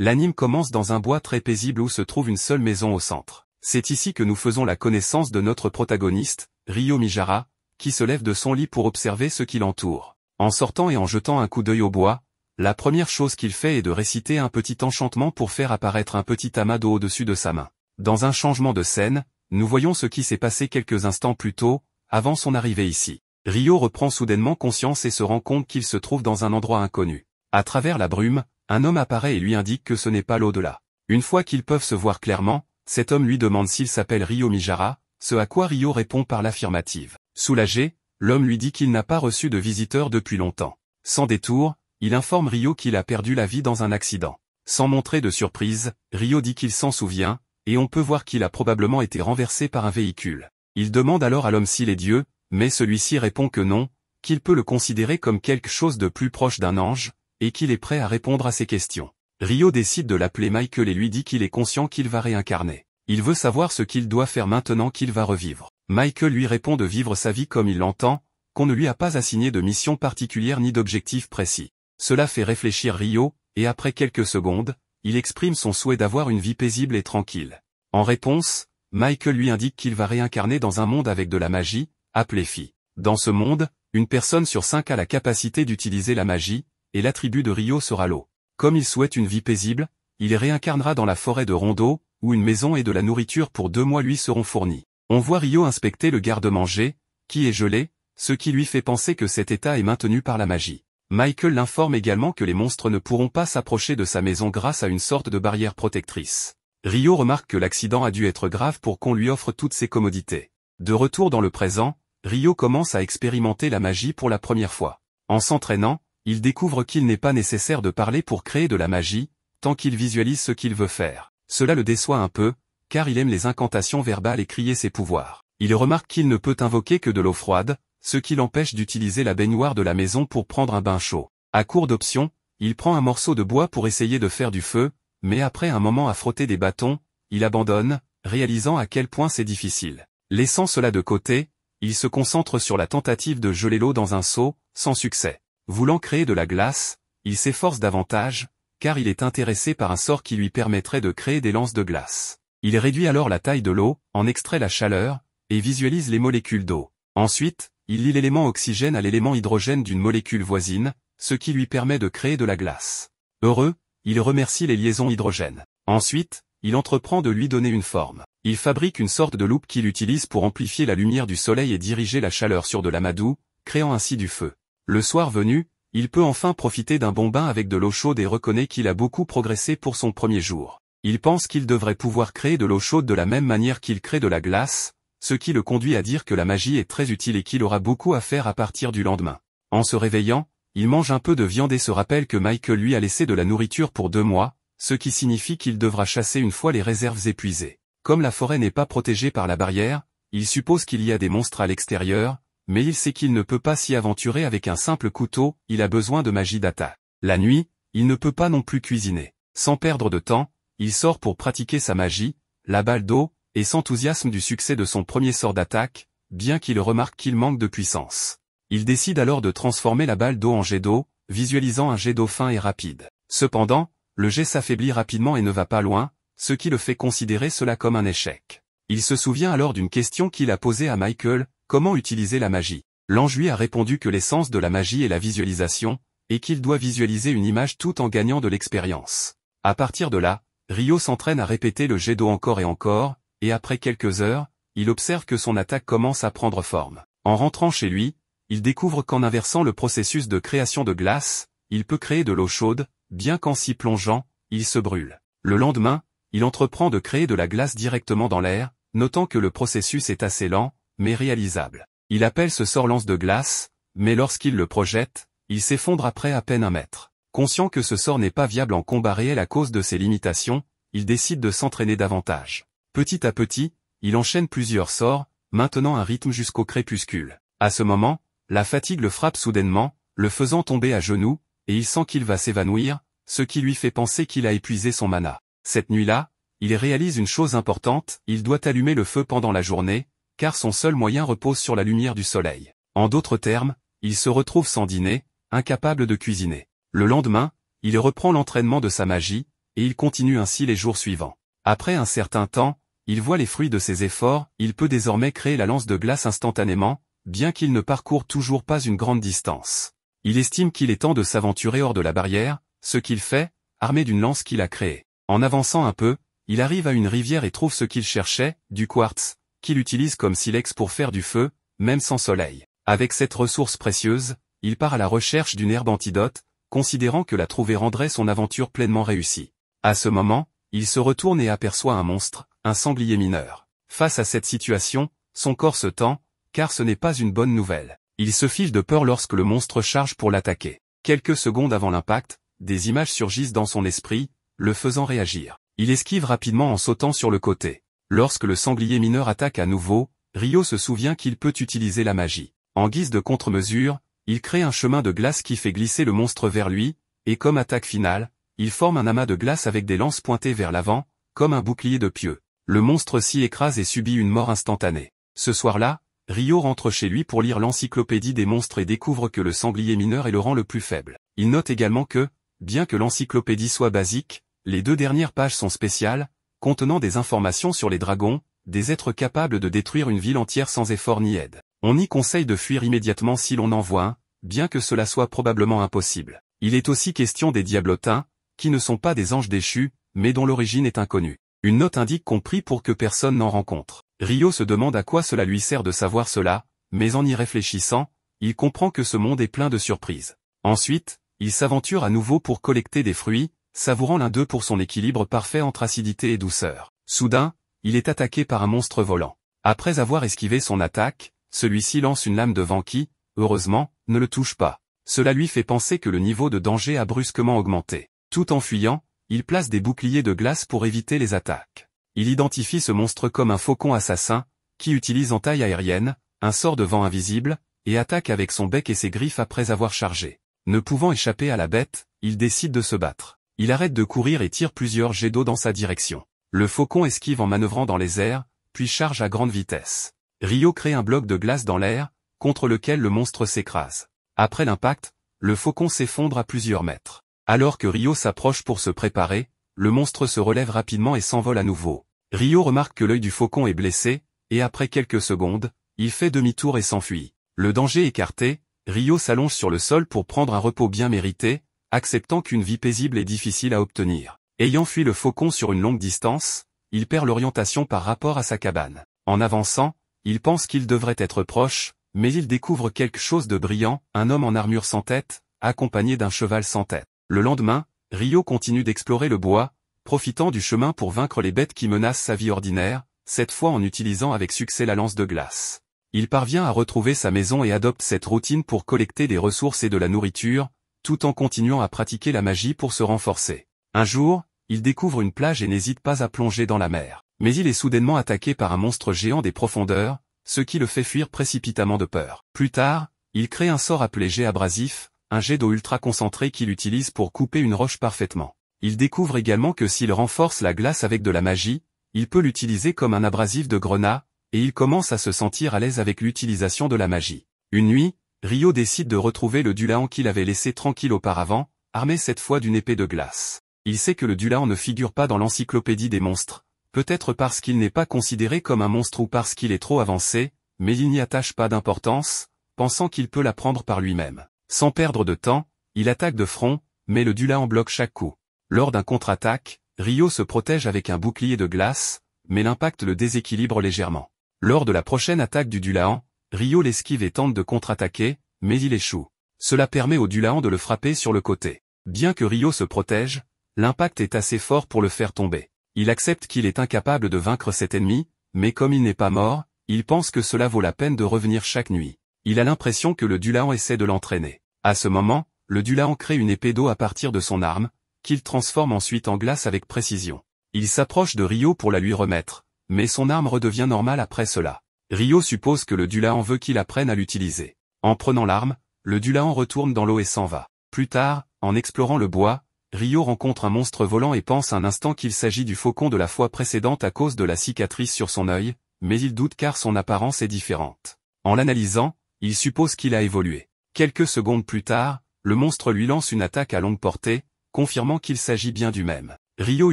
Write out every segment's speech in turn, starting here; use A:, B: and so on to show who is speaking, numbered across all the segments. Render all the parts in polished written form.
A: L'anime commence dans un bois très paisible où se trouve une seule maison au centre. C'est ici que nous faisons la connaissance de notre protagoniste, Ryo Mijara, qui se lève de son lit pour observer ce qui l'entoure. En sortant et en jetant un coup d'œil au bois, la première chose qu'il fait est de réciter un petit enchantement pour faire apparaître un petit amas d'eau au-dessus de sa main. Dans un changement de scène, nous voyons ce qui s'est passé quelques instants plus tôt, avant son arrivée ici. Ryo reprend soudainement conscience et se rend compte qu'il se trouve dans un endroit inconnu. À travers la brume, un homme apparaît et lui indique que ce n'est pas l'au-delà. Une fois qu'ils peuvent se voir clairement, cet homme lui demande s'il s'appelle Ryo Mijara, ce à quoi Ryo répond par l'affirmative. Soulagé, l'homme lui dit qu'il n'a pas reçu de visiteur depuis longtemps. Sans détour, il informe Ryo qu'il a perdu la vie dans un accident. Sans montrer de surprise, Ryo dit qu'il s'en souvient, et on peut voir qu'il a probablement été renversé par un véhicule. Il demande alors à l'homme s'il est Dieu, mais celui-ci répond que non, qu'il peut le considérer comme quelque chose de plus proche d'un ange, et qu'il est prêt à répondre à ses questions. Ryo décide de l'appeler Michael et lui dit qu'il est conscient qu'il va réincarner. Il veut savoir ce qu'il doit faire maintenant qu'il va revivre. Michael lui répond de vivre sa vie comme il l'entend, qu'on ne lui a pas assigné de mission particulière ni d'objectif précis. Cela fait réfléchir Ryo, et après quelques secondes, il exprime son souhait d'avoir une vie paisible et tranquille. En réponse, Michael lui indique qu'il va réincarner dans un monde avec de la magie, appelé Phi. Dans ce monde, une personne sur 5 a la capacité d'utiliser la magie, et l'attribut de Ryo sera l'eau. Comme il souhaite une vie paisible, il réincarnera dans la forêt de Rondo, où une maison et de la nourriture pour 2 mois lui seront fournis. On voit Ryo inspecter le garde-manger, qui est gelé, ce qui lui fait penser que cet état est maintenu par la magie. Michael l'informe également que les monstres ne pourront pas s'approcher de sa maison grâce à une sorte de barrière protectrice. Ryo remarque que l'accident a dû être grave pour qu'on lui offre toutes ces commodités. De retour dans le présent, Ryo commence à expérimenter la magie pour la première fois. En s'entraînant, il découvre qu'il n'est pas nécessaire de parler pour créer de la magie, tant qu'il visualise ce qu'il veut faire. Cela le déçoit un peu, car il aime les incantations verbales et crier ses pouvoirs. Il remarque qu'il ne peut invoquer que de l'eau froide, ce qui l'empêche d'utiliser la baignoire de la maison pour prendre un bain chaud. À court d'options, il prend un morceau de bois pour essayer de faire du feu, mais après un moment à frotter des bâtons, il abandonne, réalisant à quel point c'est difficile. Laissant cela de côté, il se concentre sur la tentative de geler l'eau dans un seau, sans succès. Voulant créer de la glace, il s'efforce davantage, car il est intéressé par un sort qui lui permettrait de créer des lances de glace. Il réduit alors la taille de l'eau, en extrait la chaleur, et visualise les molécules d'eau. Ensuite, il lie l'élément oxygène à l'élément hydrogène d'une molécule voisine, ce qui lui permet de créer de la glace. Heureux, il remercie les liaisons hydrogène. Ensuite, il entreprend de lui donner une forme. Il fabrique une sorte de loupe qu'il utilise pour amplifier la lumière du soleil et diriger la chaleur sur de l'amadou, créant ainsi du feu. Le soir venu, il peut enfin profiter d'un bon bain avec de l'eau chaude et reconnaît qu'il a beaucoup progressé pour son premier jour. Il pense qu'il devrait pouvoir créer de l'eau chaude de la même manière qu'il crée de la glace, ce qui le conduit à dire que la magie est très utile et qu'il aura beaucoup à faire à partir du lendemain. En se réveillant, il mange un peu de viande et se rappelle que Michael lui a laissé de la nourriture pour 2 mois, ce qui signifie qu'il devra chasser une fois les réserves épuisées. Comme la forêt n'est pas protégée par la barrière, il suppose qu'il y a des monstres à l'extérieur, mais il sait qu'il ne peut pas s'y aventurer avec un simple couteau, il a besoin de magie d'attaque. La nuit, il ne peut pas non plus cuisiner. Sans perdre de temps, il sort pour pratiquer sa magie, la balle d'eau, et s'enthousiasme du succès de son premier sort d'attaque, bien qu'il remarque qu'il manque de puissance. Il décide alors de transformer la balle d'eau en jet d'eau, visualisant un jet d'eau fin et rapide. Cependant, le jet s'affaiblit rapidement et ne va pas loin, ce qui le fait considérer cela comme un échec. Il se souvient alors d'une question qu'il a posée à Michael, comment utiliser la magie. L'ange lui a répondu que l'essence de la magie est la visualisation, et qu'il doit visualiser une image tout en gagnant de l'expérience. À partir de là, Ryo s'entraîne à répéter le jet d'eau encore et encore, et après quelques heures, il observe que son attaque commence à prendre forme. En rentrant chez lui, il découvre qu'en inversant le processus de création de glace, il peut créer de l'eau chaude, bien qu'en s'y plongeant, il se brûle. Le lendemain, il entreprend de créer de la glace directement dans l'air, notant que le processus est assez lent, mais réalisable. Il appelle ce sort lance de glace, mais lorsqu'il le projette, il s'effondre après à peine 1 mètre. Conscient que ce sort n'est pas viable en combat réel à cause de ses limitations, il décide de s'entraîner davantage. Petit à petit, il enchaîne plusieurs sorts, maintenant un rythme jusqu'au crépuscule. À ce moment, la fatigue le frappe soudainement, le faisant tomber à genoux, et il sent qu'il va s'évanouir, ce qui lui fait penser qu'il a épuisé son mana. Cette nuit-là, il réalise une chose importante, il doit allumer le feu pendant la journée, car son seul moyen repose sur la lumière du soleil. En d'autres termes, il se retrouve sans dîner, incapable de cuisiner. Le lendemain, il reprend l'entraînement de sa magie, et il continue ainsi les jours suivants. Après un certain temps, il voit les fruits de ses efforts, il peut désormais créer la lance de glace instantanément, bien qu'il ne parcourt toujours pas une grande distance. Il estime qu'il est temps de s'aventurer hors de la barrière, ce qu'il fait, armé d'une lance qu'il a créée. En avançant un peu, il arrive à une rivière et trouve ce qu'il cherchait, du quartz, qu'il utilise comme silex pour faire du feu, même sans soleil. Avec cette ressource précieuse, il part à la recherche d'une herbe antidote, considérant que la trouver rendrait son aventure pleinement réussie. À ce moment, il se retourne et aperçoit un monstre, un sanglier mineur. Face à cette situation, son corps se tend, car ce n'est pas une bonne nouvelle. Il se fige de peur lorsque le monstre charge pour l'attaquer. Quelques secondes avant l'impact, des images surgissent dans son esprit, le faisant réagir. Il esquive rapidement en sautant sur le côté. Lorsque le sanglier mineur attaque à nouveau, Ryo se souvient qu'il peut utiliser la magie. En guise de contre-mesure, il crée un chemin de glace qui fait glisser le monstre vers lui, et comme attaque finale, il forme un amas de glace avec des lances pointées vers l'avant, comme un bouclier de pieu. Le monstre s'y écrase et subit une mort instantanée. Ce soir-là, Ryo rentre chez lui pour lire l'encyclopédie des monstres et découvre que le sanglier mineur est le rang le plus faible. Il note également que, bien que l'encyclopédie soit basique, les 2 dernières pages sont spéciales, contenant des informations sur les dragons, des êtres capables de détruire une ville entière sans effort ni aide. On y conseille de fuir immédiatement si l'on en voit un, bien que cela soit probablement impossible. Il est aussi question des diablotins, qui ne sont pas des anges déchus, mais dont l'origine est inconnue. Une note indique qu'on prie pour que personne n'en rencontre. Ryo se demande à quoi cela lui sert de savoir cela, mais en y réfléchissant, il comprend que ce monde est plein de surprises. Ensuite, il s'aventure à nouveau pour collecter des fruits, savourant l'un d'eux pour son équilibre parfait entre acidité et douceur. Soudain, il est attaqué par un monstre volant. Après avoir esquivé son attaque, celui-ci lance une lame de vent qui, heureusement, ne le touche pas. Cela lui fait penser que le niveau de danger a brusquement augmenté. Tout en fuyant, il place des boucliers de glace pour éviter les attaques. Il identifie ce monstre comme un faucon assassin, qui utilise en taille aérienne, un sort de vent invisible, et attaque avec son bec et ses griffes après avoir chargé. Ne pouvant échapper à la bête, il décide de se battre. Il arrête de courir et tire plusieurs jets d'eau dans sa direction. Le faucon esquive en manœuvrant dans les airs, puis charge à grande vitesse. Ryo crée un bloc de glace dans l'air, contre lequel le monstre s'écrase. Après l'impact, le faucon s'effondre à plusieurs mètres. Alors que Ryo s'approche pour se préparer, le monstre se relève rapidement et s'envole à nouveau. Ryo remarque que l'œil du faucon est blessé, et après quelques secondes, il fait demi-tour et s'enfuit. Le danger écarté, Ryo s'allonge sur le sol pour prendre un repos bien mérité, acceptant qu'une vie paisible est difficile à obtenir. Ayant fui le faucon sur une longue distance, il perd l'orientation par rapport à sa cabane. En avançant, il pense qu'il devrait être proche, mais il découvre quelque chose de brillant, un homme en armure sans tête, accompagné d'un cheval sans tête. Le lendemain, Ryo continue d'explorer le bois, profitant du chemin pour vaincre les bêtes qui menacent sa vie ordinaire, cette fois en utilisant avec succès la lance de glace. Il parvient à retrouver sa maison et adopte cette routine pour collecter des ressources et de la nourriture, tout en continuant à pratiquer la magie pour se renforcer. Un jour, il découvre une plage et n'hésite pas à plonger dans la mer. Mais il est soudainement attaqué par un monstre géant des profondeurs, ce qui le fait fuir précipitamment de peur. Plus tard, il crée un sort appelé jet abrasif, un jet d'eau ultra concentré qu'il utilise pour couper une roche parfaitement. Il découvre également que s'il renforce la glace avec de la magie, il peut l'utiliser comme un abrasif de grenat, et il commence à se sentir à l'aise avec l'utilisation de la magie. Une nuit, Ryo décide de retrouver le Dulahan qu'il avait laissé tranquille auparavant, armé cette fois d'une épée de glace. Il sait que le Dulahan ne figure pas dans l'encyclopédie des monstres, peut-être parce qu'il n'est pas considéré comme un monstre ou parce qu'il est trop avancé, mais il n'y attache pas d'importance, pensant qu'il peut l'apprendre par lui-même. Sans perdre de temps, il attaque de front, mais le Dulahan bloque chaque coup. Lors d'un contre-attaque, Ryo se protège avec un bouclier de glace, mais l'impact le déséquilibre légèrement. Lors de la prochaine attaque du Dulahan, Ryo l'esquive et tente de contre-attaquer, mais il échoue. Cela permet au Dulahan de le frapper sur le côté. Bien que Ryo se protège, l'impact est assez fort pour le faire tomber. Il accepte qu'il est incapable de vaincre cet ennemi, mais comme il n'est pas mort, il pense que cela vaut la peine de revenir chaque nuit. Il a l'impression que le Dulahan essaie de l'entraîner. À ce moment, le Dulahan crée une épée d'eau à partir de son arme, qu'il transforme ensuite en glace avec précision. Il s'approche de Ryo pour la lui remettre, mais son arme redevient normale après cela. Ryo suppose que le Dulahan veut qu'il apprenne à l'utiliser. En prenant l'arme, le Dulahan retourne dans l'eau et s'en va. Plus tard, en explorant le bois, Ryo rencontre un monstre volant et pense un instant qu'il s'agit du faucon de la fois précédente à cause de la cicatrice sur son œil, mais il doute car son apparence est différente. En l'analysant, il suppose qu'il a évolué. Quelques secondes plus tard, le monstre lui lance une attaque à longue portée, confirmant qu'il s'agit bien du même. Rio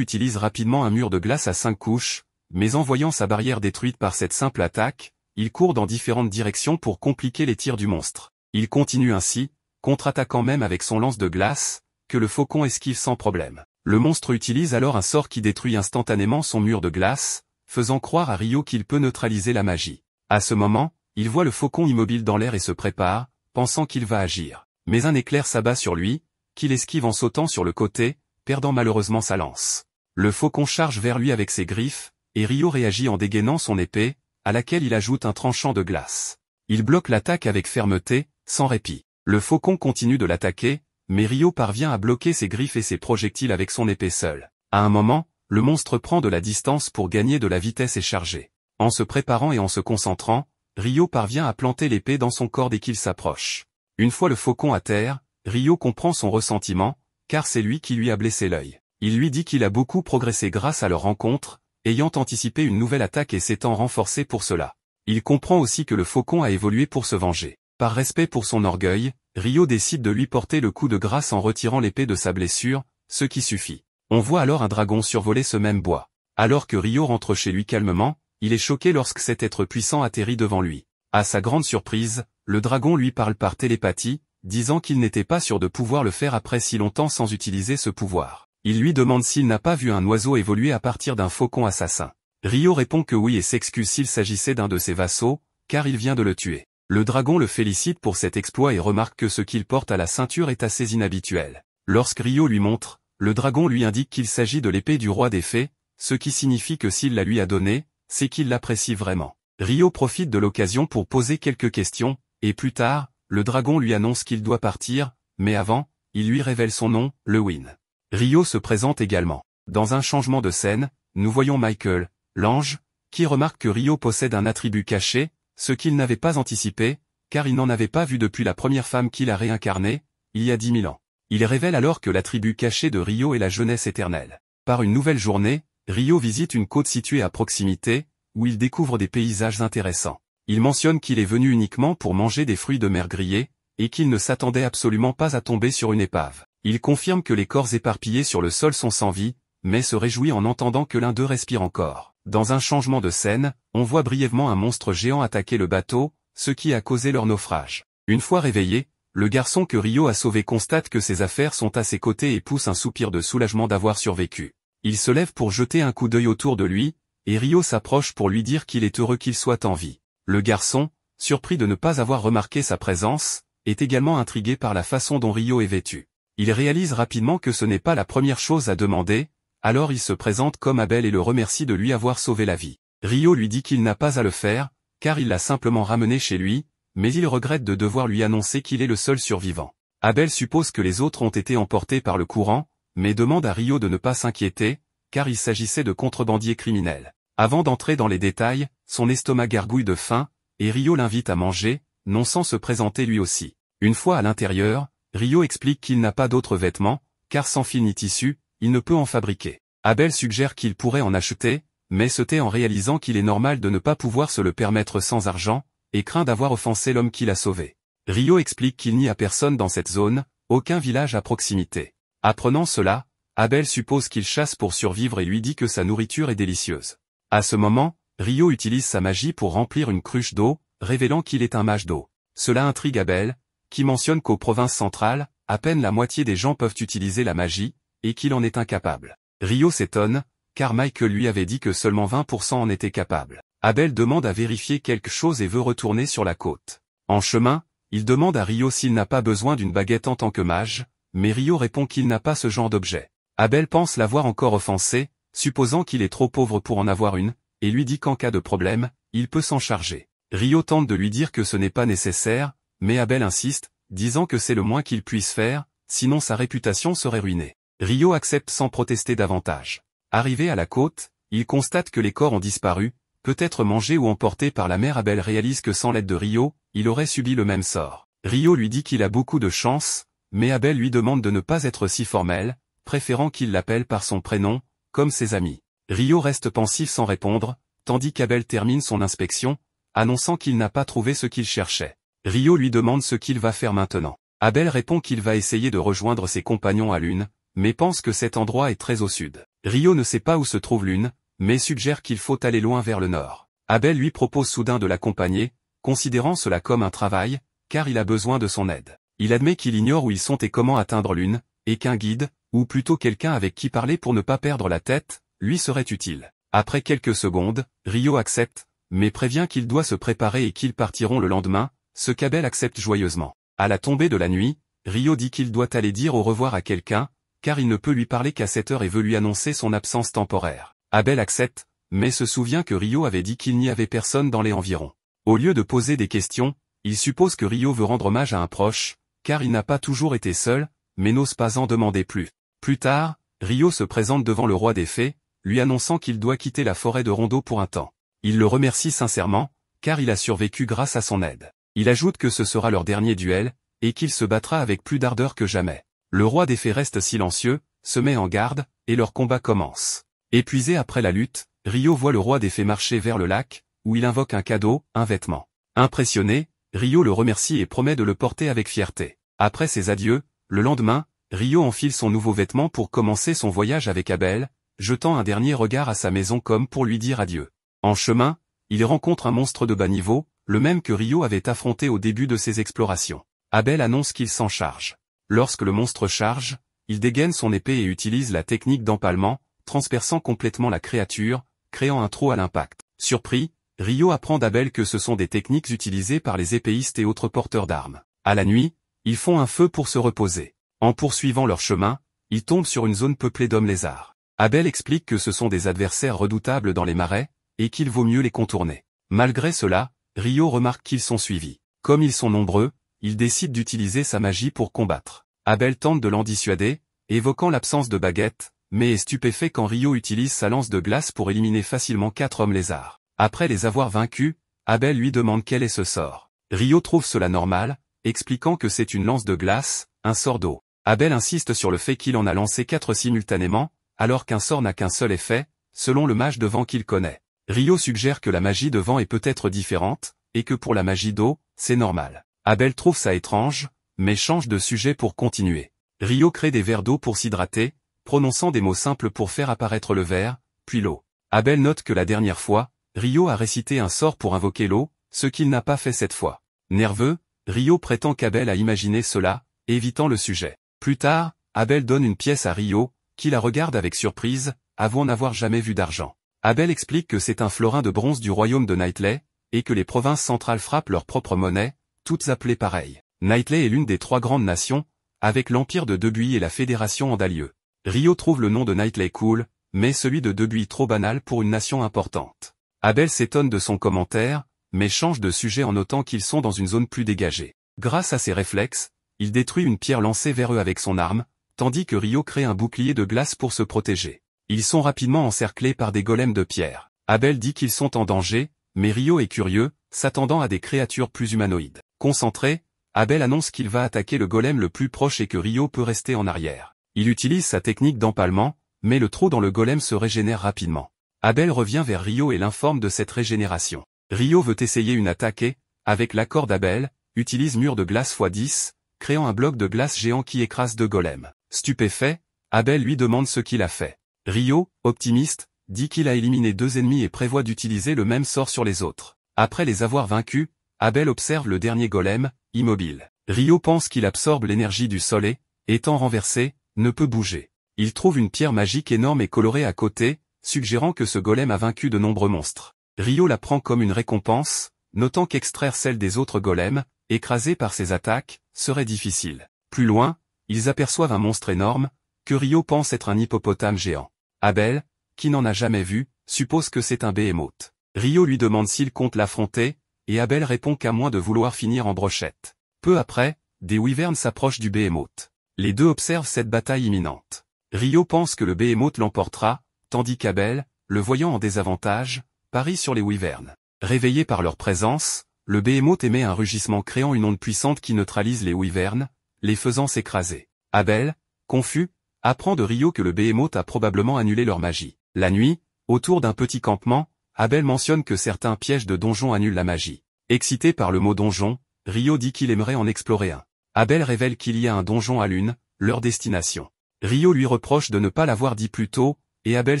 A: utilise rapidement un mur de glace à 5 couches, mais en voyant sa barrière détruite par cette simple attaque, il court dans différentes directions pour compliquer les tirs du monstre. Il continue ainsi, contre-attaquant même avec son lance de glace, que le faucon esquive sans problème. Le monstre utilise alors un sort qui détruit instantanément son mur de glace, faisant croire à Rio qu'il peut neutraliser la magie. À ce moment, il voit le faucon immobile dans l'air et se prépare, pensant qu'il va agir. Mais un éclair s'abat sur lui, qu'il esquive en sautant sur le côté, perdant malheureusement sa lance. Le faucon charge vers lui avec ses griffes, et Rio réagit en dégainant son épée, à laquelle il ajoute un tranchant de glace. Il bloque l'attaque avec fermeté, sans répit. Le faucon continue de l'attaquer, mais Rio parvient à bloquer ses griffes et ses projectiles avec son épée seule. À un moment, le monstre prend de la distance pour gagner de la vitesse et charger. En se préparant et en se concentrant, Rio parvient à planter l'épée dans son corps dès qu'il s'approche. Une fois le faucon à terre, Rio comprend son ressentiment, car c'est lui qui lui a blessé l'œil. Il lui dit qu'il a beaucoup progressé grâce à leur rencontre, ayant anticipé une nouvelle attaque et s'étant renforcé pour cela. Il comprend aussi que le faucon a évolué pour se venger. Par respect pour son orgueil, Rio décide de lui porter le coup de grâce en retirant l'épée de sa blessure, ce qui suffit. On voit alors un dragon survoler ce même bois. Alors que Rio rentre chez lui calmement, il est choqué lorsque cet être puissant atterrit devant lui. À sa grande surprise, le dragon lui parle par télépathie, disant qu'il n'était pas sûr de pouvoir le faire après si longtemps sans utiliser ce pouvoir. Il lui demande s'il n'a pas vu un oiseau évoluer à partir d'un faucon assassin. Rio répond que oui et s'excuse s'il s'agissait d'un de ses vassaux, car il vient de le tuer. Le dragon le félicite pour cet exploit et remarque que ce qu'il porte à la ceinture est assez inhabituel. Lorsque Rio lui montre, le dragon lui indique qu'il s'agit de l'épée du roi des fées, ce qui signifie que s'il la lui a donnée, c'est qu'il l'apprécie vraiment. Rio profite de l'occasion pour poser quelques questions, et plus tard, le dragon lui annonce qu'il doit partir, mais avant, il lui révèle son nom, Lewin. Rio se présente également. Dans un changement de scène, nous voyons Michael, l'ange, qui remarque que Rio possède un attribut caché, ce qu'il n'avait pas anticipé, car il n'en avait pas vu depuis la première femme qu'il a réincarnée, il y a 10 000 ans. Il révèle alors que l'attribut caché de Rio est la jeunesse éternelle. Par une nouvelle journée, Rio visite une côte située à proximité, où il découvre des paysages intéressants. Il mentionne qu'il est venu uniquement pour manger des fruits de mer grillés, et qu'il ne s'attendait absolument pas à tomber sur une épave. Il confirme que les corps éparpillés sur le sol sont sans vie, mais se réjouit en entendant que l'un d'eux respire encore. Dans un changement de scène, on voit brièvement un monstre géant attaquer le bateau, ce qui a causé leur naufrage. Une fois réveillé, le garçon que Rio a sauvé constate que ses affaires sont à ses côtés et pousse un soupir de soulagement d'avoir survécu. Il se lève pour jeter un coup d'œil autour de lui, et Rio s'approche pour lui dire qu'il est heureux qu'il soit en vie. Le garçon, surpris de ne pas avoir remarqué sa présence, est également intrigué par la façon dont Rio est vêtu. Il réalise rapidement que ce n'est pas la première chose à demander, alors il se présente comme Abel et le remercie de lui avoir sauvé la vie. Rio lui dit qu'il n'a pas à le faire, car il l'a simplement ramené chez lui, mais il regrette de devoir lui annoncer qu'il est le seul survivant. Abel suppose que les autres ont été emportés par le courant, mais demande à Rio de ne pas s'inquiéter, car il s'agissait de contrebandiers criminels. Avant d'entrer dans les détails, son estomac gargouille de faim, et Rio l'invite à manger, non sans se présenter lui aussi. Une fois à l'intérieur, Rio explique qu'il n'a pas d'autres vêtements, car sans fil ni tissu, il ne peut en fabriquer. Abel suggère qu'il pourrait en acheter, mais se tait en réalisant qu'il est normal de ne pas pouvoir se le permettre sans argent, et craint d'avoir offensé l'homme qui l'a sauvé. Rio explique qu'il n'y a personne dans cette zone, aucun village à proximité. Apprenant cela, Abel suppose qu'il chasse pour survivre et lui dit que sa nourriture est délicieuse. À ce moment, Rio utilise sa magie pour remplir une cruche d'eau, révélant qu'il est un mage d'eau. Cela intrigue Abel, qui mentionne qu'aux provinces centrales, à peine la moitié des gens peuvent utiliser la magie, et qu'il en est incapable. Rio s'étonne, car Michael lui avait dit que seulement 20% en étaient capables. Abel demande à vérifier quelque chose et veut retourner sur la côte. En chemin, il demande à Rio s'il n'a pas besoin d'une baguette en tant que mage, mais Rio répond qu'il n'a pas ce genre d'objet. Abel pense l'avoir encore offensé, supposant qu'il est trop pauvre pour en avoir une, et lui dit qu'en cas de problème, il peut s'en charger. Rio tente de lui dire que ce n'est pas nécessaire, mais Abel insiste, disant que c'est le moins qu'il puisse faire, sinon sa réputation serait ruinée. Rio accepte sans protester davantage. Arrivé à la côte, il constate que les corps ont disparu, peut-être mangés ou emportés par la mer. Abel réalise que sans l'aide de Rio, il aurait subi le même sort. Rio lui dit qu'il a beaucoup de chance, mais Abel lui demande de ne pas être si formel, préférant qu'il l'appelle par son prénom, comme ses amis. Rio reste pensif sans répondre, tandis qu'Abel termine son inspection, annonçant qu'il n'a pas trouvé ce qu'il cherchait. Rio lui demande ce qu'il va faire maintenant. Abel répond qu'il va essayer de rejoindre ses compagnons à l'une, mais pense que cet endroit est très au sud. Rio ne sait pas où se trouve Lune, mais suggère qu'il faut aller loin vers le nord. Abel lui propose soudain de l'accompagner, considérant cela comme un travail, car il a besoin de son aide. Il admet qu'il ignore où ils sont et comment atteindre Lune, et qu'un guide, ou plutôt quelqu'un avec qui parler pour ne pas perdre la tête, lui serait utile. Après quelques secondes, Rio accepte, mais prévient qu'il doit se préparer et qu'ils partiront le lendemain, ce qu'Abel accepte joyeusement. À la tombée de la nuit, Rio dit qu'il doit aller dire au revoir à quelqu'un, car il ne peut lui parler qu'à cette heure et veut lui annoncer son absence temporaire. Abel accepte, mais se souvient que Rio avait dit qu'il n'y avait personne dans les environs. Au lieu de poser des questions, il suppose que Rio veut rendre hommage à un proche, car il n'a pas toujours été seul, mais n'ose pas en demander plus. Plus tard, Rio se présente devant le roi des fées, lui annonçant qu'il doit quitter la forêt de Rondo pour un temps. Il le remercie sincèrement, car il a survécu grâce à son aide. Il ajoute que ce sera leur dernier duel, et qu'il se battra avec plus d'ardeur que jamais. Le roi des fées reste silencieux, se met en garde, et leur combat commence. Épuisé après la lutte, Rio voit le roi des fées marcher vers le lac, où il invoque un cadeau, un vêtement. Impressionné, Rio le remercie et promet de le porter avec fierté. Après ses adieux, le lendemain, Rio enfile son nouveau vêtement pour commencer son voyage avec Abel, jetant un dernier regard à sa maison comme pour lui dire adieu. En chemin, il rencontre un monstre de bas niveau, le même que Rio avait affronté au début de ses explorations. Abel annonce qu'il s'en charge. Lorsque le monstre charge, il dégaine son épée et utilise la technique d'empalement, transperçant complètement la créature, créant un trou à l'impact. Surpris, Rio apprend d'Abel que ce sont des techniques utilisées par les épéistes et autres porteurs d'armes. À la nuit, ils font un feu pour se reposer. En poursuivant leur chemin, ils tombent sur une zone peuplée d'hommes lézards. Abel explique que ce sont des adversaires redoutables dans les marais, et qu'il vaut mieux les contourner. Malgré cela, Rio remarque qu'ils sont suivis. Comme ils sont nombreux, il décide d'utiliser sa magie pour combattre. Abel tente de l'en dissuader, évoquant l'absence de baguette, mais est stupéfait quand Rio utilise sa lance de glace pour éliminer facilement 4 hommes lézards. Après les avoir vaincus, Abel lui demande quel est ce sort. Rio trouve cela normal, expliquant que c'est une lance de glace, un sort d'eau. Abel insiste sur le fait qu'il en a lancé 4 simultanément, alors qu'un sort n'a qu'un seul effet, selon le mage de vent qu'il connaît. Rio suggère que la magie de vent est peut-être différente, et que pour la magie d'eau, c'est normal. Abel trouve ça étrange, mais change de sujet pour continuer. Rio crée des verres d'eau pour s'hydrater, prononçant des mots simples pour faire apparaître le verre, puis l'eau. Abel note que la dernière fois, Rio a récité un sort pour invoquer l'eau, ce qu'il n'a pas fait cette fois. Nerveux, Rio prétend qu'Abel a imaginé cela, évitant le sujet. Plus tard, Abel donne une pièce à Rio, qui la regarde avec surprise, avouant n'avoir jamais vu d'argent. Abel explique que c'est un florin de bronze du royaume de Knightley, et que les provinces centrales frappent leur propre monnaie, toutes appelées pareilles. Knightley est l'une des 3 grandes nations, avec l'empire de Debuy et la fédération Andalieu. Rio trouve le nom de Knightley cool, mais celui de Debuy trop banal pour une nation importante. Abel s'étonne de son commentaire, mais change de sujet en notant qu'ils sont dans une zone plus dégagée. Grâce à ses réflexes, il détruit une pierre lancée vers eux avec son arme, tandis que Rio crée un bouclier de glace pour se protéger. Ils sont rapidement encerclés par des golems de pierre. Abel dit qu'ils sont en danger, mais Rio est curieux, s'attendant à des créatures plus humanoïdes. Concentré, Abel annonce qu'il va attaquer le golem le plus proche et que Rio peut rester en arrière. Il utilise sa technique d'empalement, mais le trou dans le golem se régénère rapidement. Abel revient vers Rio et l'informe de cette régénération. Rio veut essayer une attaque et, avec l'accord d'Abel, utilise mur de glace x10, créant un bloc de glace géant qui écrase 2 golems. Stupéfait, Abel lui demande ce qu'il a fait. Rio, optimiste, dit qu'il a éliminé 2 ennemis et prévoit d'utiliser le même sort sur les autres. Après les avoir vaincus, Abel observe le dernier golem, immobile. Rio pense qu'il absorbe l'énergie du sol et, étant renversé, ne peut bouger. Il trouve une pierre magique énorme et colorée à côté, suggérant que ce golem a vaincu de nombreux monstres. Rio la prend comme une récompense, notant qu'extraire celle des autres golems, écrasés par ses attaques, serait difficile. Plus loin, ils aperçoivent un monstre énorme, que Rio pense être un hippopotame géant. Abel, qui n'en a jamais vu, suppose que c'est un behemoth. Rio lui demande s'il compte l'affronter, et Abel répond qu'à moins de vouloir finir en brochette. Peu après, des wyverns s'approchent du behemoth. Les deux observent cette bataille imminente. Rio pense que le behemoth l'emportera, tandis qu'Abel, le voyant en désavantage, parie sur les wyverns. Réveillés par leur présence, le behemoth émet un rugissement créant une onde puissante qui neutralise les wyverns, les faisant s'écraser. Abel, confus, apprend de Rio que le behemoth a probablement annulé leur magie. La nuit, autour d'un petit campement, Abel mentionne que certains pièges de donjon annulent la magie. Excité par le mot donjon, Rio dit qu'il aimerait en explorer un. Abel révèle qu'il y a un donjon à Lune, leur destination. Rio lui reproche de ne pas l'avoir dit plus tôt, et Abel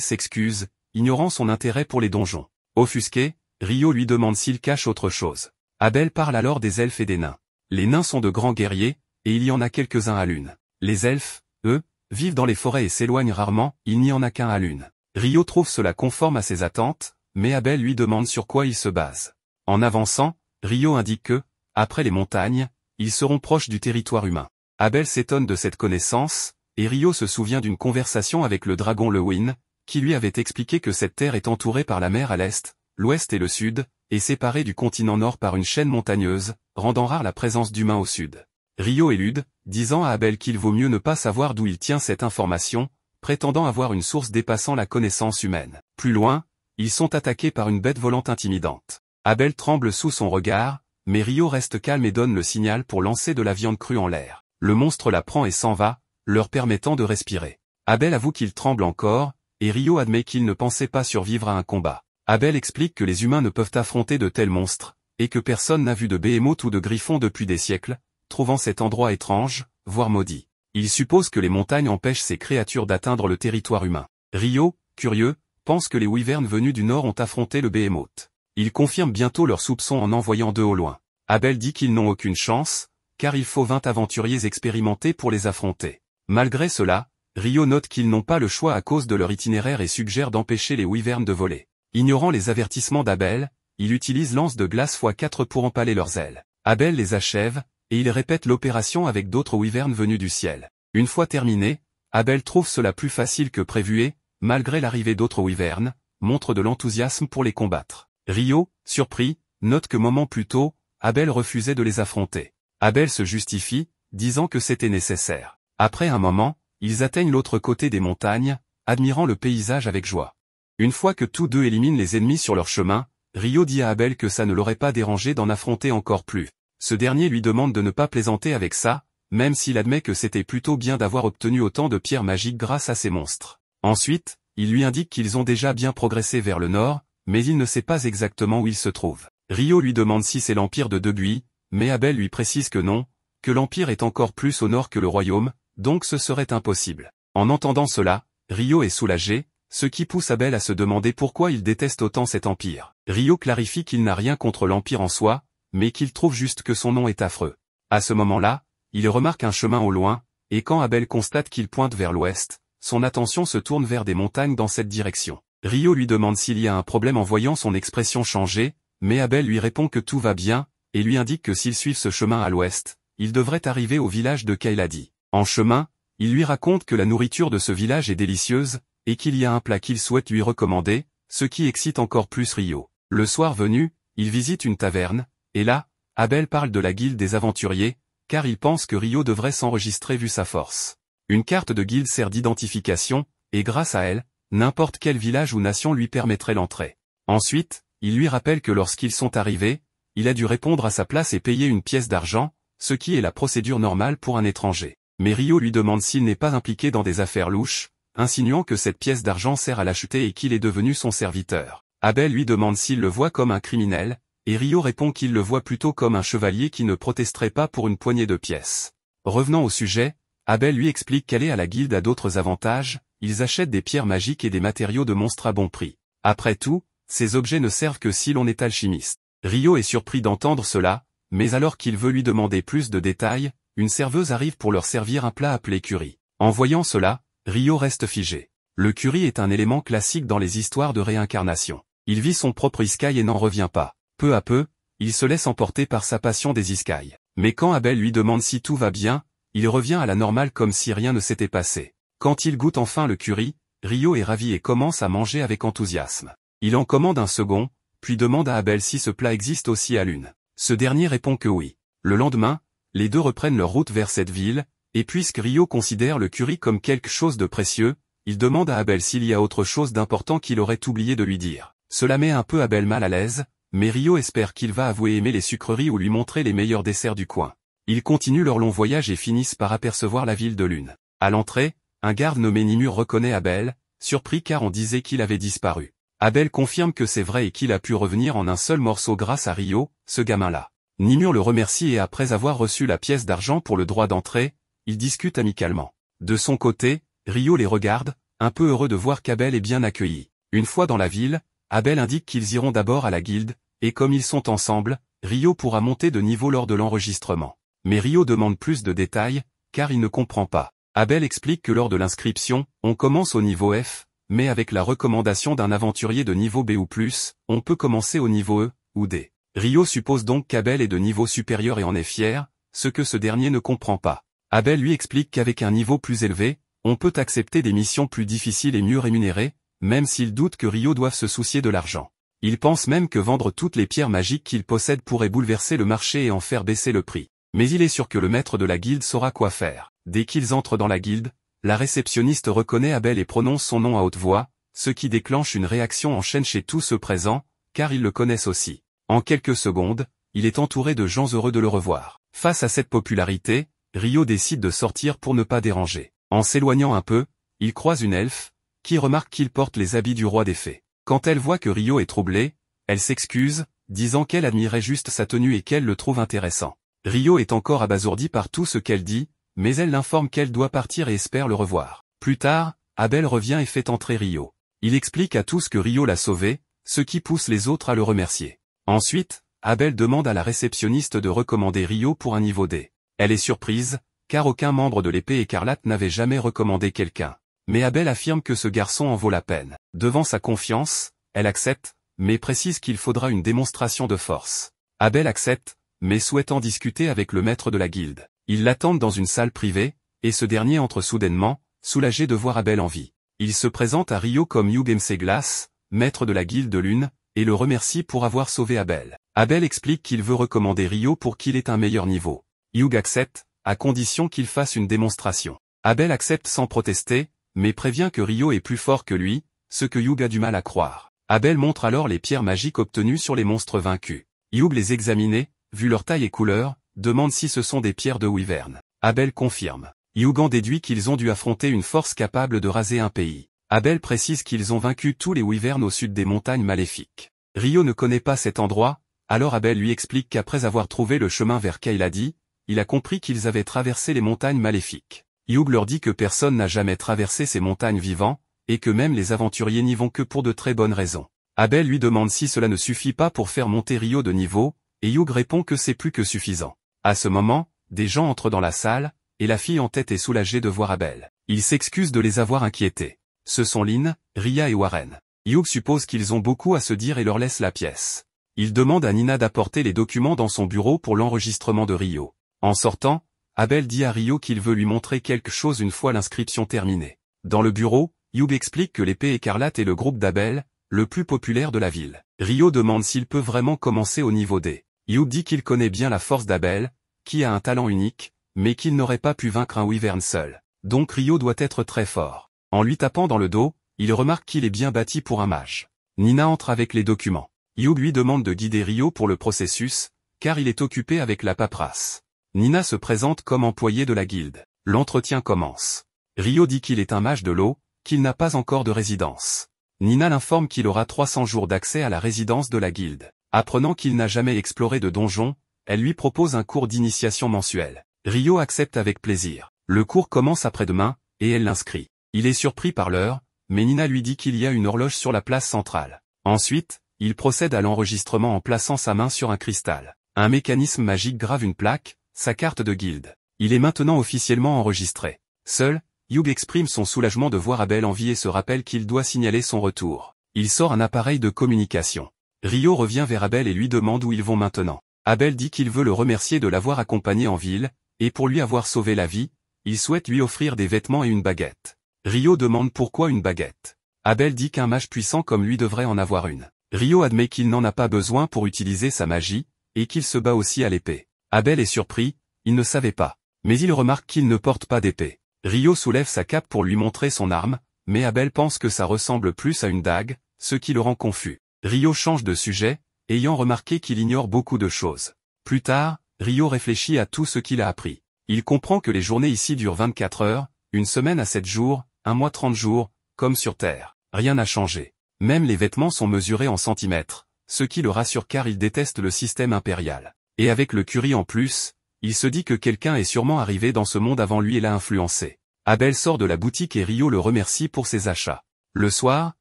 A: s'excuse, ignorant son intérêt pour les donjons. Offusqué, Rio lui demande s'il cache autre chose. Abel parle alors des elfes et des nains. Les nains sont de grands guerriers, et il y en a quelques-uns à l'une. Les elfes, eux, vivent dans les forêts et s'éloignent rarement, il n'y en a qu'un à l'une. Rio trouve cela conforme à ses attentes, mais Abel lui demande sur quoi il se base. En avançant, Rio indique que, après les montagnes, ils seront proches du territoire humain. Abel s'étonne de cette connaissance, et Rio se souvient d'une conversation avec le dragon Lewin, qui lui avait expliqué que cette terre est entourée par la mer à l'est, l'ouest et le sud, et séparée du continent nord par une chaîne montagneuse, rendant rare la présence d'humains au sud. Rio élude, disant à Abel qu'il vaut mieux ne pas savoir d'où il tient cette information, prétendant avoir une source dépassant la connaissance humaine. Plus loin, ils sont attaqués par une bête volante intimidante. Abel tremble sous son regard, mais Rio reste calme et donne le signal pour lancer de la viande crue en l'air. Le monstre la prend et s'en va, leur permettant de respirer. Abel avoue qu'il tremble encore, et Rio admet qu'il ne pensait pas survivre à un combat. Abel explique que les humains ne peuvent affronter de tels monstres, et que personne n'a vu de Behemoth ou de Griffon depuis des siècles, trouvant cet endroit étrange, voire maudit. Il suppose que les montagnes empêchent ces créatures d'atteindre le territoire humain. Rio, curieux, pense que les wyverns venus du nord ont affronté le Behemoth. Il confirme bientôt leurs soupçons en envoyant deux au loin. Abel dit qu'ils n'ont aucune chance, car il faut 20 aventuriers expérimentés pour les affronter. Malgré cela, Rio note qu'ils n'ont pas le choix à cause de leur itinéraire et suggère d'empêcher les wyverns de voler. Ignorant les avertissements d'Abel, il utilise lance de glace x4 pour empaler leurs ailes. Abel les achève, et il répète l'opération avec d'autres wyverns venus du ciel. Une fois terminé, Abel trouve cela plus facile que prévu et, malgré l'arrivée d'autres wyverns, montre de l'enthousiasme pour les combattre. Rio, surpris, note que moments plus tôt, Abel refusait de les affronter. Abel se justifie, disant que c'était nécessaire. Après un moment, ils atteignent l'autre côté des montagnes, admirant le paysage avec joie. Une fois que tous deux éliminent les ennemis sur leur chemin, Rio dit à Abel que ça ne l'aurait pas dérangé d'en affronter encore plus. Ce dernier lui demande de ne pas plaisanter avec ça, même s'il admet que c'était plutôt bien d'avoir obtenu autant de pierres magiques grâce à ces monstres. Ensuite, il lui indique qu'ils ont déjà bien progressé vers le nord, mais il ne sait pas exactement où ils se trouvent. Rio lui demande si c'est l'empire de Debuy, mais Abel lui précise que non, que l'empire est encore plus au nord que le royaume, donc ce serait impossible. En entendant cela, Rio est soulagé, ce qui pousse Abel à se demander pourquoi il déteste autant cet empire. Rio clarifie qu'il n'a rien contre l'empire en soi, mais qu'il trouve juste que son nom est affreux. À ce moment-là, il remarque un chemin au loin, et quand Abel constate qu'il pointe vers l'ouest, son attention se tourne vers des montagnes dans cette direction. Rio lui demande s'il y a un problème en voyant son expression changer, mais Abel lui répond que tout va bien, et lui indique que s'ils suivent ce chemin à l'ouest, ils devraient arriver au village de Kailadi. En chemin, il lui raconte que la nourriture de ce village est délicieuse, et qu'il y a un plat qu'il souhaite lui recommander, ce qui excite encore plus Rio. Le soir venu, il visite une taverne, et là, Abel parle de la guilde des aventuriers, car il pense que Rio devrait s'enregistrer vu sa force. Une carte de guilde sert d'identification, et grâce à elle, n'importe quel village ou nation lui permettrait l'entrée. Ensuite, il lui rappelle que lorsqu'ils sont arrivés, il a dû répondre à sa place et payer une pièce d'argent, ce qui est la procédure normale pour un étranger. Mais Rio lui demande s'il n'est pas impliqué dans des affaires louches, insinuant que cette pièce d'argent sert à l'acheter et qu'il est devenu son serviteur. Abel lui demande s'il le voit comme un criminel, et Rio répond qu'il le voit plutôt comme un chevalier qui ne protesterait pas pour une poignée de pièces. Revenant au sujet, Abel lui explique qu'aller à la guilde a d'autres avantages, ils achètent des pierres magiques et des matériaux de monstres à bon prix. Après tout, ces objets ne servent que si l'on est alchimiste. Rio est surpris d'entendre cela, mais alors qu'il veut lui demander plus de détails, une serveuse arrive pour leur servir un plat appelé curry. En voyant cela, Rio reste figé. Le curry est un élément classique dans les histoires de réincarnation. Il vit son propre isekai et n'en revient pas. Peu à peu, il se laisse emporter par sa passion des isekai. Mais quand Abel lui demande si tout va bien, il revient à la normale comme si rien ne s'était passé. Quand il goûte enfin le curry, Rio est ravi et commence à manger avec enthousiasme. Il en commande un second, puis demande à Abel si ce plat existe aussi à Lune. Ce dernier répond que oui. Le lendemain, les deux reprennent leur route vers cette ville, et puisque Rio considère le curry comme quelque chose de précieux, il demande à Abel s'il y a autre chose d'important qu'il aurait oublié de lui dire. Cela met un peu Abel mal à l'aise, mais Rio espère qu'il va avouer aimer les sucreries ou lui montrer les meilleurs desserts du coin. Ils continuent leur long voyage et finissent par apercevoir la ville de Lune. À l'entrée, un garde nommé Nimur reconnaît Abel, surpris car on disait qu'il avait disparu. Abel confirme que c'est vrai et qu'il a pu revenir en un seul morceau grâce à Rio, ce gamin-là. Nimur le remercie et après avoir reçu la pièce d'argent pour le droit d'entrée, ils discutent amicalement. De son côté, Rio les regarde, un peu heureux de voir qu'Abel est bien accueilli. Une fois dans la ville, Abel indique qu'ils iront d'abord à la guilde, et comme ils sont ensemble, Rio pourra monter de niveau lors de l'enregistrement. Mais Rio demande plus de détails, car il ne comprend pas. Abel explique que lors de l'inscription, on commence au niveau F, mais avec la recommandation d'un aventurier de niveau B ou plus, on peut commencer au niveau E, ou D. Rio suppose donc qu'Abel est de niveau supérieur et en est fier, ce que ce dernier ne comprend pas. Abel lui explique qu'avec un niveau plus élevé, on peut accepter des missions plus difficiles et mieux rémunérées, même s'il doute que Rio doive se soucier de l'argent. Il pense même que vendre toutes les pierres magiques qu'il possède pourrait bouleverser le marché et en faire baisser le prix. Mais il est sûr que le maître de la guilde saura quoi faire. Dès qu'ils entrent dans la guilde, la réceptionniste reconnaît Abel et prononce son nom à haute voix, ce qui déclenche une réaction en chaîne chez tous ceux présents, car ils le connaissent aussi. En quelques secondes, il est entouré de gens heureux de le revoir. Face à cette popularité, Rio décide de sortir pour ne pas déranger. En s'éloignant un peu, il croise une elfe, qui remarque qu'il porte les habits du roi des fées. Quand elle voit que Rio est troublé, elle s'excuse, disant qu'elle admirait juste sa tenue et qu'elle le trouve intéressant. Rio est encore abasourdi par tout ce qu'elle dit, mais elle l'informe qu'elle doit partir et espère le revoir. Plus tard, Abel revient et fait entrer Rio. Il explique à tous que Rio l'a sauvé, ce qui pousse les autres à le remercier. Ensuite, Abel demande à la réceptionniste de recommander Rio pour un niveau D. Elle est surprise, car aucun membre de l'épée écarlate n'avait jamais recommandé quelqu'un. Mais Abel affirme que ce garçon en vaut la peine. Devant sa confiance, elle accepte, mais précise qu'il faudra une démonstration de force. Abel accepte, mais souhaitant discuter avec le maître de la guilde. Ils l'attendent dans une salle privée, et ce dernier entre soudainement, soulagé de voir Abel en vie. Il se présente à Rio comme Hugh Mcglass, maître de la guilde de Lune, et le remercie pour avoir sauvé Abel. Abel explique qu'il veut recommander Rio pour qu'il ait un meilleur niveau. Hugh accepte, à condition qu'il fasse une démonstration. Abel accepte sans protester, mais prévient que Rio est plus fort que lui, ce que Hugh a du mal à croire. Abel montre alors les pierres magiques obtenues sur les monstres vaincus. Hugh les examinait, vu leur taille et couleur, demande si ce sont des pierres de Wyvern. Abel confirme. Hugh en déduit qu'ils ont dû affronter une force capable de raser un pays. Abel précise qu'ils ont vaincu tous les Wyverns au sud des montagnes maléfiques. Rio ne connaît pas cet endroit, alors Abel lui explique qu'après avoir trouvé le chemin vers Kayladi, il a compris qu'ils avaient traversé les montagnes maléfiques. Hugh leur dit que personne n'a jamais traversé ces montagnes vivant, et que même les aventuriers n'y vont que pour de très bonnes raisons. Abel lui demande si cela ne suffit pas pour faire monter Rio de niveau, et Hugh répond que c'est plus que suffisant. À ce moment, des gens entrent dans la salle, et la fille en tête est soulagée de voir Abel. Il s'excuse de les avoir inquiétés. Ce sont Lynn, Ria et Warren. Hugh suppose qu'ils ont beaucoup à se dire et leur laisse la pièce. Il demande à Nina d'apporter les documents dans son bureau pour l'enregistrement de Rio. En sortant, Abel dit à Rio qu'il veut lui montrer quelque chose une fois l'inscription terminée. Dans le bureau, Hugh explique que l'épée écarlate est le groupe d'Abel, le plus populaire de la ville. Rio demande s'il peut vraiment commencer au niveau D. Hugh dit qu'il connaît bien la force d'Abel, qui a un talent unique, mais qu'il n'aurait pas pu vaincre un Wyvern seul. Donc Rio doit être très fort. En lui tapant dans le dos, il remarque qu'il est bien bâti pour un mage. Nina entre avec les documents. Hugh lui demande de guider Rio pour le processus, car il est occupé avec la paperasse. Nina se présente comme employé de la guilde. L'entretien commence. Rio dit qu'il est un mage de l'eau, qu'il n'a pas encore de résidence. Nina l'informe qu'il aura 300 jours d'accès à la résidence de la guilde. Apprenant qu'il n'a jamais exploré de donjon, elle lui propose un cours d'initiation mensuel. Rio accepte avec plaisir. Le cours commence après-demain, et elle l'inscrit. Il est surpris par l'heure, mais Nina lui dit qu'il y a une horloge sur la place centrale. Ensuite, il procède à l'enregistrement en plaçant sa main sur un cristal. Un mécanisme magique grave une plaque, sa carte de guilde. Il est maintenant officiellement enregistré. Seul, Hugh exprime son soulagement de voir Abel en vie et se rappelle qu'il doit signaler son retour. Il sort un appareil de communication. Rio revient vers Abel et lui demande où ils vont maintenant. Abel dit qu'il veut le remercier de l'avoir accompagné en ville, et pour lui avoir sauvé la vie, il souhaite lui offrir des vêtements et une baguette. Rio demande pourquoi une baguette. Abel dit qu'un mage puissant comme lui devrait en avoir une. Rio admet qu'il n'en a pas besoin pour utiliser sa magie, et qu'il se bat aussi à l'épée. Abel est surpris, il ne savait pas. Mais il remarque qu'il ne porte pas d'épée. Rio soulève sa cape pour lui montrer son arme, mais Abel pense que ça ressemble plus à une dague, ce qui le rend confus. Rio change de sujet, ayant remarqué qu'il ignore beaucoup de choses. Plus tard, Rio réfléchit à tout ce qu'il a appris. Il comprend que les journées ici durent 24 heures, une semaine à 7 jours, un mois 30 jours, comme sur Terre. Rien n'a changé. Même les vêtements sont mesurés en centimètres, ce qui le rassure car il déteste le système impérial. Et avec le Curie en plus, il se dit que quelqu'un est sûrement arrivé dans ce monde avant lui et l'a influencé. Abel sort de la boutique et Ryo le remercie pour ses achats. Le soir,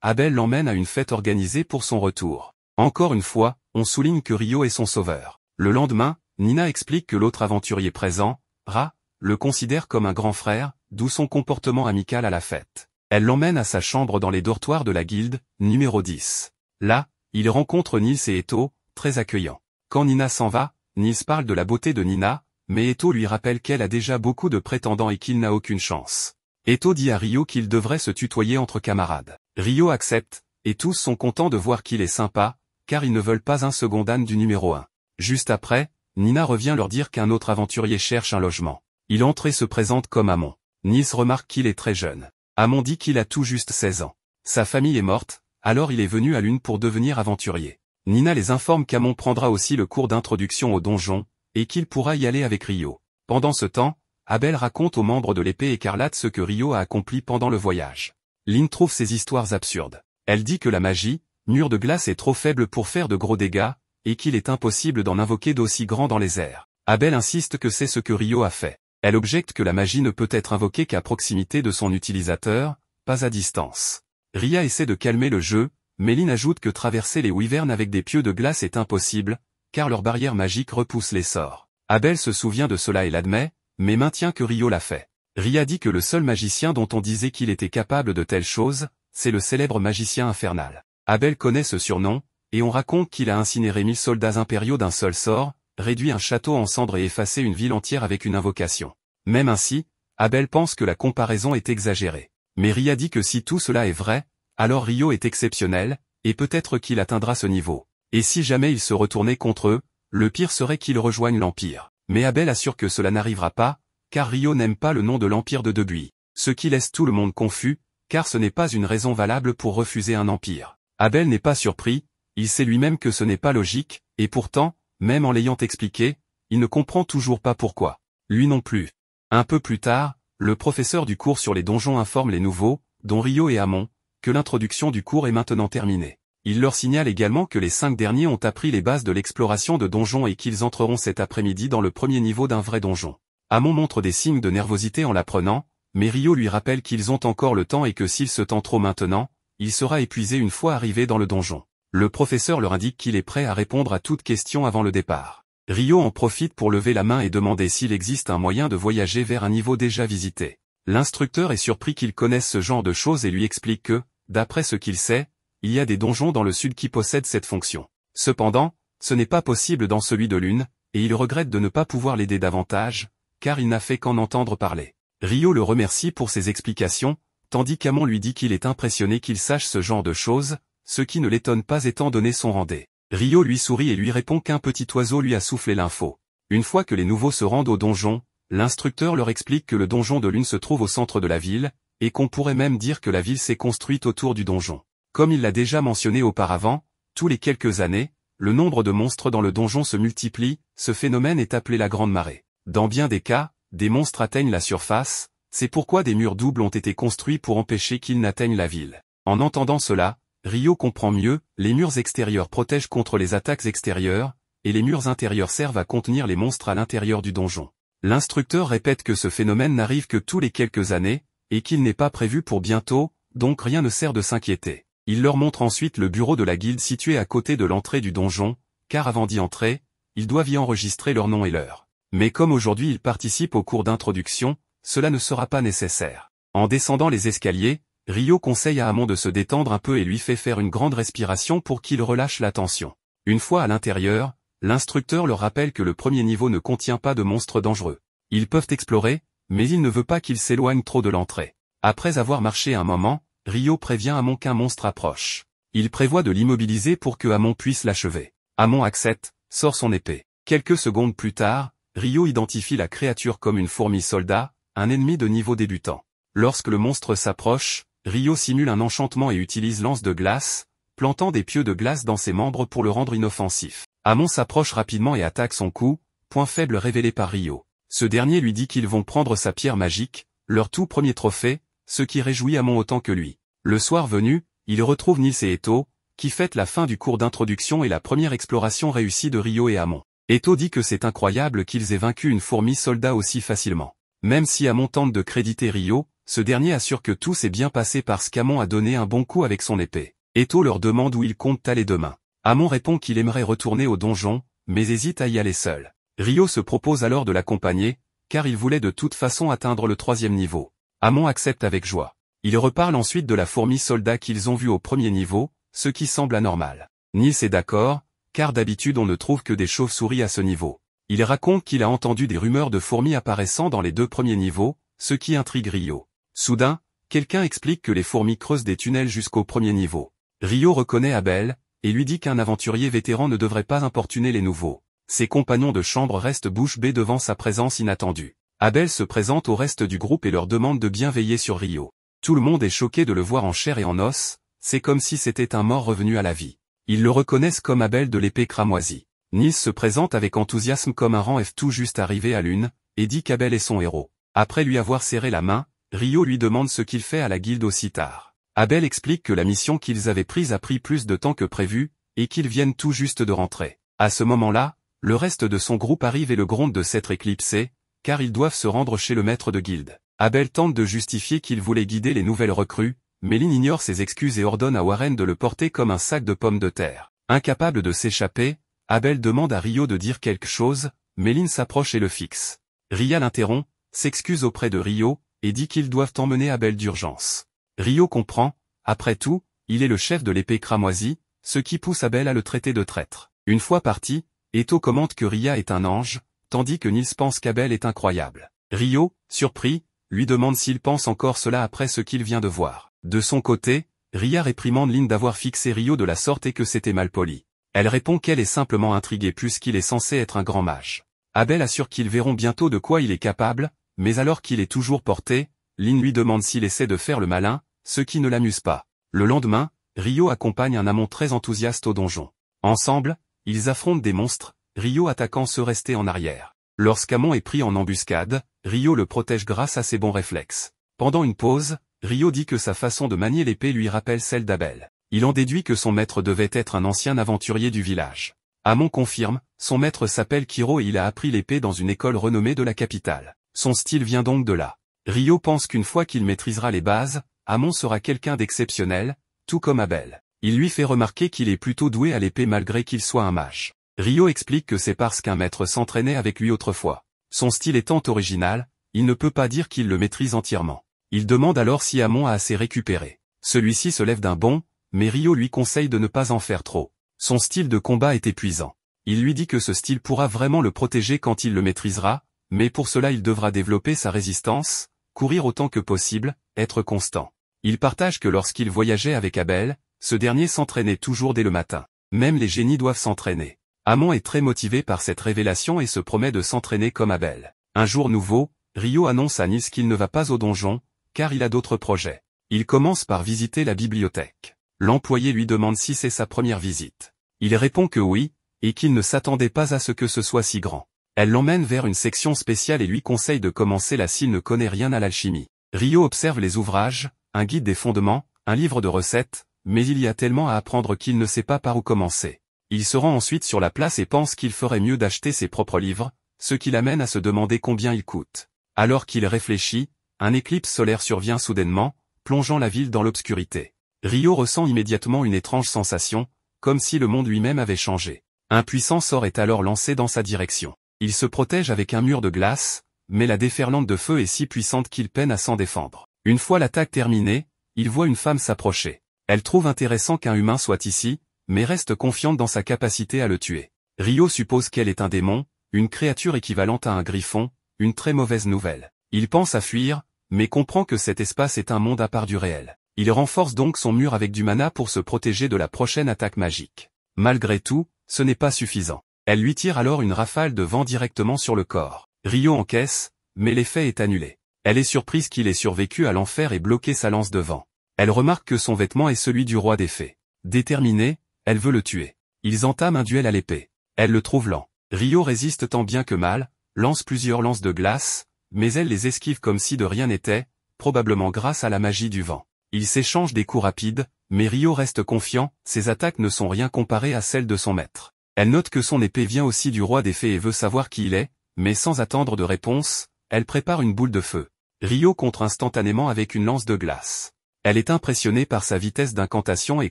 A: Abel l'emmène à une fête organisée pour son retour. Encore une fois, on souligne que Ryo est son sauveur. Le lendemain, Nina explique que l'autre aventurier présent, Ra, le considère comme un grand frère, d'où son comportement amical à la fête. Elle l'emmène à sa chambre dans les dortoirs de la guilde, numéro 10. Là, il rencontre Nils et Eto, très accueillants. Quand Nina s'en va, Nils parle de la beauté de Nina, mais Eto lui rappelle qu'elle a déjà beaucoup de prétendants et qu'il n'a aucune chance. Eto dit à Ryo qu'il devrait se tutoyer entre camarades. Ryo accepte, et tous sont contents de voir qu'il est sympa, car ils ne veulent pas un second Dan du numéro 1. Juste après, Nina revient leur dire qu'un autre aventurier cherche un logement. Il entre et se présente comme Amon. Nils remarque qu'il est très jeune. Amon dit qu'il a tout juste 16 ans. Sa famille est morte, alors il est venu à Lune pour devenir aventurier. Nina les informe qu'Amon prendra aussi le cours d'introduction au donjon, et qu'il pourra y aller avec Ryo. Pendant ce temps, Abel raconte aux membres de l'épée écarlate ce que Ryo a accompli pendant le voyage. Lynn trouve ces histoires absurdes. Elle dit que la magie, mur de glace est trop faible pour faire de gros dégâts, et qu'il est impossible d'en invoquer d'aussi grands dans les airs. Abel insiste que c'est ce que Ryo a fait. Elle objecte que la magie ne peut être invoquée qu'à proximité de son utilisateur, pas à distance. Ria essaie de calmer le jeu, mais Lynn ajoute que traverser les wyverns avec des pieux de glace est impossible, car leur barrière magique repousse les sorts. Abel se souvient de cela et l'admet, mais maintient que Ryo l'a fait. Ria dit que le seul magicien dont on disait qu'il était capable de telles choses, c'est le célèbre magicien infernal. Abel connaît ce surnom, et on raconte qu'il a incinéré 1000 soldats impériaux d'un seul sort, réduit un château en cendres et effacé une ville entière avec une invocation. Même ainsi, Abel pense que la comparaison est exagérée. Mais Ria dit que si tout cela est vrai, alors Ryo est exceptionnel, et peut-être qu'il atteindra ce niveau. Et si jamais il se retournait contre eux, le pire serait qu'il rejoigne l'Empire. Mais Abel assure que cela n'arrivera pas, car Ryo n'aime pas le nom de l'Empire de Debuy. Ce qui laisse tout le monde confus, car ce n'est pas une raison valable pour refuser un empire. Abel n'est pas surpris, il sait lui-même que ce n'est pas logique, et pourtant, même en l'ayant expliqué, il ne comprend toujours pas pourquoi. Lui non plus. Un peu plus tard, le professeur du cours sur les donjons informe les nouveaux, dont Ryo et Amon, que l'introduction du cours est maintenant terminée. Il leur signale également que les 5 derniers ont appris les bases de l'exploration de donjons et qu'ils entreront cet après-midi dans le premier niveau d'un vrai donjon. Amon montre des signes de nervosité en l'apprenant, mais Ryo lui rappelle qu'ils ont encore le temps et que s'il se tend trop maintenant, il sera épuisé une fois arrivé dans le donjon. Le professeur leur indique qu'il est prêt à répondre à toute question avant le départ. Ryo en profite pour lever la main et demander s'il existe un moyen de voyager vers un niveau déjà visité. L'instructeur est surpris qu'il connaisse ce genre de choses et lui explique que, d'après ce qu'il sait, il y a des donjons dans le sud qui possèdent cette fonction. Cependant, ce n'est pas possible dans celui de Lune, et il regrette de ne pas pouvoir l'aider davantage, car il n'a fait qu'en entendre parler. Ryo le remercie pour ses explications, tandis qu'Amon lui dit qu'il est impressionné qu'il sache ce genre de choses, ce qui ne l'étonne pas étant donné son rang D. Ryo lui sourit et lui répond qu'un petit oiseau lui a soufflé l'info. Une fois que les nouveaux se rendent au donjon, l'instructeur leur explique que le donjon de Lune se trouve au centre de la ville, et qu'on pourrait même dire que la ville s'est construite autour du donjon. Comme il l'a déjà mentionné auparavant, tous les quelques années, le nombre de monstres dans le donjon se multiplie, ce phénomène est appelé la Grande Marée. Dans bien des cas, des monstres atteignent la surface, c'est pourquoi des murs doubles ont été construits pour empêcher qu'ils n'atteignent la ville. En entendant cela, Ryo comprend mieux, les murs extérieurs protègent contre les attaques extérieures, et les murs intérieurs servent à contenir les monstres à l'intérieur du donjon. L'instructeur répète que ce phénomène n'arrive que tous les quelques années, et qu'il n'est pas prévu pour bientôt, donc rien ne sert de s'inquiéter. Il leur montre ensuite le bureau de la guilde situé à côté de l'entrée du donjon, car avant d'y entrer, ils doivent y enregistrer leur nom et l'heure. Mais comme aujourd'hui ils participent au cours d'introduction, cela ne sera pas nécessaire. En descendant les escaliers, Ryo conseille à Amon de se détendre un peu et lui fait faire une grande respiration pour qu'il relâche la tension. Une fois à l'intérieur, l'instructeur leur rappelle que le premier niveau ne contient pas de monstres dangereux. Ils peuvent explorer, mais il ne veut pas qu'ils s'éloignent trop de l'entrée. Après avoir marché un moment, Ryo prévient Amon qu'un monstre approche. Il prévoit de l'immobiliser pour que Amon puisse l'achever. Amon accepte, sort son épée. Quelques secondes plus tard, Ryo identifie la créature comme une fourmi soldat, un ennemi de niveau débutant. Lorsque le monstre s'approche, Ryo simule un enchantement et utilise lance de glace, plantant des pieux de glace dans ses membres pour le rendre inoffensif. Amon s'approche rapidement et attaque son coup, point faible révélé par Ryo. Ce dernier lui dit qu'ils vont prendre sa pierre magique, leur tout premier trophée, ce qui réjouit Amon autant que lui. Le soir venu, il retrouve Nils et Eto, qui fêtent la fin du cours d'introduction et la première exploration réussie de Ryo et Amon. Eto dit que c'est incroyable qu'ils aient vaincu une fourmi soldat aussi facilement. Même si Amon tente de créditer Ryo, ce dernier assure que tout s'est bien passé parce qu'Amon a donné un bon coup avec son épée. Eto leur demande où il compte aller demain. Amon répond qu'il aimerait retourner au donjon, mais hésite à y aller seul. Ryo se propose alors de l'accompagner, car il voulait de toute façon atteindre le 3e niveau. Amon accepte avec joie. Ils reparlent ensuite de la fourmi soldat qu'ils ont vue au 1er niveau, ce qui semble anormal. Nils est d'accord, car d'habitude on ne trouve que des chauves-souris à ce niveau. Il raconte qu'il a entendu des rumeurs de fourmis apparaissant dans les 2 premiers niveaux, ce qui intrigue Ryo. Soudain, quelqu'un explique que les fourmis creusent des tunnels jusqu'au 1er niveau. Ryo reconnaît Abel, et lui dit qu'un aventurier vétéran ne devrait pas importuner les nouveaux. Ses compagnons de chambre restent bouche bée devant sa présence inattendue. Abel se présente au reste du groupe et leur demande de bien veiller sur Ryo. Tout le monde est choqué de le voir en chair et en os, c'est comme si c'était un mort revenu à la vie. Ils le reconnaissent comme Abel de l'épée cramoisie. Nils se présente avec enthousiasme comme un rang F tout juste arrivé à l'une, et dit qu'Abel est son héros. Après lui avoir serré la main, Ryo lui demande ce qu'il fait à la guilde aussi tard. Abel explique que la mission qu'ils avaient prise a pris plus de temps que prévu, et qu'ils viennent tout juste de rentrer. À ce moment-là, le reste de son groupe arrive et le gronde de s'être éclipsé, car ils doivent se rendre chez le maître de guilde. Abel tente de justifier qu'il voulait guider les nouvelles recrues, mais Lynn ignore ses excuses et ordonne à Warren de le porter comme un sac de pommes de terre. Incapable de s'échapper, Abel demande à Ryo de dire quelque chose, mais Lynn s'approche et le fixe. Rya l'interrompt, s'excuse auprès de Ryo, et dit qu'ils doivent emmener Abel d'urgence. Ryo comprend, après tout, il est le chef de l'épée cramoisie, ce qui pousse Abel à le traiter de traître. Une fois parti, Eto commente que Rya est un ange, tandis que Nils pense qu'Abel est incroyable. Ryo, surpris, lui demande s'il pense encore cela après ce qu'il vient de voir. De son côté, Rya réprimande Lynn d'avoir fixé Ryo de la sorte et que c'était malpoli. Elle répond qu'elle est simplement intriguée puisqu'il est censé être un grand mage. Abel assure qu'ils verront bientôt de quoi il est capable, mais alors qu'il est toujours porté, Lynn lui demande s'il essaie de faire le malin, ce qui ne l'amuse pas. Le lendemain, Ryo accompagne un Amon très enthousiaste au donjon. Ensemble, ils affrontent des monstres, Ryo attaquant ceux restés en arrière. Lorsqu'Amon est pris en embuscade, Ryo le protège grâce à ses bons réflexes. Pendant une pause, Ryo dit que sa façon de manier l'épée lui rappelle celle d'Abel. Il en déduit que son maître devait être un ancien aventurier du village. Amon confirme, son maître s'appelle Kiro et il a appris l'épée dans une école renommée de la capitale. Son style vient donc de là. Ryo pense qu'une fois qu'il maîtrisera les bases, Amon sera quelqu'un d'exceptionnel, tout comme Abel. Il lui fait remarquer qu'il est plutôt doué à l'épée malgré qu'il soit un mage. Ryo explique que c'est parce qu'un maître s'entraînait avec lui autrefois. Son style étant original, il ne peut pas dire qu'il le maîtrise entièrement. Il demande alors si Amon a assez récupéré. Celui-ci se lève d'un bond, mais Ryo lui conseille de ne pas en faire trop. Son style de combat est épuisant. Il lui dit que ce style pourra vraiment le protéger quand il le maîtrisera, mais pour cela il devra développer sa résistance, courir autant que possible, être constant. Il partage que lorsqu'il voyageait avec Abel, ce dernier s'entraînait toujours dès le matin. Même les génies doivent s'entraîner. Amon est très motivé par cette révélation et se promet de s'entraîner comme Abel. Un jour nouveau, Ryo annonce à Nils qu'il ne va pas au donjon, car il a d'autres projets. Il commence par visiter la bibliothèque. L'employé lui demande si c'est sa première visite. Il répond que oui, et qu'il ne s'attendait pas à ce que ce soit si grand. Elle l'emmène vers une section spéciale et lui conseille de commencer là s'il ne connaît rien à l'alchimie. Ryo observe les ouvrages, un guide des fondements, un livre de recettes, mais il y a tellement à apprendre qu'il ne sait pas par où commencer. Il se rend ensuite sur la place et pense qu'il ferait mieux d'acheter ses propres livres, ce qui l'amène à se demander combien ils coûtent. Alors qu'il réfléchit, un éclipse solaire survient soudainement, plongeant la ville dans l'obscurité. Ryo ressent immédiatement une étrange sensation, comme si le monde lui-même avait changé. Un puissant sort est alors lancé dans sa direction. Il se protège avec un mur de glace, mais la déferlante de feu est si puissante qu'il peine à s'en défendre. Une fois l'attaque terminée, il voit une femme s'approcher. Elle trouve intéressant qu'un humain soit ici, mais reste confiante dans sa capacité à le tuer. Ryo suppose qu'elle est un démon, une créature équivalente à un griffon, une très mauvaise nouvelle. Il pense à fuir, mais comprend que cet espace est un monde à part du réel. Il renforce donc son mur avec du mana pour se protéger de la prochaine attaque magique. Malgré tout, ce n'est pas suffisant. Elle lui tire alors une rafale de vent directement sur le corps. Ryo encaisse, mais l'effet est annulé. Elle est surprise qu'il ait survécu à l'enfer et bloqué sa lance de vent. Elle remarque que son vêtement est celui du roi des fées. Déterminée, elle veut le tuer. Ils entament un duel à l'épée. Elle le trouve lent. Ryo résiste tant bien que mal, lance plusieurs lances de glace, mais elle les esquive comme si de rien n'était, probablement grâce à la magie du vent. Ils s'échangent des coups rapides, mais Ryo reste confiant, ses attaques ne sont rien comparées à celles de son maître. Elle note que son épée vient aussi du roi des fées et veut savoir qui il est, mais sans attendre de réponse, elle prépare une boule de feu. Rio contre instantanément avec une lance de glace. Elle est impressionnée par sa vitesse d'incantation et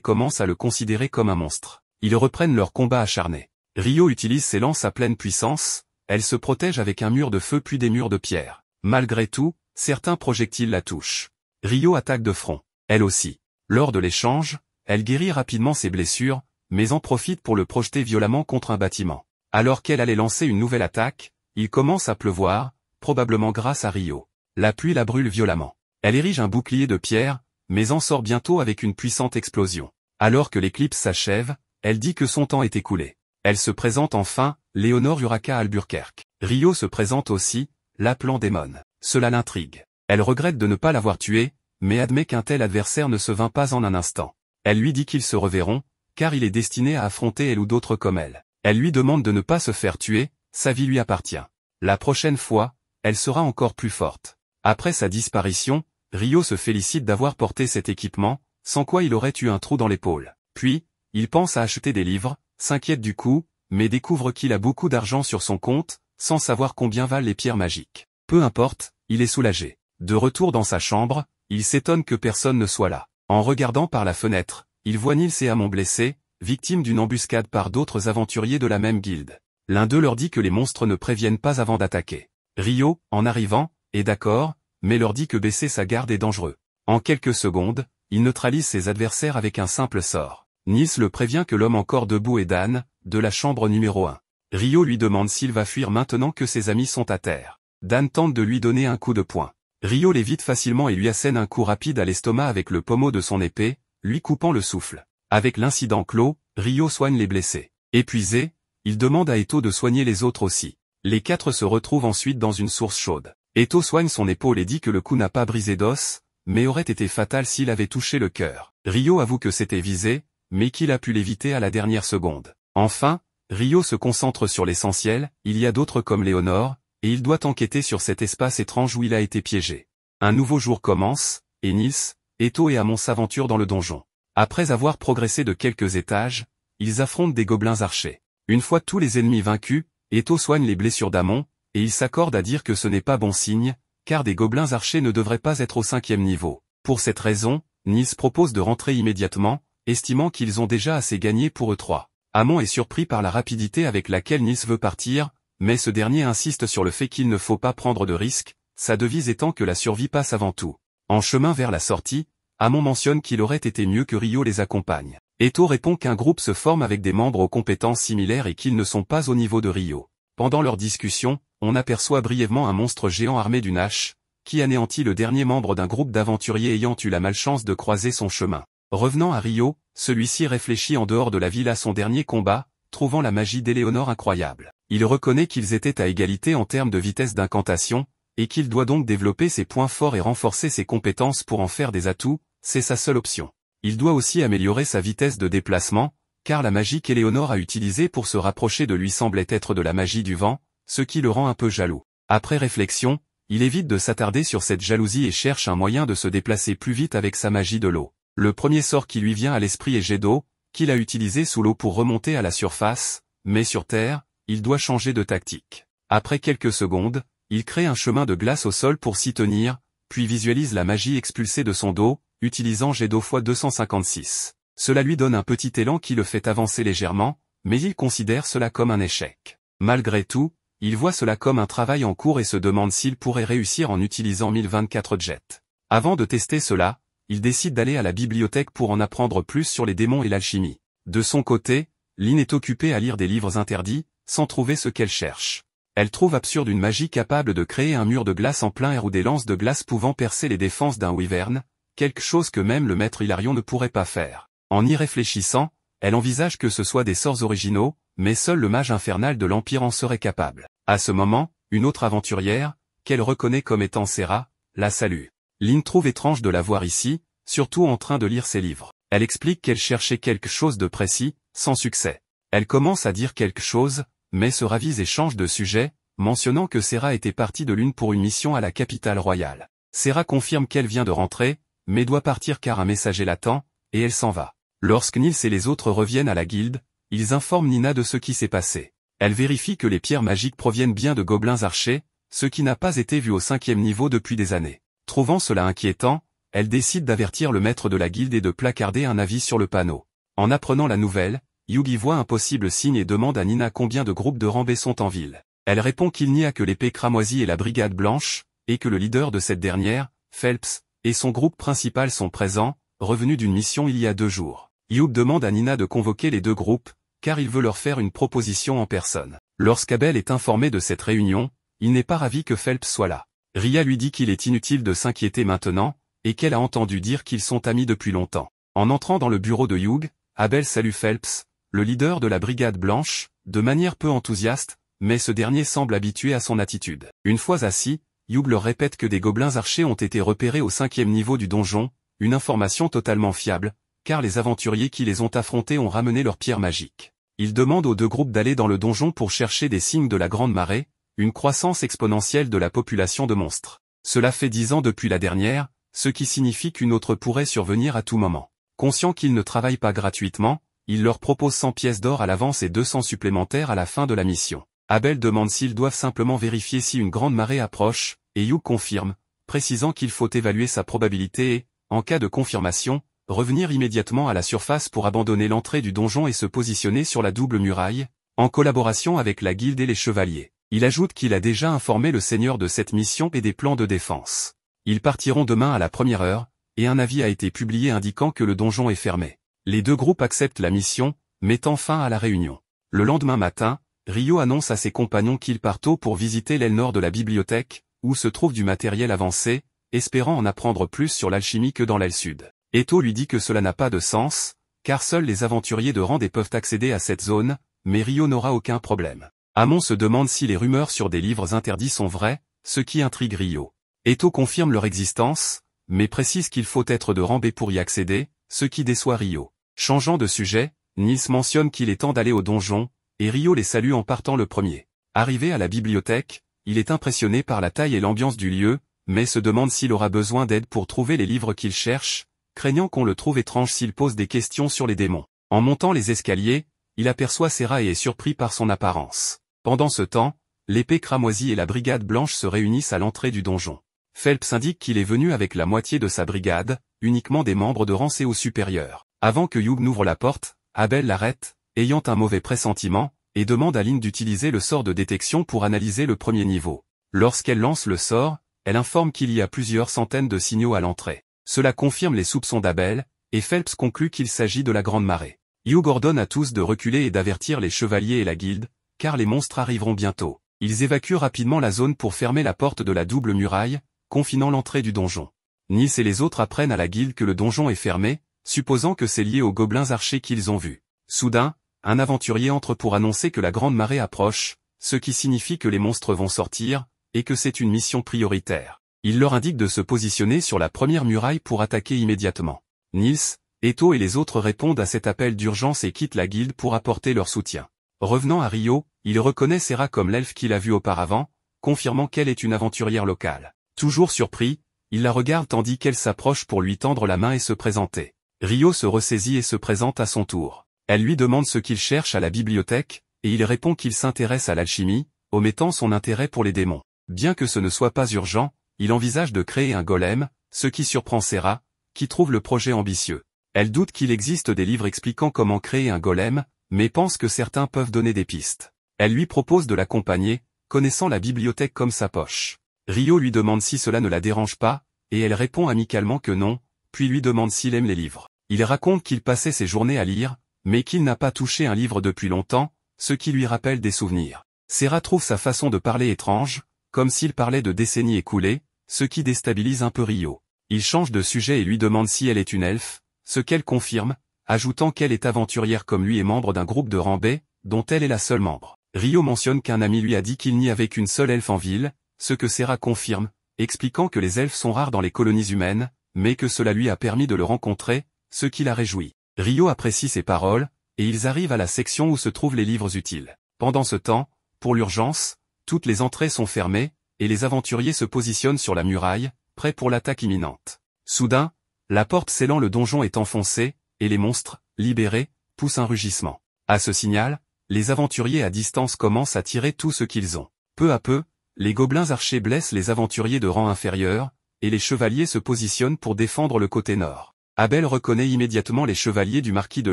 A: commence à le considérer comme un monstre. Ils reprennent leur combat acharné. Rio utilise ses lances à pleine puissance, elle se protège avec un mur de feu puis des murs de pierre. Malgré tout, certains projectiles la touchent. Rio attaque de front, elle aussi. Lors de l'échange, elle guérit rapidement ses blessures, mais en profite pour le projeter violemment contre un bâtiment. Alors qu'elle allait lancer une nouvelle attaque, il commence à pleuvoir, probablement grâce à Rio. La pluie la brûle violemment. Elle érige un bouclier de pierre, mais en sort bientôt avec une puissante explosion. Alors que l'éclipse s'achève, elle dit que son temps est écoulé. Elle se présente enfin, Léonore Urraca Albuquerque. Rio se présente aussi, l'appelant démon. Cela l'intrigue. Elle regrette de ne pas l'avoir tué, mais admet qu'un tel adversaire ne se vainc pas en un instant. Elle lui dit qu'ils se reverront, car il est destiné à affronter elle ou d'autres comme elle. Elle lui demande de ne pas se faire tuer, sa vie lui appartient. La prochaine fois, elle sera encore plus forte. Après sa disparition, Rio se félicite d'avoir porté cet équipement, sans quoi il aurait eu un trou dans l'épaule. Puis, il pense à acheter des livres, s'inquiète du coût, mais découvre qu'il a beaucoup d'argent sur son compte, sans savoir combien valent les pierres magiques. Peu importe, il est soulagé. De retour dans sa chambre, il s'étonne que personne ne soit là. En regardant par la fenêtre, il voit Nils et Amon blessés, victimes d'une embuscade par d'autres aventuriers de la même guilde. L'un d'eux leur dit que les monstres ne préviennent pas avant d'attaquer. Rio, en arrivant, est d'accord, mais leur dit que baisser sa garde est dangereux. En quelques secondes, il neutralise ses adversaires avec un simple sort. Nils le prévient que l'homme encore debout est Dan, de la chambre numéro 1. Rio lui demande s'il va fuir maintenant que ses amis sont à terre. Dan tente de lui donner un coup de poing. Rio l'évite facilement et lui assène un coup rapide à l'estomac avec le pommeau de son épée, lui coupant le souffle. Avec l'incident clos, Rio soigne les blessés. Épuisé, il demande à Eto de soigner les autres aussi. Les quatre se retrouvent ensuite dans une source chaude. Eto soigne son épaule et dit que le coup n'a pas brisé d'os, mais aurait été fatal s'il avait touché le cœur. Rio avoue que c'était visé, mais qu'il a pu l'éviter à la dernière seconde. Enfin, Rio se concentre sur l'essentiel, il y a d'autres comme Léonore, et il doit enquêter sur cet espace étrange où il a été piégé. Un nouveau jour commence, et Nils, Eto et Amon s'aventurent dans le donjon. Après avoir progressé de quelques étages, ils affrontent des gobelins archers. Une fois tous les ennemis vaincus, Eto soigne les blessures d'Amon, et il s'accorde à dire que ce n'est pas bon signe, car des gobelins archers ne devraient pas être au 5e niveau. Pour cette raison, Nils propose de rentrer immédiatement, estimant qu'ils ont déjà assez gagné pour eux trois. Amon est surpris par la rapidité avec laquelle Nils veut partir, mais ce dernier insiste sur le fait qu'il ne faut pas prendre de risques, sa devise étant que la survie passe avant tout. En chemin vers la sortie, Amon mentionne qu'il aurait été mieux que Rio les accompagne. Eto répond qu'un groupe se forme avec des membres aux compétences similaires et qu'ils ne sont pas au niveau de Rio. Pendant leur discussion, on aperçoit brièvement un monstre géant armé d'une hache, qui anéantit le dernier membre d'un groupe d'aventuriers ayant eu la malchance de croiser son chemin. Revenant à Rio, celui-ci réfléchit en dehors de la ville à son dernier combat, trouvant la magie d'Éléonore incroyable. Il reconnaît qu'ils étaient à égalité en termes de vitesse d'incantation, et qu'il doit donc développer ses points forts et renforcer ses compétences pour en faire des atouts, c'est sa seule option. Il doit aussi améliorer sa vitesse de déplacement, car la magie qu'Éléonore a utilisée pour se rapprocher de lui semblait être de la magie du vent, ce qui le rend un peu jaloux. Après réflexion, il évite de s'attarder sur cette jalousie et cherche un moyen de se déplacer plus vite avec sa magie de l'eau. Le premier sort qui lui vient à l'esprit est jet d'eau, qu'il a utilisé sous l'eau pour remonter à la surface, mais sur terre, il doit changer de tactique. Après quelques secondes, il crée un chemin de glace au sol pour s'y tenir, puis visualise la magie expulsée de son dos, utilisant jet d'eau x 256. Cela lui donne un petit élan qui le fait avancer légèrement, mais il considère cela comme un échec. Malgré tout, il voit cela comme un travail en cours et se demande s'il pourrait réussir en utilisant 1024 jets. Avant de tester cela, il décide d'aller à la bibliothèque pour en apprendre plus sur les démons et l'alchimie. De son côté, Lynn est occupée à lire des livres interdits, sans trouver ce qu'elle cherche. Elle trouve absurde une magie capable de créer un mur de glace en plein air ou des lances de glace pouvant percer les défenses d'un wyvern, quelque chose que même le maître Hilarion ne pourrait pas faire. En y réfléchissant, elle envisage que ce soit des sorts originaux, mais seul le mage infernal de l'Empire en serait capable. À ce moment, une autre aventurière, qu'elle reconnaît comme étant Serra, la salue. Lynn trouve étrange de la voir ici, surtout en train de lire ses livres. Elle explique qu'elle cherchait quelque chose de précis, sans succès. Elle commence à dire quelque chose, mais se ravise et change de sujet, mentionnant que Serra était partie de l'une pour une mission à la capitale royale. Serra confirme qu'elle vient de rentrer, mais doit partir car un messager l'attend, et elle s'en va. Lorsque Nils et les autres reviennent à la guilde, ils informent Nina de ce qui s'est passé. Elle vérifie que les pierres magiques proviennent bien de gobelins archers, ce qui n'a pas été vu au 5e niveau depuis des années. Trouvant cela inquiétant, elle décide d'avertir le maître de la guilde et de placarder un avis sur le panneau. En apprenant la nouvelle, Yugi voit un possible signe et demande à Nina combien de groupes de rambés sont en ville. Elle répond qu'il n'y a que l'épée cramoisie et la brigade blanche, et que le leader de cette dernière, Phelps, et son groupe principal sont présents, revenus d'une mission il y a 2 jours. Yugi demande à Nina de convoquer les 2 groupes, car il veut leur faire une proposition en personne. Lorsqu'Abel est informé de cette réunion, il n'est pas ravi que Phelps soit là. Ria lui dit qu'il est inutile de s'inquiéter maintenant, et qu'elle a entendu dire qu'ils sont amis depuis longtemps. En entrant dans le bureau de Yugi, Abel salue Phelps, le leader de la brigade blanche, de manière peu enthousiaste, mais ce dernier semble habitué à son attitude. Une fois assis, Yugi leur répète que des gobelins archers ont été repérés au 5e niveau du donjon, une information totalement fiable, car les aventuriers qui les ont affrontés ont ramené leurs pierres magiques. Il demande aux 2 groupes d'aller dans le donjon pour chercher des signes de la Grande Marée, une croissance exponentielle de la population de monstres. Cela fait 10 ans depuis la dernière, ce qui signifie qu'une autre pourrait survenir à tout moment. Conscient qu'ils ne travaillent pas gratuitement, il leur propose 100 pièces d'or à l'avance et 200 supplémentaires à la fin de la mission. Abel demande s'ils doivent simplement vérifier si une grande marée approche, et Yugi confirme, précisant qu'il faut évaluer sa probabilité et, en cas de confirmation, revenir immédiatement à la surface pour abandonner l'entrée du donjon et se positionner sur la double muraille, en collaboration avec la guilde et les chevaliers. Il ajoute qu'il a déjà informé le seigneur de cette mission et des plans de défense. Ils partiront demain à la première heure, et un avis a été publié indiquant que le donjon est fermé. Les 2 groupes acceptent la mission, mettant fin à la réunion. Le lendemain matin, Ryo annonce à ses compagnons qu'ils partent tôt pour visiter l'aile nord de la bibliothèque, où se trouve du matériel avancé, espérant en apprendre plus sur l'alchimie que dans l'aile sud. Eto lui dit que cela n'a pas de sens, car seuls les aventuriers de rang D peuvent accéder à cette zone, mais Ryo n'aura aucun problème. Amon se demande si les rumeurs sur des livres interdits sont vraies, ce qui intrigue Ryo. Eto confirme leur existence, mais précise qu'il faut être de rang B pour y accéder, ce qui déçoit Ryo. Changeant de sujet, Nils mentionne qu'il est temps d'aller au donjon, et Ryo les salue en partant le premier. Arrivé à la bibliothèque, il est impressionné par la taille et l'ambiance du lieu, mais se demande s'il aura besoin d'aide pour trouver les livres qu'il cherche, craignant qu'on le trouve étrange s'il pose des questions sur les démons. En montant les escaliers, il aperçoit Sera et est surpris par son apparence. Pendant ce temps, l'épée cramoisie et la brigade blanche se réunissent à l'entrée du donjon. Phelps indique qu'il est venu avec la moitié de sa brigade, uniquement des membres de rang C ou supérieur. Avant que Yugi n'ouvre la porte, Abel l'arrête, ayant un mauvais pressentiment, et demande à Lynn d'utiliser le sort de détection pour analyser le premier niveau. Lorsqu'elle lance le sort, elle informe qu'il y a plusieurs centaines de signaux à l'entrée. Cela confirme les soupçons d'Abel, et Phelps conclut qu'il s'agit de la Grande Marée. Yugi ordonne à tous de reculer et d'avertir les chevaliers et la guilde, car les monstres arriveront bientôt. Ils évacuent rapidement la zone pour fermer la porte de la double muraille, confinant l'entrée du donjon. Nils et les autres apprennent à la guilde que le donjon est fermé, supposant que c'est lié aux gobelins archers qu'ils ont vus. Soudain, un aventurier entre pour annoncer que la Grande Marée approche, ce qui signifie que les monstres vont sortir, et que c'est une mission prioritaire. Il leur indique de se positionner sur la première muraille pour attaquer immédiatement. Nils, Eto et les autres répondent à cet appel d'urgence et quittent la guilde pour apporter leur soutien. Revenant à Ryo, il reconnaît Sera comme l'elfe qu'il a vu auparavant, confirmant qu'elle est une aventurière locale. Toujours surpris, il la regarde tandis qu'elle s'approche pour lui tendre la main et se présenter. Ryo se ressaisit et se présente à son tour. Elle lui demande ce qu'il cherche à la bibliothèque, et il répond qu'il s'intéresse à l'alchimie, omettant son intérêt pour les démons. Bien que ce ne soit pas urgent, il envisage de créer un golem, ce qui surprend Sera, qui trouve le projet ambitieux. Elle doute qu'il existe des livres expliquant comment créer un golem, mais pense que certains peuvent donner des pistes. Elle lui propose de l'accompagner, connaissant la bibliothèque comme sa poche. Ryo lui demande si cela ne la dérange pas, et elle répond amicalement que non, puis lui demande s'il aime les livres. Il raconte qu'il passait ses journées à lire, mais qu'il n'a pas touché un livre depuis longtemps, ce qui lui rappelle des souvenirs. Sera trouve sa façon de parler étrange, comme s'il parlait de décennies écoulées, ce qui déstabilise un peu Ryo. Il change de sujet et lui demande si elle est une elfe, ce qu'elle confirme, ajoutant qu'elle est aventurière comme lui et membre d'un groupe de rang B, dont elle est la seule membre. Ryo mentionne qu'un ami lui a dit qu'il n'y avait qu'une seule elfe en ville, ce que Sera confirme, expliquant que les elfes sont rares dans les colonies humaines, mais que cela lui a permis de le rencontrer, ce qui la réjouit. Ryo apprécie ses paroles, et ils arrivent à la section où se trouvent les livres utiles. Pendant ce temps, pour l'urgence, toutes les entrées sont fermées, et les aventuriers se positionnent sur la muraille, prêts pour l'attaque imminente. Soudain, la porte scellant le donjon est enfoncée, et les monstres, libérés, poussent un rugissement. À ce signal, les aventuriers à distance commencent à tirer tout ce qu'ils ont. Peu à peu, les gobelins archers blessent les aventuriers de rang inférieur, et les chevaliers se positionnent pour défendre le côté nord. Abel reconnaît immédiatement les chevaliers du marquis de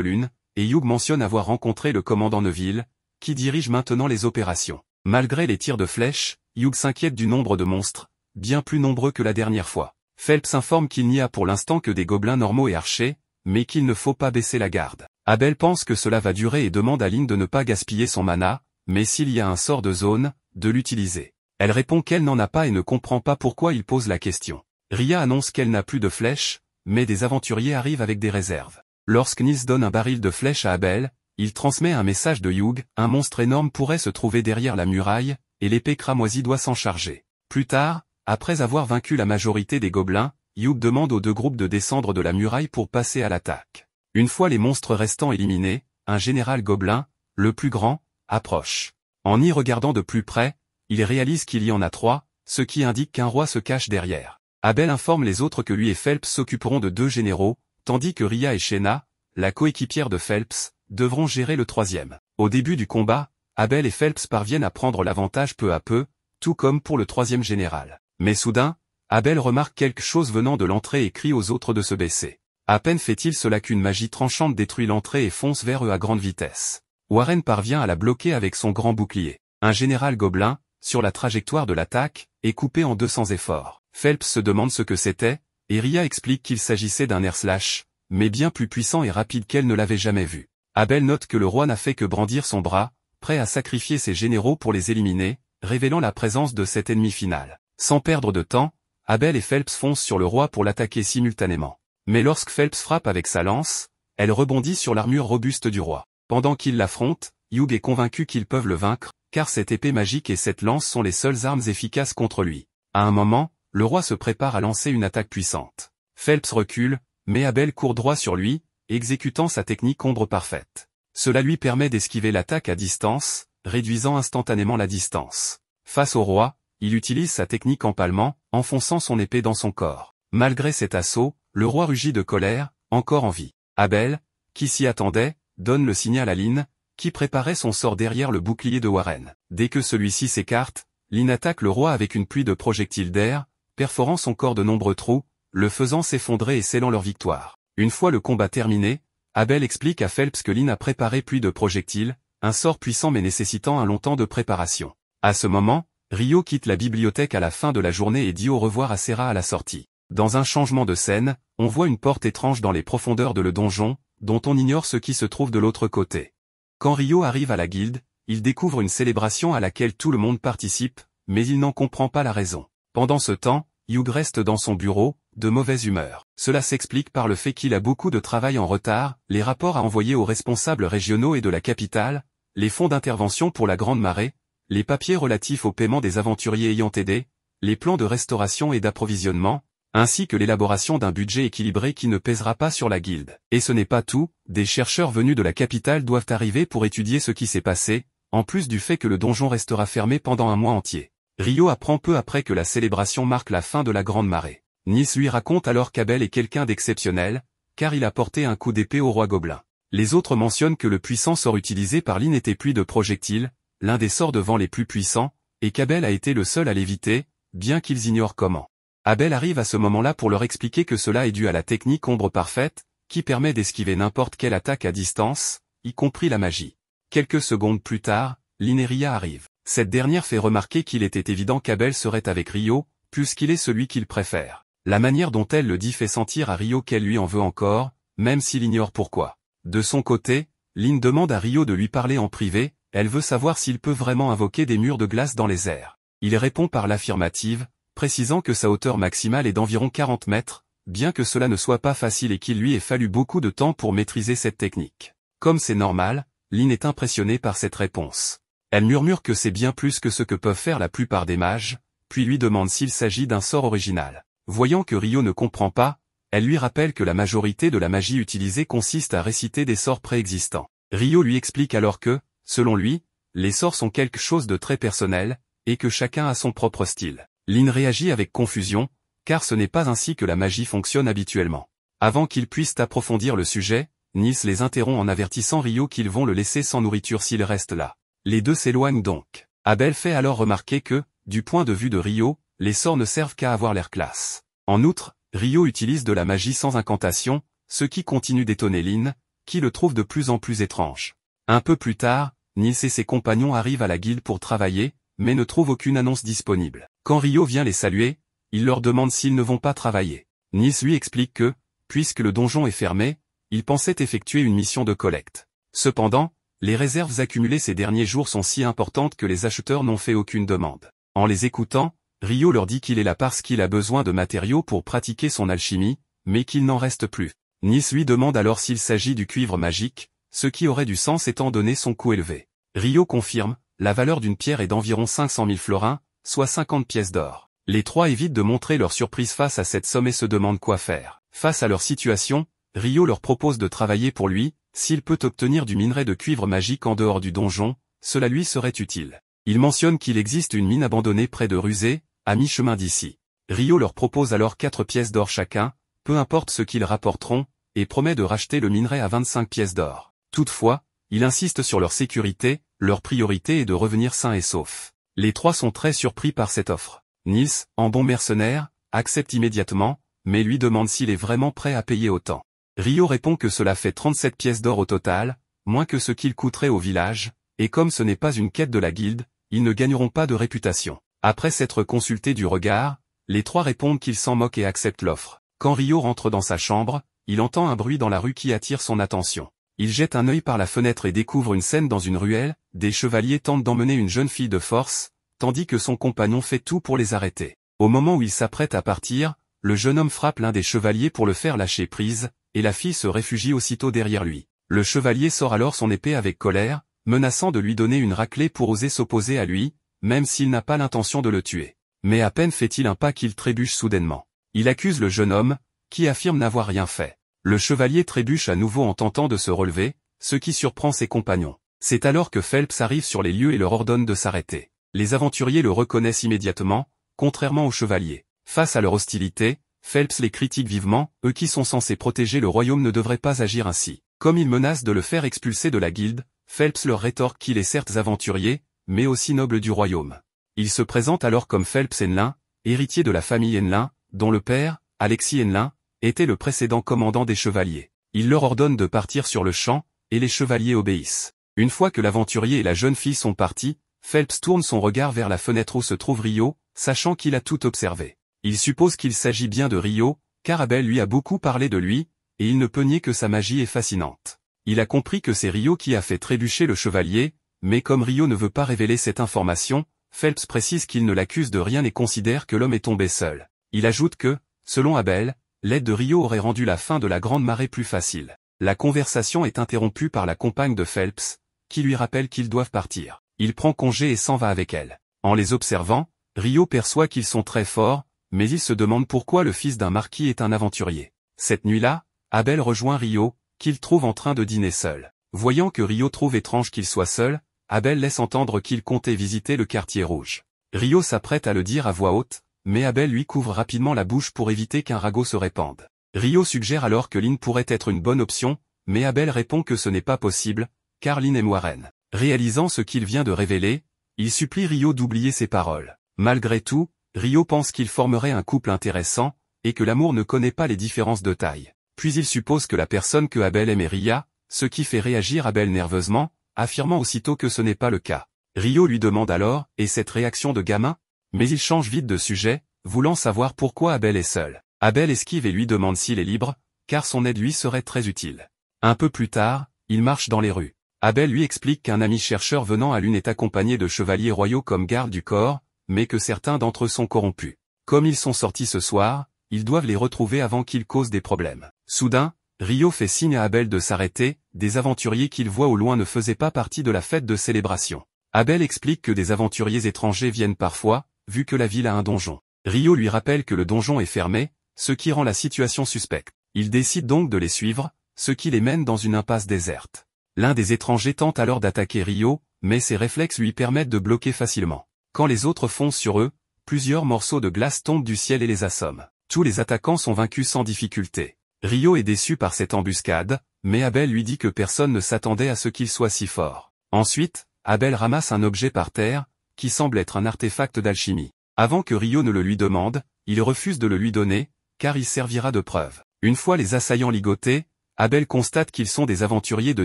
A: Lune, et Hugh mentionne avoir rencontré le commandant Neville, qui dirige maintenant les opérations. Malgré les tirs de flèches, Hugh s'inquiète du nombre de monstres, bien plus nombreux que la dernière fois. Phelps informe qu'il n'y a pour l'instant que des gobelins normaux et archers, mais qu'il ne faut pas baisser la garde. Abel pense que cela va durer et demande à Lynn de ne pas gaspiller son mana, mais s'il y a un sort de zone, de l'utiliser. Elle répond qu'elle n'en a pas et ne comprend pas pourquoi il pose la question. Rhea annonce qu'elle n'a plus de flèches, mais des aventuriers arrivent avec des réserves. Lorsque Nils donne un baril de flèches à Abel, il transmet un message de Hugh, un monstre énorme pourrait se trouver derrière la muraille, et l'épée cramoisie doit s'en charger. Plus tard, après avoir vaincu la majorité des gobelins, Hugh demande aux deux groupes de descendre de la muraille pour passer à l'attaque. Une fois les monstres restants éliminés, un général gobelin, le plus grand, approche. En y regardant de plus près, il réalise qu'il y en a 3, ce qui indique qu'un roi se cache derrière. Abel informe les autres que lui et Phelps s'occuperont de 2 généraux, tandis que Rhea et Shayna, la coéquipière de Phelps, devront gérer le 3e. Au début du combat, Abel et Phelps parviennent à prendre l'avantage peu à peu, tout comme pour le 3e général. Mais soudain, Abel remarque quelque chose venant de l'entrée et crie aux autres de se baisser. À peine fait-il cela qu'une magie tranchante détruit l'entrée et fonce vers eux à grande vitesse. Warren parvient à la bloquer avec son grand bouclier. Un général gobelin, sur la trajectoire de l'attaque, est coupé en 2 sans effort. Phelps se demande ce que c'était, et Rhea explique qu'il s'agissait d'un air slash, mais bien plus puissant et rapide qu'elle ne l'avait jamais vu. Abel note que le roi n'a fait que brandir son bras, prêt à sacrifier ses généraux pour les éliminer, révélant la présence de cet ennemi final. Sans perdre de temps, Abel et Phelps foncent sur le roi pour l'attaquer simultanément. Mais lorsque Phelps frappe avec sa lance, elle rebondit sur l'armure robuste du roi. Pendant qu'ils l'affrontent, Hugh est convaincu qu'ils peuvent le vaincre, car cette épée magique et cette lance sont les seules armes efficaces contre lui. À un moment, le roi se prépare à lancer une attaque puissante. Phelps recule, mais Abel court droit sur lui, exécutant sa technique ombre parfaite. Cela lui permet d'esquiver l'attaque à distance, réduisant instantanément la distance. Face au roi, il utilise sa technique empalement, enfonçant son épée dans son corps. Malgré cet assaut, le roi rugit de colère, encore en vie. Abel, qui s'y attendait, donne le signal à Lynn, qui préparait son sort derrière le bouclier de Warren. Dès que celui-ci s'écarte, Lynn attaque le roi avec une pluie de projectiles d'air, perforant son corps de nombreux trous, le faisant s'effondrer et scellant leur victoire. Une fois le combat terminé, Abel explique à Phelps que Lynn a préparé pluie de projectiles, un sort puissant mais nécessitant un long temps de préparation. À ce moment, Rio quitte la bibliothèque à la fin de la journée et dit au revoir à Serra à la sortie. Dans un changement de scène, on voit une porte étrange dans les profondeurs de le donjon, dont on ignore ce qui se trouve de l'autre côté. Quand Rio arrive à la guilde, il découvre une célébration à laquelle tout le monde participe, mais il n'en comprend pas la raison. Pendant ce temps, Hugh reste dans son bureau, de mauvaise humeur. Cela s'explique par le fait qu'il a beaucoup de travail en retard, les rapports à envoyer aux responsables régionaux et de la capitale, les fonds d'intervention pour la Grande Marée, les papiers relatifs au paiement des aventuriers ayant aidé, les plans de restauration et d'approvisionnement, ainsi que l'élaboration d'un budget équilibré qui ne pèsera pas sur la guilde. Et ce n'est pas tout, des chercheurs venus de la capitale doivent arriver pour étudier ce qui s'est passé, en plus du fait que le donjon restera fermé pendant un mois entier. Rio apprend peu après que la célébration marque la fin de la Grande Marée. Nis lui raconte alors qu'Abel est quelqu'un d'exceptionnel, car il a porté un coup d'épée au roi gobelin. Les autres mentionnent que le puissant sort utilisé par Lynn était pluie de projectiles, l'un des sorts de vent les plus puissants, et qu'Abel a été le seul à l'éviter, bien qu'ils ignorent comment. Abel arrive à ce moment-là pour leur expliquer que cela est dû à la technique ombre parfaite, qui permet d'esquiver n'importe quelle attaque à distance, y compris la magie. Quelques secondes plus tard, Lynn et Rhea arrivent. Cette dernière fait remarquer qu'il était évident qu'Abel serait avec Rio, puisqu'il est celui qu'il préfère. La manière dont elle le dit fait sentir à Rio qu'elle lui en veut encore, même s'il ignore pourquoi. De son côté, Lynn demande à Rio de lui parler en privé, elle veut savoir s'il peut vraiment invoquer des murs de glace dans les airs. Il répond par l'affirmative, précisant que sa hauteur maximale est d'environ 40 mètres, bien que cela ne soit pas facile et qu'il lui ait fallu beaucoup de temps pour maîtriser cette technique. Comme c'est normal, Lynn est impressionnée par cette réponse. Elle murmure que c'est bien plus que ce que peuvent faire la plupart des mages, puis lui demande s'il s'agit d'un sort original. Voyant que Rio ne comprend pas, elle lui rappelle que la majorité de la magie utilisée consiste à réciter des sorts préexistants. Rio lui explique alors que, selon lui, les sorts sont quelque chose de très personnel, et que chacun a son propre style. Lynn réagit avec confusion, car ce n'est pas ainsi que la magie fonctionne habituellement. Avant qu'ils puissent approfondir le sujet, Nils les interrompt en avertissant Rio qu'ils vont le laisser sans nourriture s'il reste là. Les deux s'éloignent donc. Abel fait alors remarquer que, du point de vue de Rio, les sorts ne servent qu'à avoir l'air classe. En outre, Rio utilise de la magie sans incantation, ce qui continue d'étonner Lin, qui le trouve de plus en plus étrange. Un peu plus tard, Nils et ses compagnons arrivent à la guilde pour travailler, mais ne trouvent aucune annonce disponible. Quand Rio vient les saluer, il leur demande s'ils ne vont pas travailler. Nils lui explique que, puisque le donjon est fermé, il pensait effectuer une mission de collecte. Cependant, les réserves accumulées ces derniers jours sont si importantes que les acheteurs n'ont fait aucune demande. En les écoutant, Rio leur dit qu'il est là parce qu'il a besoin de matériaux pour pratiquer son alchimie, mais qu'il n'en reste plus. Nils lui demande alors s'il s'agit du cuivre magique, ce qui aurait du sens étant donné son coût élevé. Rio confirme, la valeur d'une pierre est d'environ 500 000 florins, soit 50 pièces d'or. Les trois évitent de montrer leur surprise face à cette somme et se demandent quoi faire. Face à leur situation, Rio leur propose de travailler pour lui, s'il peut obtenir du minerai de cuivre magique en dehors du donjon, cela lui serait utile. Il mentionne qu'il existe une mine abandonnée près de Rusé, à mi-chemin d'ici. Rio leur propose alors 4 pièces d'or chacun, peu importe ce qu'ils rapporteront, et promet de racheter le minerai à 25 pièces d'or. Toutefois, il insiste sur leur sécurité, leur priorité est de revenir sains et saufs. Les trois sont très surpris par cette offre. Nils, en bon mercenaire, accepte immédiatement, mais lui demande s'il est vraiment prêt à payer autant. Rio répond que cela fait 37 pièces d'or au total, moins que ce qu'il coûterait au village, et comme ce n'est pas une quête de la guilde, ils ne gagneront pas de réputation. Après s'être consultés du regard, les trois répondent qu'ils s'en moquent et acceptent l'offre. Quand Rio rentre dans sa chambre, il entend un bruit dans la rue qui attire son attention. Il jette un œil par la fenêtre et découvre une scène dans une ruelle, des chevaliers tentent d'emmener une jeune fille de force, tandis que son compagnon fait tout pour les arrêter. Au moment où il s'apprête à partir, le jeune homme frappe l'un des chevaliers pour le faire lâcher prise, et la fille se réfugie aussitôt derrière lui. Le chevalier sort alors son épée avec colère, menaçant de lui donner une raclée pour oser s'opposer à lui, même s'il n'a pas l'intention de le tuer. Mais à peine fait-il un pas qu'il trébuche soudainement. Il accuse le jeune homme, qui affirme n'avoir rien fait. Le chevalier trébuche à nouveau en tentant de se relever, ce qui surprend ses compagnons. C'est alors que Phelps arrive sur les lieux et leur ordonne de s'arrêter. Les aventuriers le reconnaissent immédiatement, contrairement au chevalier. Face à leur hostilité, Phelps les critique vivement, eux qui sont censés protéger le royaume ne devraient pas agir ainsi. Comme ils menacent de le faire expulser de la guilde, Phelps leur rétorque qu'il est certes aventurier, mais aussi noble du royaume. Il se présente alors comme Phelps Henlin, héritier de la famille Henlin, dont le père, Alexis Henlin, était le précédent commandant des chevaliers. Il leur ordonne de partir sur le champ, et les chevaliers obéissent. Une fois que l'aventurier et la jeune fille sont partis, Phelps tourne son regard vers la fenêtre où se trouve Rio, sachant qu'il a tout observé. Il suppose qu'il s'agit bien de Rio, car Abel lui a beaucoup parlé de lui, et il ne peut nier que sa magie est fascinante. Il a compris que c'est Rio qui a fait trébucher le chevalier, mais comme Rio ne veut pas révéler cette information, Phelps précise qu'il ne l'accuse de rien et considère que l'homme est tombé seul. Il ajoute que, selon Abel, l'aide de Rio aurait rendu la fin de la grande marée plus facile. La conversation est interrompue par la compagne de Phelps, qui lui rappelle qu'ils doivent partir. Il prend congé et s'en va avec elle. En les observant, Rio perçoit qu'ils sont très forts, mais il se demande pourquoi le fils d'un marquis est un aventurier. Cette nuit-là, Abel rejoint Rio, qu'il trouve en train de dîner seul. Voyant que Rio trouve étrange qu'il soit seul, Abel laisse entendre qu'il comptait visiter le quartier rouge. Rio s'apprête à le dire à voix haute, mais Abel lui couvre rapidement la bouche pour éviter qu'un ragot se répande. Rio suggère alors que Lin pourrait être une bonne option, mais Abel répond que ce n'est pas possible, car Lin aime Warren. Réalisant ce qu'il vient de révéler, il supplie Rio d'oublier ses paroles. Malgré tout, Rio pense qu'il formerait un couple intéressant, et que l'amour ne connaît pas les différences de taille. Puis il suppose que la personne que Abel aime est Ria, ce qui fait réagir Abel nerveusement, affirmant aussitôt que ce n'est pas le cas. Rio lui demande alors, et cette réaction de gamin? Mais il change vite de sujet, voulant savoir pourquoi Abel est seul. Abel esquive et lui demande s'il est libre, car son aide lui serait très utile. Un peu plus tard, il marche dans les rues. Abel lui explique qu'un ami chercheur venant à l'une est accompagné de chevaliers royaux comme garde du corps, mais que certains d'entre eux sont corrompus. Comme ils sont sortis ce soir, ils doivent les retrouver avant qu'ils causent des problèmes. Soudain, Rio fait signe à Abel de s'arrêter, des aventuriers qu'il voit au loin ne faisaient pas partie de la fête de célébration. Abel explique que des aventuriers étrangers viennent parfois, vu que la ville a un donjon. Rio lui rappelle que le donjon est fermé, ce qui rend la situation suspecte. Il décide donc de les suivre, ce qui les mène dans une impasse déserte. L'un des étrangers tente alors d'attaquer Rio, mais ses réflexes lui permettent de bloquer facilement. Quand les autres foncent sur eux, plusieurs morceaux de glace tombent du ciel et les assomment. Tous les attaquants sont vaincus sans difficulté. Rio est déçu par cette embuscade, mais Abel lui dit que personne ne s'attendait à ce qu'il soit si fort. Ensuite, Abel ramasse un objet par terre, qui semble être un artefact d'alchimie. Avant que Ryo ne le lui demande, il refuse de le lui donner, car il servira de preuve. Une fois les assaillants ligotés, Abel constate qu'ils sont des aventuriers de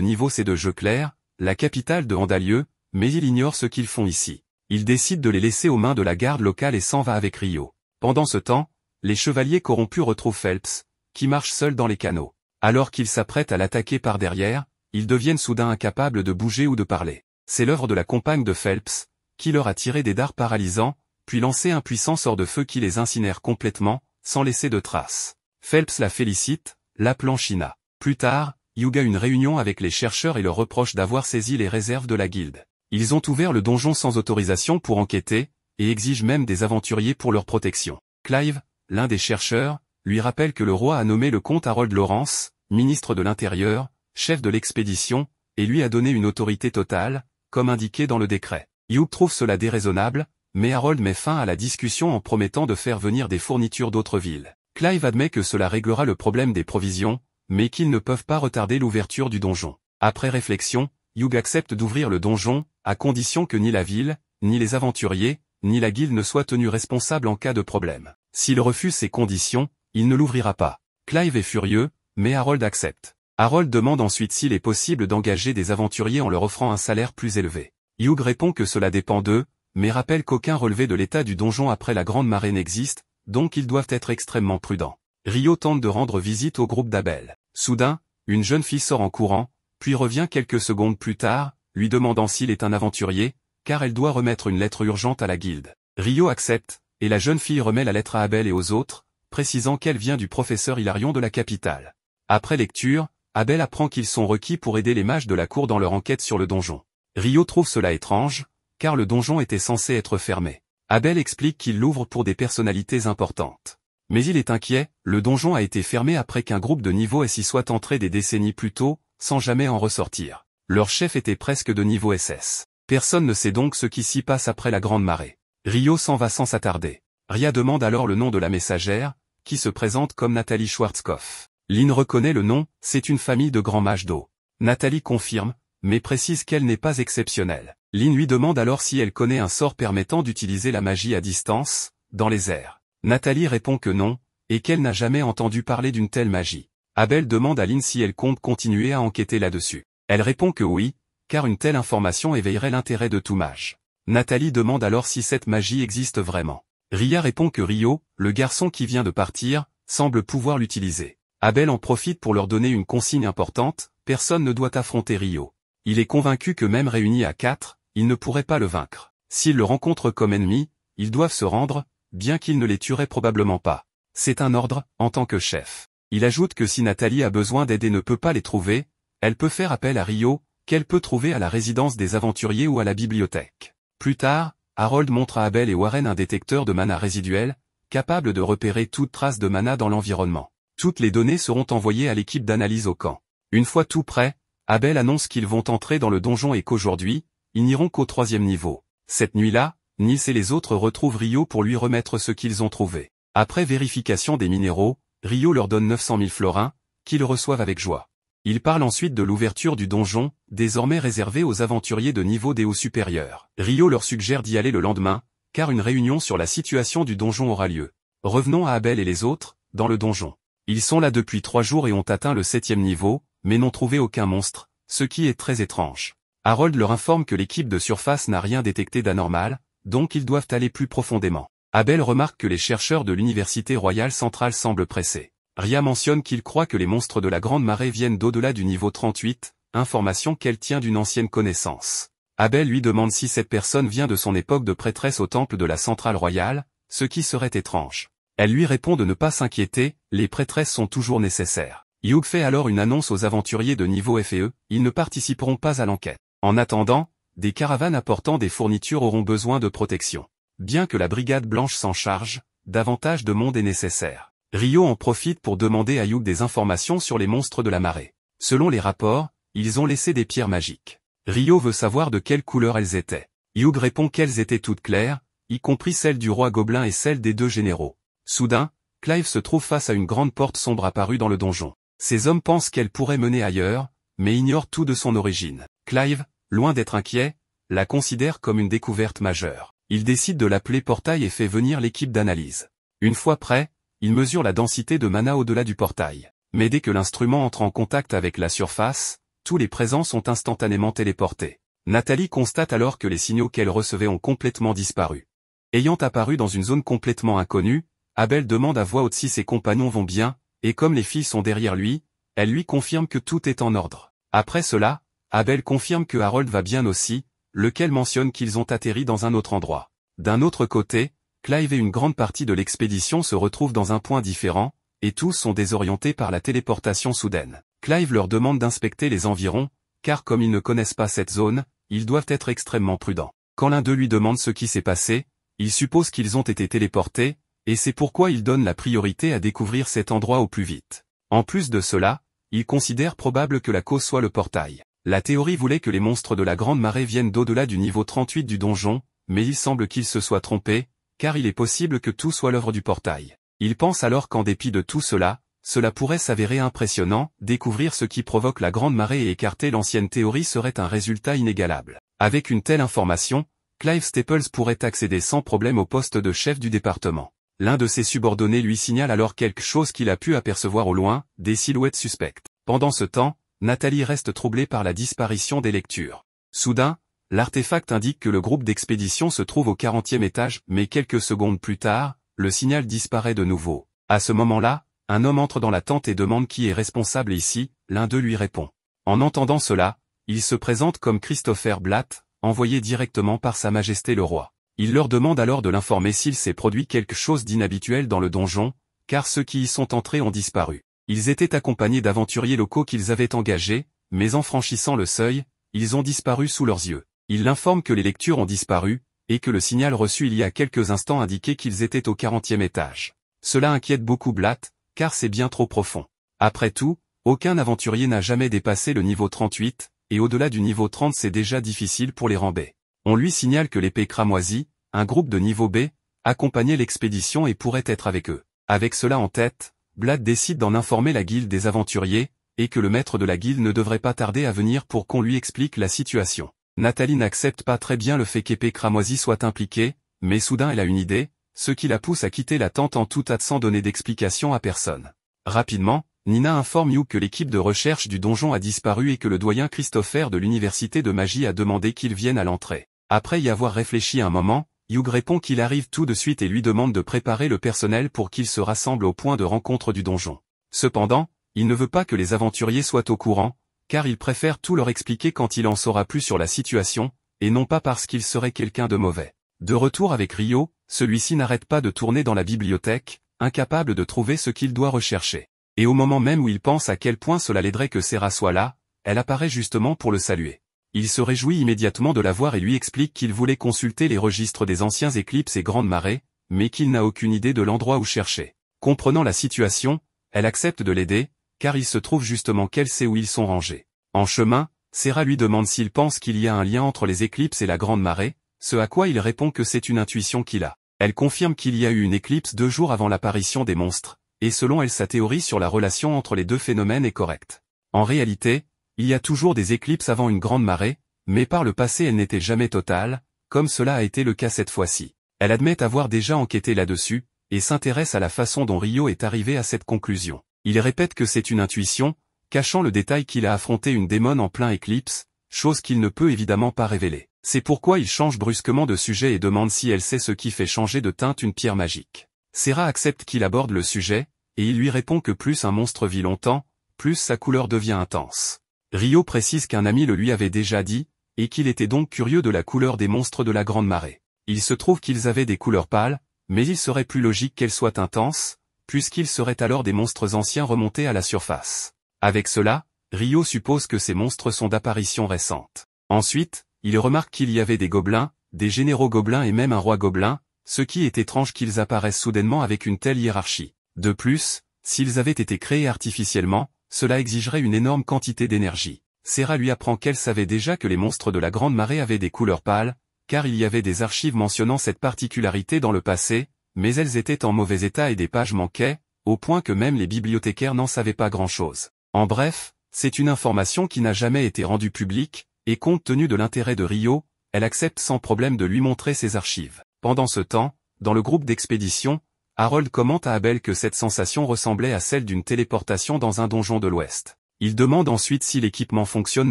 A: niveau C de Jeu Clair, la capitale de Andalieu, mais il ignore ce qu'ils font ici. Il décide de les laisser aux mains de la garde locale et s'en va avec Ryo. Pendant ce temps, les chevaliers corrompus retrouvent Phelps, qui marche seul dans les canaux. Alors qu'ils s'apprêtent à l'attaquer par derrière, ils deviennent soudain incapables de bouger ou de parler. C'est l'œuvre de la compagne de Phelps, qui leur a tiré des dards paralysants, puis lancé un puissant sort de feu qui les incinère complètement, sans laisser de traces. Phelps la félicite, l'appelant China. Plus tard, Hyuga a une réunion avec les chercheurs et leur reproche d'avoir saisi les réserves de la guilde. Ils ont ouvert le donjon sans autorisation pour enquêter, et exigent même des aventuriers pour leur protection. Clive, l'un des chercheurs, lui rappelle que le roi a nommé le comte Harold Lawrence, ministre de l'Intérieur, chef de l'expédition, et lui a donné une autorité totale, comme indiqué dans le décret. Hugh trouve cela déraisonnable, mais Harold met fin à la discussion en promettant de faire venir des fournitures d'autres villes. Clive admet que cela réglera le problème des provisions, mais qu'ils ne peuvent pas retarder l'ouverture du donjon. Après réflexion, Hugh accepte d'ouvrir le donjon, à condition que ni la ville, ni les aventuriers, ni la guilde ne soient tenus responsables en cas de problème. S'il refuse ces conditions, il ne l'ouvrira pas. Clive est furieux, mais Harold accepte. Harold demande ensuite s'il est possible d'engager des aventuriers en leur offrant un salaire plus élevé. Hugh répond que cela dépend d'eux, mais rappelle qu'aucun relevé de l'état du donjon après la Grande Marée n'existe, donc ils doivent être extrêmement prudents. Ryo tente de rendre visite au groupe d'Abel. Soudain, une jeune fille sort en courant, puis revient quelques secondes plus tard, lui demandant s'il est un aventurier, car elle doit remettre une lettre urgente à la guilde. Ryo accepte, et la jeune fille remet la lettre à Abel et aux autres, précisant qu'elle vient du professeur Hilarion de la capitale. Après lecture, Abel apprend qu'ils sont requis pour aider les mages de la cour dans leur enquête sur le donjon. Ryo trouve cela étrange, car le donjon était censé être fermé. Abel explique qu'il l'ouvre pour des personnalités importantes. Mais il est inquiet, le donjon a été fermé après qu'un groupe de niveau S y soit entré des décennies plus tôt, sans jamais en ressortir. Leur chef était presque de niveau SS. Personne ne sait donc ce qui s'y passe après la Grande Marée. Ryo s'en va sans s'attarder. Ria demande alors le nom de la messagère, qui se présente comme Nathalie Schwarzkopf. Lynn reconnaît le nom, c'est une famille de grands mages d'eau. Nathalie confirme, mais précise qu'elle n'est pas exceptionnelle. Lynn lui demande alors si elle connaît un sort permettant d'utiliser la magie à distance, dans les airs. Nathalie répond que non, et qu'elle n'a jamais entendu parler d'une telle magie. Abel demande à Lynn si elle compte continuer à enquêter là-dessus. Elle répond que oui, car une telle information éveillerait l'intérêt de tout mage. Nathalie demande alors si cette magie existe vraiment. Ria répond que Ryo, le garçon qui vient de partir, semble pouvoir l'utiliser. Abel en profite pour leur donner une consigne importante, personne ne doit affronter Ryo. Il est convaincu que même réunis à 4, ils ne pourraient pas le vaincre. S'ils le rencontrent comme ennemi, ils doivent se rendre, bien qu'ils ne les tueraient probablement pas. C'est un ordre, en tant que chef. Il ajoute que si Nathalie a besoin d'aide et ne peut pas les trouver, elle peut faire appel à Ryo, qu'elle peut trouver à la résidence des aventuriers ou à la bibliothèque. Plus tard, Harold montre à Abel et Warren un détecteur de mana résiduel, capable de repérer toute trace de mana dans l'environnement. Toutes les données seront envoyées à l'équipe d'analyse au camp. Une fois tout prêt, Abel annonce qu'ils vont entrer dans le donjon et qu'aujourd'hui, ils n'iront qu'au 3e niveau. Cette nuit-là, Nils et les autres retrouvent Ryo pour lui remettre ce qu'ils ont trouvé. Après vérification des minéraux, Ryo leur donne 900 000 florins, qu'ils reçoivent avec joie. Il parle ensuite de l'ouverture du donjon, désormais réservé aux aventuriers de niveau des hauts supérieurs. Ryo leur suggère d'y aller le lendemain, car une réunion sur la situation du donjon aura lieu. Revenons à Abel et les autres, dans le donjon. Ils sont là depuis 3 jours et ont atteint le 7e niveau, mais n'ont trouvé aucun monstre, ce qui est très étrange. Harold leur informe que l'équipe de surface n'a rien détecté d'anormal, donc ils doivent aller plus profondément. Abel remarque que les chercheurs de l'Université Royale Centrale semblent pressés. Ria mentionne qu'il croit que les monstres de la Grande Marée viennent d'au-delà du niveau 38, information qu'elle tient d'une ancienne connaissance. Abel lui demande si cette personne vient de son époque de prêtresse au temple de la Centrale Royale, ce qui serait étrange. Elle lui répond de ne pas s'inquiéter, les prêtresses sont toujours nécessaires. Hugh fait alors une annonce aux aventuriers de niveau F et E, ils ne participeront pas à l'enquête. En attendant, des caravanes apportant des fournitures auront besoin de protection. Bien que la brigade blanche s'en charge, davantage de monde est nécessaire. Ryo en profite pour demander à Hugh des informations sur les monstres de la marée. Selon les rapports, ils ont laissé des pierres magiques. Ryo veut savoir de quelle couleur elles étaient. Hugh répond qu'elles étaient toutes claires, y compris celle du roi gobelin et celle des 2 généraux. Soudain, Clive se trouve face à une grande porte sombre apparue dans le donjon. Ces hommes pensent qu'elle pourrait mener ailleurs, mais ignorent tout de son origine. Clive, loin d'être inquiet, la considère comme une découverte majeure. Il décide de l'appeler portail et fait venir l'équipe d'analyse. Une fois prêt, il mesure la densité de mana au-delà du portail. Mais dès que l'instrument entre en contact avec la surface, tous les présents sont instantanément téléportés. Nathalie constate alors que les signaux qu'elle recevait ont complètement disparu. Ayant apparu dans une zone complètement inconnue, Abel demande à voix haute si ses compagnons vont bien, et comme les filles sont derrière lui, elle lui confirme que tout est en ordre. Après cela, Abel confirme que Harold va bien aussi, lequel mentionne qu'ils ont atterri dans un autre endroit. D'un autre côté, Clive et une grande partie de l'expédition se retrouvent dans un point différent, et tous sont désorientés par la téléportation soudaine. Clive leur demande d'inspecter les environs, car comme ils ne connaissent pas cette zone, ils doivent être extrêmement prudents. Quand l'un d'eux lui demande ce qui s'est passé, il suppose qu'ils ont été téléportés, et c'est pourquoi il donne la priorité à découvrir cet endroit au plus vite. En plus de cela, il considère probable que la cause soit le portail. La théorie voulait que les monstres de la Grande Marée viennent d'au-delà du niveau 38 du donjon, mais il semble qu'il se soit trompé, car il est possible que tout soit l'œuvre du portail. Il pense alors qu'en dépit de tout cela, cela pourrait s'avérer impressionnant, découvrir ce qui provoque la Grande Marée et écarter l'ancienne théorie serait un résultat inégalable. Avec une telle information, Clive Staples pourrait accéder sans problème au poste de chef du département. L'un de ses subordonnés lui signale alors quelque chose qu'il a pu apercevoir au loin, des silhouettes suspectes. Pendant ce temps, Nathalie reste troublée par la disparition des lectures. Soudain, l'artefact indique que le groupe d'expédition se trouve au 40e étage, mais quelques secondes plus tard, le signal disparaît de nouveau. À ce moment-là, un homme entre dans la tente et demande qui est responsable ici, l'un d'eux lui répond. En entendant cela, il se présente comme Christopher Blatt, envoyé directement par Sa Majesté le Roi. Il leur demande alors de l'informer s'il s'est produit quelque chose d'inhabituel dans le donjon, car ceux qui y sont entrés ont disparu. Ils étaient accompagnés d'aventuriers locaux qu'ils avaient engagés, mais en franchissant le seuil, ils ont disparu sous leurs yeux. Il l'informe que les lectures ont disparu, et que le signal reçu il y a quelques instants indiquait qu'ils étaient au 40e étage. Cela inquiète beaucoup Blatt, car c'est bien trop profond. Après tout, aucun aventurier n'a jamais dépassé le niveau 38, et au-delà du niveau 30 c'est déjà difficile pour les rangs B. On lui signale que l'épée cramoisie, un groupe de niveau B, accompagnait l'expédition et pourrait être avec eux. Avec cela en tête, Blatt décide d'en informer la guilde des aventuriers, et que le maître de la guilde ne devrait pas tarder à venir pour qu'on lui explique la situation. Nathalie n'accepte pas très bien le fait qu'épée cramoisie soit impliquée, mais soudain elle a une idée, ce qui la pousse à quitter la tente en tout hâte sans donner d'explication à personne. Rapidement, Nina informe Hugh que l'équipe de recherche du donjon a disparu et que le doyen Christopher de l'université de magie a demandé qu'il vienne à l'entrée. Après y avoir réfléchi un moment, Hugh répond qu'il arrive tout de suite et lui demande de préparer le personnel pour qu'il se rassemble au point de rencontre du donjon. Cependant, il ne veut pas que les aventuriers soient au courant, car il préfère tout leur expliquer quand il en saura plus sur la situation, et non pas parce qu'il serait quelqu'un de mauvais. De retour avec Rio, celui-ci n'arrête pas de tourner dans la bibliothèque, incapable de trouver ce qu'il doit rechercher. Et au moment même où il pense à quel point cela l'aiderait que Serra soit là, elle apparaît justement pour le saluer. Il se réjouit immédiatement de la voir et lui explique qu'il voulait consulter les registres des anciens éclipses et grandes marées, mais qu'il n'a aucune idée de l'endroit où chercher. Comprenant la situation, elle accepte de l'aider, car il se trouve justement qu'elle sait où ils sont rangés. En chemin, Serra lui demande s'il pense qu'il y a un lien entre les éclipses et la grande marée, ce à quoi il répond que c'est une intuition qu'il a. Elle confirme qu'il y a eu une éclipse 2 jours avant l'apparition des monstres, et selon elle sa théorie sur la relation entre les deux phénomènes est correcte. En réalité, il y a toujours des éclipses avant une grande marée, mais par le passé elles n'étaient jamais totales, comme cela a été le cas cette fois-ci. Elle admet avoir déjà enquêté là-dessus, et s'intéresse à la façon dont Rio est arrivé à cette conclusion. Il répète que c'est une intuition, cachant le détail qu'il a affronté une démone en plein éclipse, chose qu'il ne peut évidemment pas révéler. C'est pourquoi il change brusquement de sujet et demande si elle sait ce qui fait changer de teinte une pierre magique. Serra accepte qu'il aborde le sujet, et il lui répond que plus un monstre vit longtemps, plus sa couleur devient intense. Rio précise qu'un ami le lui avait déjà dit, et qu'il était donc curieux de la couleur des monstres de la Grande Marée. Il se trouve qu'ils avaient des couleurs pâles, mais il serait plus logique qu'elles soient intenses, puisqu'ils seraient alors des monstres anciens remontés à la surface. Avec cela, Rio suppose que ces monstres sont d'apparition récente. Ensuite, il remarque qu'il y avait des gobelins, des généraux gobelins et même un roi gobelin, ce qui est étrange qu'ils apparaissent soudainement avec une telle hiérarchie. De plus, s'ils avaient été créés artificiellement, cela exigerait une énorme quantité d'énergie. Serra lui apprend qu'elle savait déjà que les monstres de la Grande Marée avaient des couleurs pâles, car il y avait des archives mentionnant cette particularité dans le passé, mais elles étaient en mauvais état et des pages manquaient, au point que même les bibliothécaires n'en savaient pas grand-chose. En bref, c'est une information qui n'a jamais été rendue publique, et compte tenu de l'intérêt de Rio, elle accepte sans problème de lui montrer ses archives. Pendant ce temps, dans le groupe d'expédition, Harold commente à Abel que cette sensation ressemblait à celle d'une téléportation dans un donjon de l'Ouest. Il demande ensuite si l'équipement fonctionne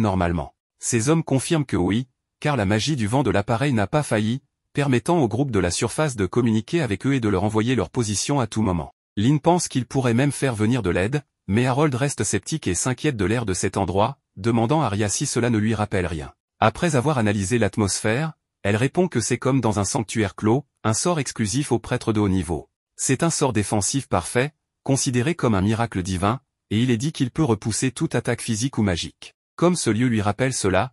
A: normalement. Ces hommes confirment que oui, car la magie du vent de l'appareil n'a pas failli, permettant au groupe de la surface de communiquer avec eux et de leur envoyer leur position à tout moment. Lynn pense qu'il pourrait même faire venir de l'aide, mais Harold reste sceptique et s'inquiète de l'air de cet endroit, demandant à Rhea si cela ne lui rappelle rien. Après avoir analysé l'atmosphère, elle répond que c'est comme dans un sanctuaire clos, un sort exclusif aux prêtres de haut niveau. C'est un sort défensif parfait, considéré comme un miracle divin, et il est dit qu'il peut repousser toute attaque physique ou magique. Comme ce lieu lui rappelle cela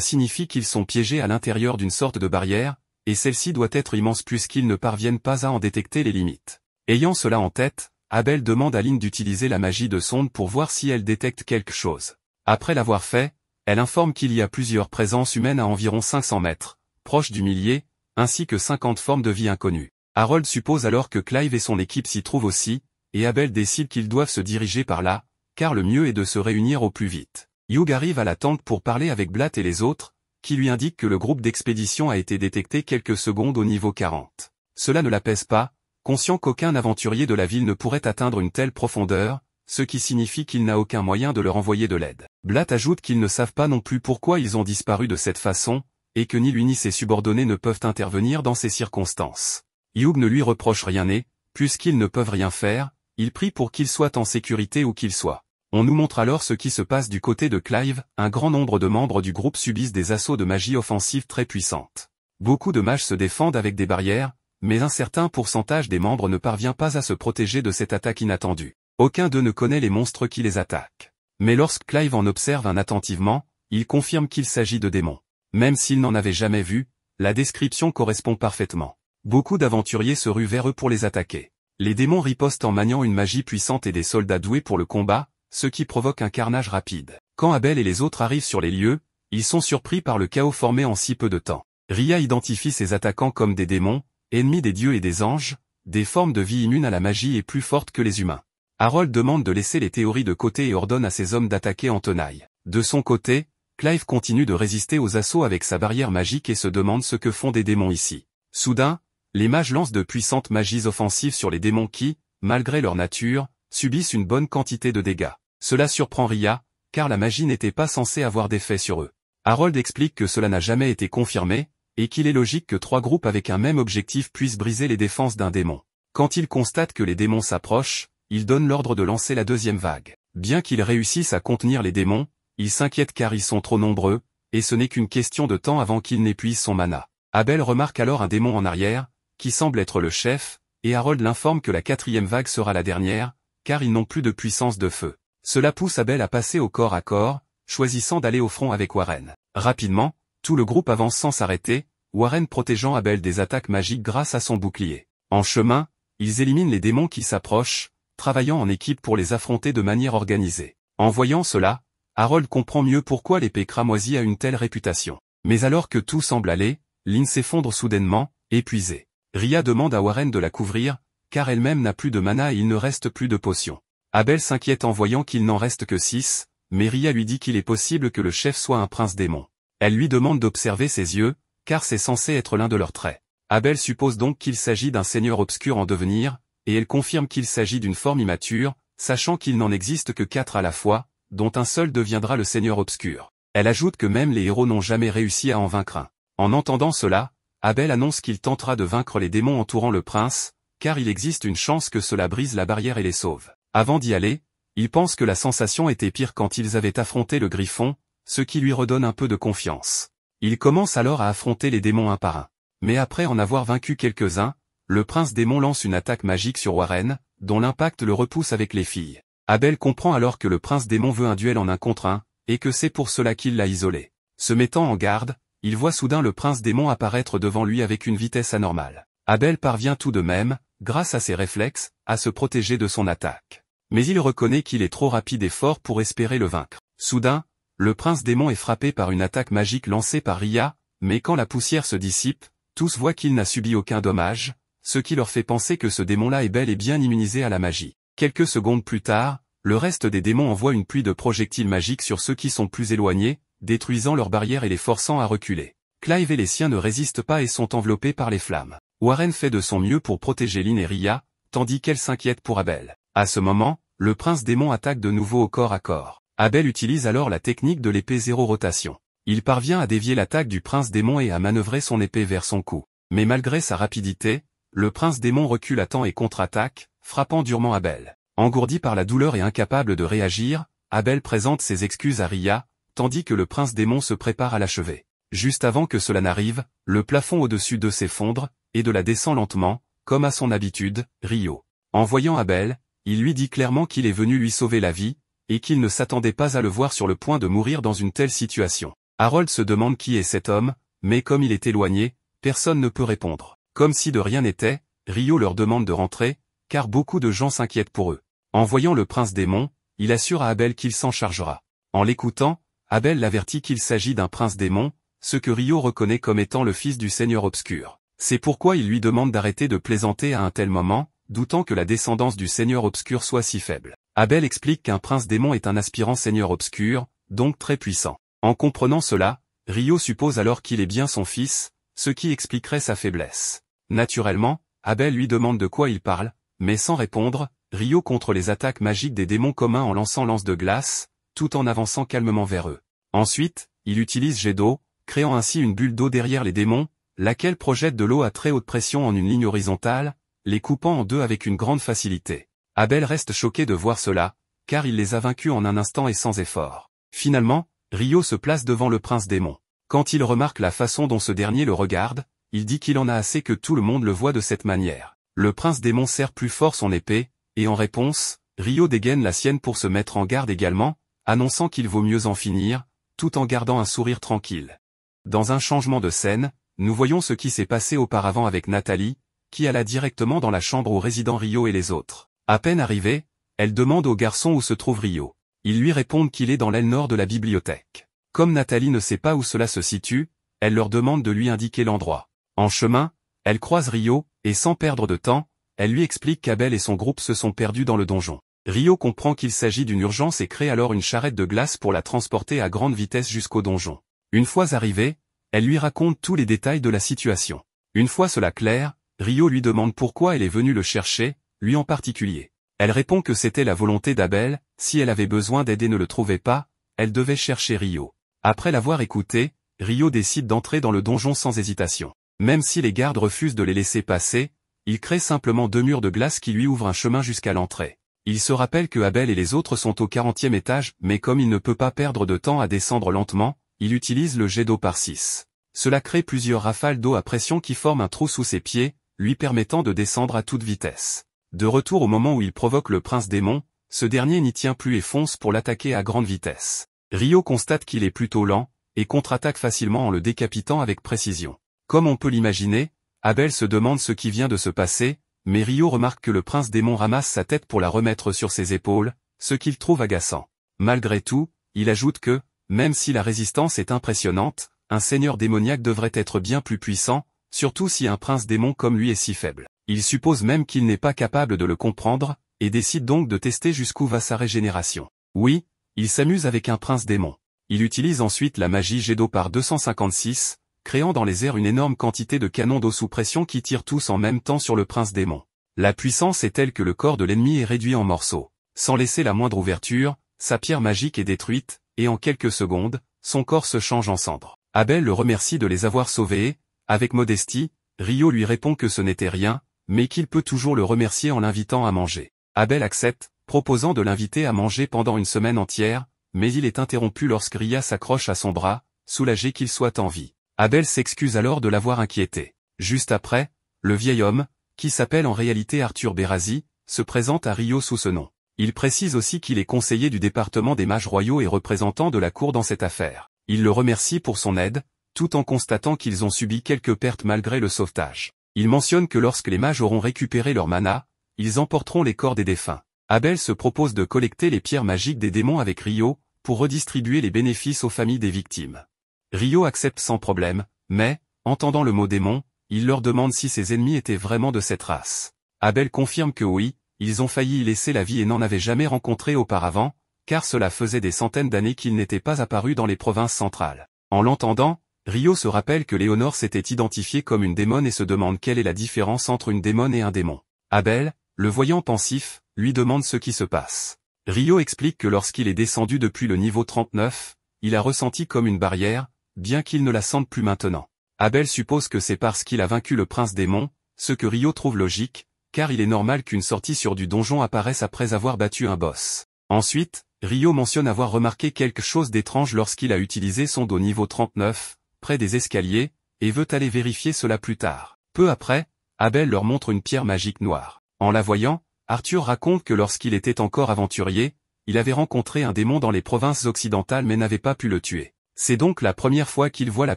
A: signifie qu'ils sont piégés à l'intérieur d'une sorte de barrière, et celle-ci doit être immense puisqu'ils ne parviennent pas à en détecter les limites. Ayant cela en tête, Abel demande à Lynn d'utiliser la magie de sonde pour voir si elle détecte quelque chose. Après l'avoir fait, elle informe qu'il y a plusieurs présences humaines à environ 500 mètres, proches du millier, ainsi que 50 formes de vie inconnues. Harold suppose alors que Clive et son équipe s'y trouvent aussi, et Abel décide qu'ils doivent se diriger par là, car le mieux est de se réunir au plus vite. Hugh arrive à la tente pour parler avec Blatt et les autres, qui lui indiquent que le groupe d'expédition a été détecté quelques secondes au niveau 40. Cela ne l'apaise pas, conscient qu'aucun aventurier de la ville ne pourrait atteindre une telle profondeur, ce qui signifie qu'il n'a aucun moyen de leur envoyer de l'aide. Blatt ajoute qu'ils ne savent pas non plus pourquoi ils ont disparu de cette façon, et que ni lui ni ses subordonnés ne peuvent intervenir dans ces circonstances. Hugh ne lui reproche rien et, puisqu'ils ne peuvent rien faire, il prie pour qu'ils soient en sécurité où qu'ils soient. On nous montre alors ce qui se passe du côté de Clive, un grand nombre de membres du groupe subissent des assauts de magie offensive très puissantes. Beaucoup de mages se défendent avec des barrières, mais un certain pourcentage des membres ne parvient pas à se protéger de cette attaque inattendue. Aucun d'eux ne connaît les monstres qui les attaquent. Mais lorsque Clive en observe un attentivement, il confirme qu'il s'agit de démons. Même s'il n'en avait jamais vu, la description correspond parfaitement. Beaucoup d'aventuriers se ruent vers eux pour les attaquer. Les démons ripostent en maniant une magie puissante et des soldats doués pour le combat, ce qui provoque un carnage rapide. Quand Abel et les autres arrivent sur les lieux, ils sont surpris par le chaos formé en si peu de temps. Rhea identifie ses attaquants comme des démons, ennemis des dieux et des anges, des formes de vie immunes à la magie et plus fortes que les humains. Harold demande de laisser les théories de côté et ordonne à ses hommes d'attaquer en tenaille. De son côté, Clive continue de résister aux assauts avec sa barrière magique et se demande ce que font des démons ici. Soudain, les mages lancent de puissantes magies offensives sur les démons qui, malgré leur nature, subissent une bonne quantité de dégâts. Cela surprend Rhea, car la magie n'était pas censée avoir d'effet sur eux. Harold explique que cela n'a jamais été confirmé, et qu'il est logique que 3 groupes avec un même objectif puissent briser les défenses d'un démon. Quand il constate que les démons s'approchent, il donne l'ordre de lancer la deuxième vague. Bien qu'ils réussissent à contenir les démons, ils s'inquiètent car ils sont trop nombreux, et ce n'est qu'une question de temps avant qu'il n'épuise son mana. Abel remarque alors un démon en arrière, qui semble être le chef, et Harold l'informe que la 4e vague sera la dernière, car ils n'ont plus de puissance de feu. Cela pousse Abel à passer au corps à corps, choisissant d'aller au front avec Warren. Rapidement, tout le groupe avance sans s'arrêter, Warren protégeant Abel des attaques magiques grâce à son bouclier. En chemin, ils éliminent les démons qui s'approchent, travaillant en équipe pour les affronter de manière organisée. En voyant cela, Harold comprend mieux pourquoi l'épée cramoisie a une telle réputation. Mais alors que tout semble aller, Lynn s'effondre soudainement, épuisée. Rhea demande à Warren de la couvrir, car elle-même n'a plus de mana et il ne reste plus de potions. Abel s'inquiète en voyant qu'il n'en reste que 6, mais Rhea lui dit qu'il est possible que le chef soit un prince démon. Elle lui demande d'observer ses yeux, car c'est censé être l'un de leurs traits. Abel suppose donc qu'il s'agit d'un seigneur obscur en devenir, et elle confirme qu'il s'agit d'une forme immature, sachant qu'il n'en existe que 4 à la fois, dont un seul deviendra le seigneur obscur. Elle ajoute que même les héros n'ont jamais réussi à en vaincre un. En entendant cela, Abel annonce qu'il tentera de vaincre les démons entourant le prince, car il existe une chance que cela brise la barrière et les sauve. Avant d'y aller, il pense que la sensation était pire quand ils avaient affronté le griffon, ce qui lui redonne un peu de confiance. Il commence alors à affronter les démons un par un. Mais après en avoir vaincu quelques-uns, le prince démon lance une attaque magique sur Warren, dont l'impact le repousse avec les filles. Abel comprend alors que le prince démon veut un duel en 1 contre 1, et que c'est pour cela qu'il l'a isolé. Se mettant en garde, il voit soudain le prince démon apparaître devant lui avec une vitesse anormale. Abel parvient tout de même, grâce à ses réflexes, à se protéger de son attaque. Mais il reconnaît qu'il est trop rapide et fort pour espérer le vaincre. Soudain, le prince démon est frappé par une attaque magique lancée par Rhea, mais quand la poussière se dissipe, tous voient qu'il n'a subi aucun dommage, ce qui leur fait penser que ce démon-là est bel et bien immunisé à la magie. Quelques secondes plus tard, le reste des démons envoie une pluie de projectiles magiques sur ceux qui sont plus éloignés, détruisant leurs barrières et les forçant à reculer. Clive et les siens ne résistent pas et sont enveloppés par les flammes. Warren fait de son mieux pour protéger Lynn et Rhea, tandis qu'elle s'inquiète pour Abel. À ce moment, le prince démon attaque de nouveau au corps à corps. Abel utilise alors la technique de l'épée zéro rotation. Il parvient à dévier l'attaque du prince démon et à manœuvrer son épée vers son cou. Mais malgré sa rapidité, le prince démon recule à temps et contre-attaque, frappant durement Abel. Engourdi par la douleur et incapable de réagir, Abel présente ses excuses à Rhea, tandis que le prince démon se prépare à l'achever. Juste avant que cela n'arrive, le plafond au-dessus d'eux s'effondre, et de la descend lentement, comme à son habitude, Rio. En voyant Abel, il lui dit clairement qu'il est venu lui sauver la vie, et qu'il ne s'attendait pas à le voir sur le point de mourir dans une telle situation. Harold se demande qui est cet homme, mais comme il est éloigné, personne ne peut répondre. Comme si de rien n'était, Rio leur demande de rentrer, car beaucoup de gens s'inquiètent pour eux. En voyant le prince démon, il assure à Abel qu'il s'en chargera. En l'écoutant, Abel l'avertit qu'il s'agit d'un prince démon, ce que Rio reconnaît comme étant le fils du Seigneur Obscur. C'est pourquoi il lui demande d'arrêter de plaisanter à un tel moment, doutant que la descendance du Seigneur Obscur soit si faible. Abel explique qu'un prince démon est un aspirant Seigneur Obscur, donc très puissant. En comprenant cela, Rio suppose alors qu'il est bien son fils, ce qui expliquerait sa faiblesse. Naturellement, Abel lui demande de quoi il parle, mais sans répondre, Rio contre les attaques magiques des démons communs en lançant lance de glace, tout en avançant calmement vers eux. Ensuite, il utilise jet d'eau, créant ainsi une bulle d'eau derrière les démons, laquelle projette de l'eau à très haute pression en une ligne horizontale, les coupant en deux avec une grande facilité. Abel reste choqué de voir cela, car il les a vaincus en un instant et sans effort. Finalement, Rio se place devant le prince démon. Quand il remarque la façon dont ce dernier le regarde, il dit qu'il en a assez que tout le monde le voit de cette manière. Le prince démon serre plus fort son épée, et en réponse, Rio dégaine la sienne pour se mettre en garde également, annonçant qu'il vaut mieux en finir, tout en gardant un sourire tranquille. Dans un changement de scène, nous voyons ce qui s'est passé auparavant avec Nathalie, qui alla directement dans la chambre où résident Rio et les autres. À peine arrivée, elle demande au garçon où se trouve Rio. Ils lui répondent qu'il est dans l'aile nord de la bibliothèque. Comme Nathalie ne sait pas où cela se situe, elle leur demande de lui indiquer l'endroit. En chemin, elle croise Rio, et sans perdre de temps, elle lui explique qu'Abel et son groupe se sont perdus dans le donjon. Rio comprend qu'il s'agit d'une urgence et crée alors une charrette de glace pour la transporter à grande vitesse jusqu'au donjon. Une fois arrivée, elle lui raconte tous les détails de la situation. Une fois cela clair, Rio lui demande pourquoi elle est venue le chercher, lui en particulier. Elle répond que c'était la volonté d'Abel, si elle avait besoin d'aide et ne le trouvait pas, elle devait chercher Rio. Après l'avoir écouté, Rio décide d'entrer dans le donjon sans hésitation. Même si les gardes refusent de les laisser passer, il crée simplement 2 murs de glace qui lui ouvrent un chemin jusqu'à l'entrée. Il se rappelle que Abel et les autres sont au 40e étage, mais comme il ne peut pas perdre de temps à descendre lentement, il utilise le jet d'eau par 6. Cela crée plusieurs rafales d'eau à pression qui forment un trou sous ses pieds, lui permettant de descendre à toute vitesse. De retour au moment où il provoque le prince démon, ce dernier n'y tient plus et fonce pour l'attaquer à grande vitesse. Rio constate qu'il est plutôt lent, et contre-attaque facilement en le décapitant avec précision. Comme on peut l'imaginer, Abel se demande ce qui vient de se passer, mais Rio remarque que le prince démon ramasse sa tête pour la remettre sur ses épaules, ce qu'il trouve agaçant. Malgré tout, il ajoute que, même si la résistance est impressionnante, un seigneur démoniaque devrait être bien plus puissant, surtout si un prince démon comme lui est si faible. Il suppose même qu'il n'est pas capable de le comprendre, et décide donc de tester jusqu'où va sa régénération. Oui, il s'amuse avec un prince démon. Il utilise ensuite la magie jet d'eau par 256, créant dans les airs une énorme quantité de canons d'eau sous pression qui tirent tous en même temps sur le prince démon. La puissance est telle que le corps de l'ennemi est réduit en morceaux. Sans laisser la moindre ouverture, sa pierre magique est détruite, et en quelques secondes, son corps se change en cendres. Abel le remercie de les avoir sauvés et, avec modestie, Rio lui répond que ce n'était rien, mais qu'il peut toujours le remercier en l'invitant à manger. Abel accepte, proposant de l'inviter à manger pendant une semaine entière, mais il est interrompu lorsque Rhea s'accroche à son bras, soulagé qu'il soit en vie. Abel s'excuse alors de l'avoir inquiété. Juste après, le vieil homme, qui s'appelle en réalité Arthur Berazi, se présente à Rio sous ce nom. Il précise aussi qu'il est conseiller du département des mages royaux et représentant de la cour dans cette affaire. Il le remercie pour son aide, tout en constatant qu'ils ont subi quelques pertes malgré le sauvetage. Il mentionne que lorsque les mages auront récupéré leur mana, ils emporteront les corps des défunts. Abel se propose de collecter les pierres magiques des démons avec Rio, pour redistribuer les bénéfices aux familles des victimes. Rio accepte sans problème, mais, entendant le mot démon, il leur demande si ses ennemis étaient vraiment de cette race. Abel confirme que oui, ils ont failli y laisser la vie et n'en avaient jamais rencontré auparavant, car cela faisait des centaines d'années qu'ils n'étaient pas apparus dans les provinces centrales. En l'entendant, Rio se rappelle que Léonore s'était identifiée comme une démone et se demande quelle est la différence entre une démone et un démon. Abel, le voyant pensif, lui demande ce qui se passe. Rio explique que lorsqu'il est descendu depuis le niveau 39, il a ressenti comme une barrière, bien qu'il ne la sente plus maintenant. Abel suppose que c'est parce qu'il a vaincu le prince démon, ce que Rio trouve logique, car il est normal qu'une sortie sur du donjon apparaisse après avoir battu un boss. Ensuite, Rio mentionne avoir remarqué quelque chose d'étrange lorsqu'il a utilisé son dos niveau 39, près des escaliers, et veut aller vérifier cela plus tard. Peu après, Abel leur montre une pierre magique noire. En la voyant, Arthur raconte que lorsqu'il était encore aventurier, il avait rencontré un démon dans les provinces occidentales mais n'avait pas pu le tuer. C'est donc la première fois qu'il voit la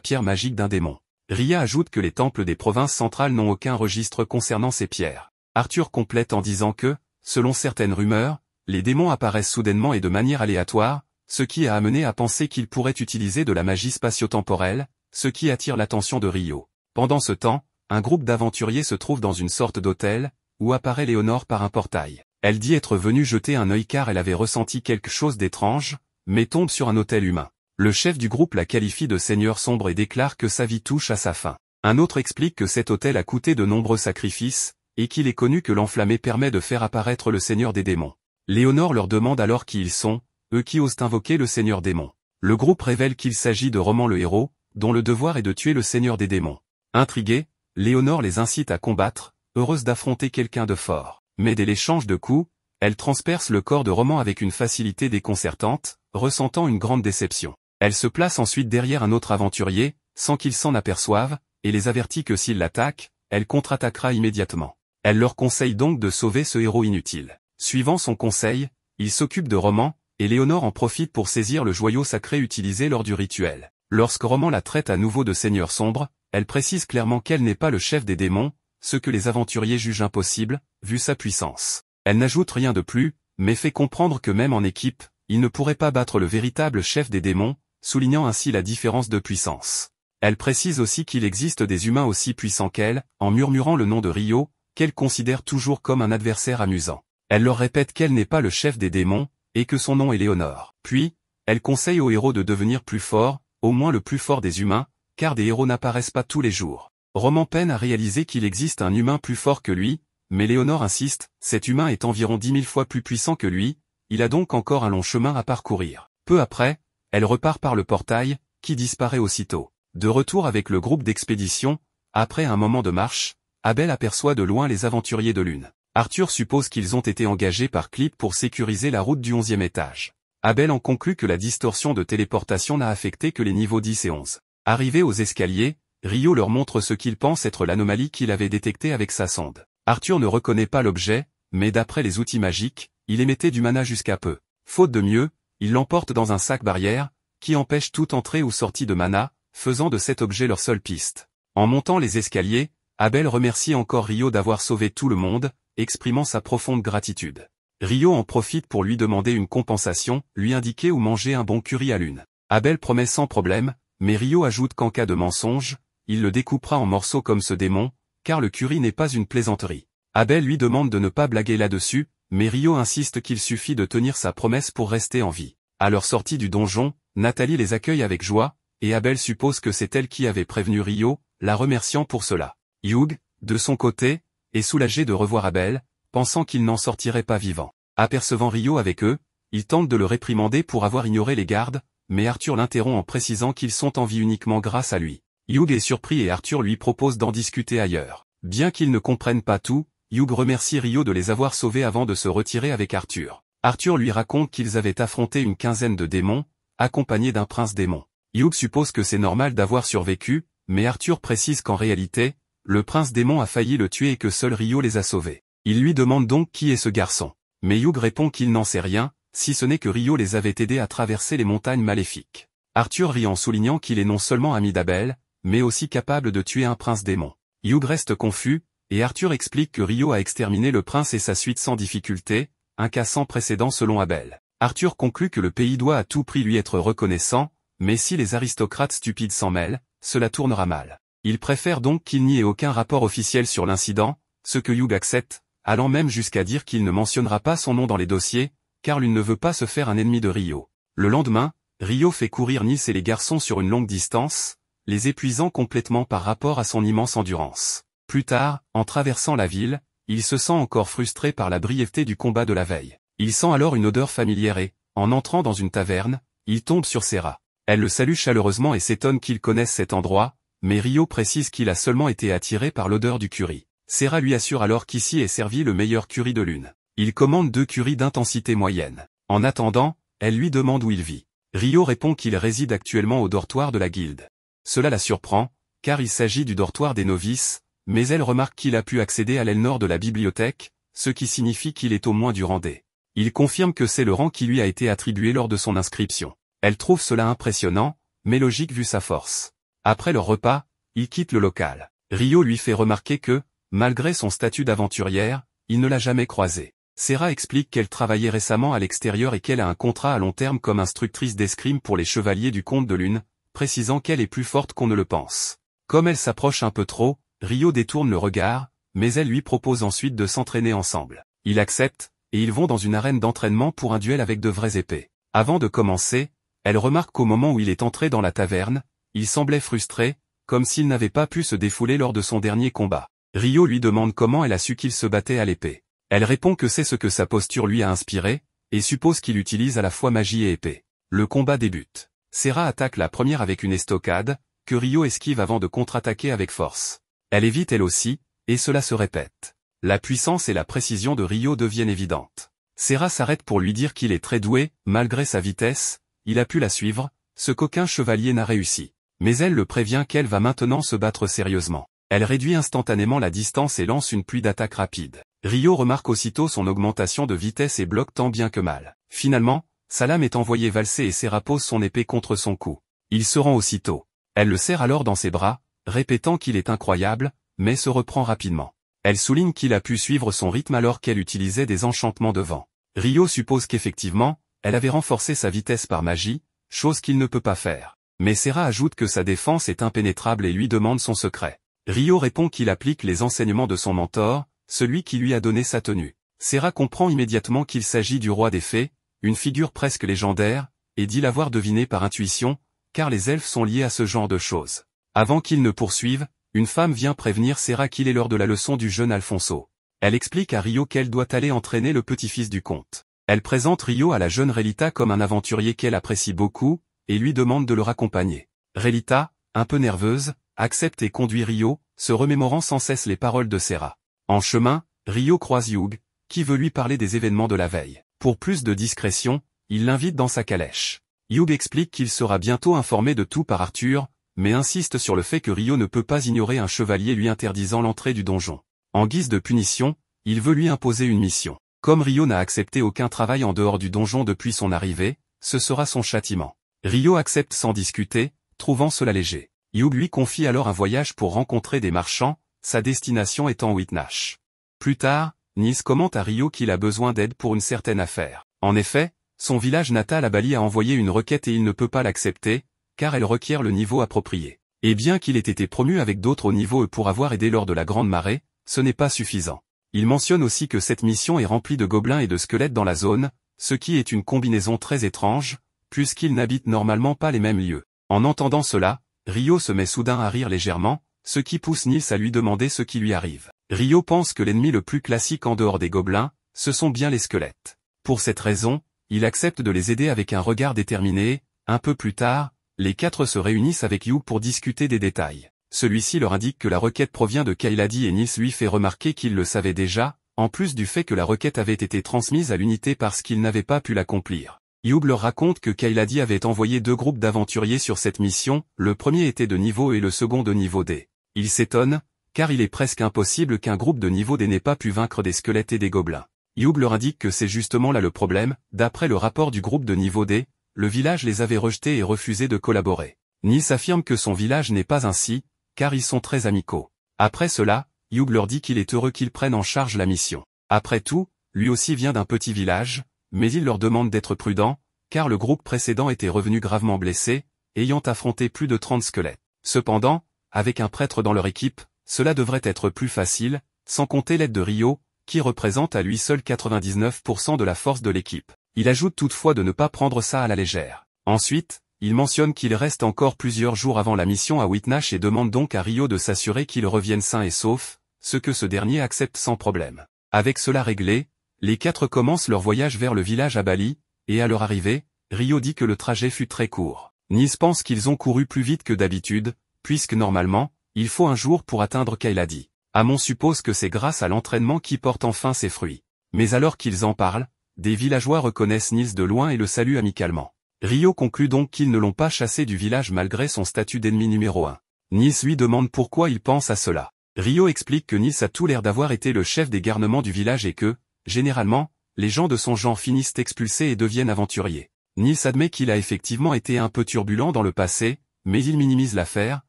A: pierre magique d'un démon. Ria ajoute que les temples des provinces centrales n'ont aucun registre concernant ces pierres. Arthur complète en disant que, selon certaines rumeurs, les démons apparaissent soudainement et de manière aléatoire, ce qui a amené à penser qu'ils pourraient utiliser de la magie spatio-temporelle, ce qui attire l'attention de Rio. Pendant ce temps, un groupe d'aventuriers se trouve dans une sorte d'hôtel, où apparaît Léonore par un portail. Elle dit être venue jeter un œil car elle avait ressenti quelque chose d'étrange, mais tombe sur un hôtel humain. Le chef du groupe la qualifie de seigneur sombre et déclare que sa vie touche à sa fin. Un autre explique que cet hôtel a coûté de nombreux sacrifices, et qu'il est connu que l'enflammé permet de faire apparaître le seigneur des démons. Léonore leur demande alors qui ils sont, eux qui osent invoquer le seigneur démon. Le groupe révèle qu'il s'agit de Roman le héros, dont le devoir est de tuer le seigneur des démons. Intriguée, Léonore les incite à combattre, heureuse d'affronter quelqu'un de fort. Mais dès l'échange de coups, elle transperce le corps de Roman avec une facilité déconcertante, ressentant une grande déception. Elle se place ensuite derrière un autre aventurier, sans qu'il s'en aperçoive, et les avertit que s'il l'attaque, elle contre-attaquera immédiatement. Elle leur conseille donc de sauver ce héros inutile. Suivant son conseil, il s'occupe de Roman, et Léonore en profite pour saisir le joyau sacré utilisé lors du rituel. Lorsque Roman la traite à nouveau de seigneur sombre, elle précise clairement qu'elle n'est pas le chef des démons, ce que les aventuriers jugent impossible, vu sa puissance. Elle n'ajoute rien de plus, mais fait comprendre que même en équipe, il ne pourrait pas battre le véritable chef des démons, soulignant ainsi la différence de puissance. Elle précise aussi qu'il existe des humains aussi puissants qu'elle, en murmurant le nom de Rio, qu'elle considère toujours comme un adversaire amusant. Elle leur répète qu'elle n'est pas le chef des démons, et que son nom est Léonore. Puis, elle conseille aux héros de devenir plus forts, au moins le plus fort des humains, car des héros n'apparaissent pas tous les jours. Roman peine à réaliser qu'il existe un humain plus fort que lui, mais Léonore insiste, cet humain est environ 10 000 fois plus puissant que lui, il a donc encore un long chemin à parcourir. Peu après, elle repart par le portail, qui disparaît aussitôt. De retour avec le groupe d'expédition, après un moment de marche, Abel aperçoit de loin les aventuriers de Lune. Arthur suppose qu'ils ont été engagés par Clip pour sécuriser la route du 11e étage. Abel en conclut que la distorsion de téléportation n'a affecté que les niveaux 10 et 11. Arrivés aux escaliers, Rio leur montre ce qu'il pense être l'anomalie qu'il avait détectée avec sa sonde. Arthur ne reconnaît pas l'objet, mais d'après les outils magiques, il émettait du mana jusqu'à peu. Faute de mieux, il l'emporte dans un sac barrière, qui empêche toute entrée ou sortie de mana, faisant de cet objet leur seule piste. En montant les escaliers, Abel remercie encore Rio d'avoir sauvé tout le monde, exprimant sa profonde gratitude. Rio en profite pour lui demander une compensation, lui indiquer où manger un bon curry à Lune. Abel promet sans problème, mais Rio ajoute qu'en cas de mensonge, il le découpera en morceaux comme ce démon, car le curry n'est pas une plaisanterie. Abel lui demande de ne pas blaguer là-dessus, mais Rio insiste qu'il suffit de tenir sa promesse pour rester en vie. À leur sortie du donjon, Nathalie les accueille avec joie, et Abel suppose que c'est elle qui avait prévenu Rio, la remerciant pour cela. Hugh, de son côté, est soulagé de revoir Abel, pensant qu'il n'en sortirait pas vivant. Apercevant Rio avec eux, il tente de le réprimander pour avoir ignoré les gardes, mais Arthur l'interrompt en précisant qu'ils sont en vie uniquement grâce à lui. Hugh est surpris et Arthur lui propose d'en discuter ailleurs. Bien qu'ils ne comprennent pas tout, Hugh remercie Rio de les avoir sauvés avant de se retirer avec Arthur. Arthur lui raconte qu'ils avaient affronté une quinzaine de démons, accompagnés d'un prince démon. Hugh suppose que c'est normal d'avoir survécu, mais Arthur précise qu'en réalité, le prince démon a failli le tuer et que seul Rio les a sauvés. Il lui demande donc qui est ce garçon. Mais Hugh répond qu'il n'en sait rien, si ce n'est que Rio les avait aidés à traverser les montagnes maléfiques. Arthur rit en soulignant qu'il est non seulement ami d'Abel, mais aussi capable de tuer un prince démon. Hugh reste confus, et Arthur explique que Rio a exterminé le prince et sa suite sans difficulté, un cas sans précédent selon Abel. Arthur conclut que le pays doit à tout prix lui être reconnaissant, mais si les aristocrates stupides s'en mêlent, cela tournera mal. Il préfère donc qu'il n'y ait aucun rapport officiel sur l'incident, ce que Hugh accepte, allant même jusqu'à dire qu'il ne mentionnera pas son nom dans les dossiers, car l'une ne veut pas se faire un ennemi de Rio. Le lendemain, Rio fait courir Nils et les garçons sur une longue distance, les épuisant complètement par rapport à son immense endurance. Plus tard, en traversant la ville, il se sent encore frustré par la brièveté du combat de la veille. Il sent alors une odeur familière et, en entrant dans une taverne, il tombe sur Sera. Elle le salue chaleureusement et s'étonne qu'il connaisse cet endroit, mais Ryo précise qu'il a seulement été attiré par l'odeur du curry. Sera lui assure alors qu'ici est servi le meilleur curry de l'une. Il commande 2 currys d'intensité moyenne. En attendant, elle lui demande où il vit. Ryo répond qu'il réside actuellement au dortoir de la guilde. Cela la surprend, car il s'agit du dortoir des novices, mais elle remarque qu'il a pu accéder à l'aile nord de la bibliothèque, ce qui signifie qu'il est au moins du rang D. Il confirme que c'est le rang qui lui a été attribué lors de son inscription. Elle trouve cela impressionnant, mais logique vu sa force. Après leur repas, il quitte le local. Ryo lui fait remarquer que, malgré son statut d'aventurière, il ne l'a jamais croisée. Sera explique qu'elle travaillait récemment à l'extérieur et qu'elle a un contrat à long terme comme instructrice d'escrime pour les chevaliers du comte de Lune, précisant qu'elle est plus forte qu'on ne le pense. Comme elle s'approche un peu trop, Ryo détourne le regard, mais elle lui propose ensuite de s'entraîner ensemble. Il accepte, et ils vont dans une arène d'entraînement pour un duel avec de vraies épées. Avant de commencer, elle remarque qu'au moment où il est entré dans la taverne, il semblait frustré, comme s'il n'avait pas pu se défouler lors de son dernier combat. Ryo lui demande comment elle a su qu'il se battait à l'épée. Elle répond que c'est ce que sa posture lui a inspiré, et suppose qu'il utilise à la fois magie et épée. Le combat débute. Sera attaque la première avec une estocade, que Ryo esquive avant de contre-attaquer avec force. Elle évite elle aussi, et cela se répète. La puissance et la précision de Ryo deviennent évidentes. Sera s'arrête pour lui dire qu'il est très doué, malgré sa vitesse, il a pu la suivre, ce qu'aucun chevalier n'a réussi. Mais elle le prévient qu'elle va maintenant se battre sérieusement. Elle réduit instantanément la distance et lance une pluie d'attaques rapides. Ryo remarque aussitôt son augmentation de vitesse et bloque tant bien que mal. Finalement, sa lame est envoyée valser et Sera pose son épée contre son cou. Il se rend aussitôt. Elle le serre alors dans ses bras, répétant qu'il est incroyable, mais se reprend rapidement. Elle souligne qu'il a pu suivre son rythme alors qu'elle utilisait des enchantements de vent. Ryo suppose qu'effectivement, elle avait renforcé sa vitesse par magie, chose qu'il ne peut pas faire. Mais Sera ajoute que sa défense est impénétrable et lui demande son secret. Ryo répond qu'il applique les enseignements de son mentor, celui qui lui a donné sa tenue. Sera comprend immédiatement qu'il s'agit du roi des fées, une figure presque légendaire, et dit l'avoir deviné par intuition, car les elfes sont liés à ce genre de choses. Avant qu'il ne poursuive, une femme vient prévenir Sera qu'il est l'heure de la leçon du jeune Alfonso. Elle explique à Ryo qu'elle doit aller entraîner le petit-fils du comte. Elle présente Ryo à la jeune Relita comme un aventurier qu'elle apprécie beaucoup, et lui demande de le raccompagner. Relita, un peu nerveuse, accepte et conduit Ryo, se remémorant sans cesse les paroles de Sera. En chemin, Ryo croise Hugh, qui veut lui parler des événements de la veille. Pour plus de discrétion, il l'invite dans sa calèche. Hugh explique qu'il sera bientôt informé de tout par Arthur, mais insiste sur le fait que Ryo ne peut pas ignorer un chevalier lui interdisant l'entrée du donjon. En guise de punition, il veut lui imposer une mission. Comme Ryo n'a accepté aucun travail en dehors du donjon depuis son arrivée, ce sera son châtiment. Ryo accepte sans discuter, trouvant cela léger. Hugh lui confie alors un voyage pour rencontrer des marchands, sa destination étant Whitnash. Plus tard, Nis commente à Ryo qu'il a besoin d'aide pour une certaine affaire. En effet, son village natal à Bali a envoyé une requête et il ne peut pas l'accepter, car elle requiert le niveau approprié. Et bien qu'il ait été promu avec d'autres au niveau E pour avoir aidé lors de la Grande Marée, ce n'est pas suffisant. Il mentionne aussi que cette mission est remplie de gobelins et de squelettes dans la zone, ce qui est une combinaison très étrange, puisqu'ils n'habitent normalement pas les mêmes lieux. En entendant cela, Ryo se met soudain à rire légèrement, ce qui pousse Nils à lui demander ce qui lui arrive. Ryo pense que l'ennemi le plus classique en dehors des gobelins, ce sont bien les squelettes. Pour cette raison, il accepte de les aider avec un regard déterminé et, un peu plus tard, les 4 se réunissent avec Hugh pour discuter des détails. Celui-ci leur indique que la requête provient de Kayladi et Nils lui fait remarquer qu'il le savait déjà, en plus du fait que la requête avait été transmise à l'unité parce qu'il n'avait pas pu l'accomplir. Hugh leur raconte que Kayladi avait envoyé 2 groupes d'aventuriers sur cette mission, le premier était de niveau E et le second de niveau D. Il s'étonne, car il est presque impossible qu'un groupe de niveau D n'ait pas pu vaincre des squelettes et des gobelins. Hugh leur indique que c'est justement là le problème, d'après le rapport du groupe de niveau D, le village les avait rejetés et refusé de collaborer. Nis affirme que son village n'est pas ainsi, car ils sont très amicaux. Après cela, Hugh leur dit qu'il est heureux qu'ils prennent en charge la mission. Après tout, lui aussi vient d'un petit village, mais il leur demande d'être prudents, car le groupe précédent était revenu gravement blessé, ayant affronté plus de 30 squelettes. Cependant, avec un prêtre dans leur équipe, cela devrait être plus facile, sans compter l'aide de Ryo, qui représente à lui seul 99% de la force de l'équipe. Il ajoute toutefois de ne pas prendre ça à la légère. Ensuite, il mentionne qu'il reste encore plusieurs jours avant la mission à Whitnash et demande donc à Rio de s'assurer qu'il revienne sain et sauf, ce que ce dernier accepte sans problème. Avec cela réglé, les quatre commencent leur voyage vers le village à Bali, et à leur arrivée, Rio dit que le trajet fut très court. Nils pense qu'ils ont couru plus vite que d'habitude, puisque normalement, il faut un jour pour atteindre Kailadi. Amon suppose que c'est grâce à l'entraînement qui porte enfin ses fruits. Mais alors qu'ils en parlent, des villageois reconnaissent Nils de loin et le saluent amicalement. Rio conclut donc qu'ils ne l'ont pas chassé du village malgré son statut d'ennemi numéro 1. Nils lui demande pourquoi il pense à cela. Rio explique que Nils a tout l'air d'avoir été le chef des garnements du village et que, généralement, les gens de son genre finissent expulsés et deviennent aventuriers. Nils admet qu'il a effectivement été un peu turbulent dans le passé, mais il minimise l'affaire,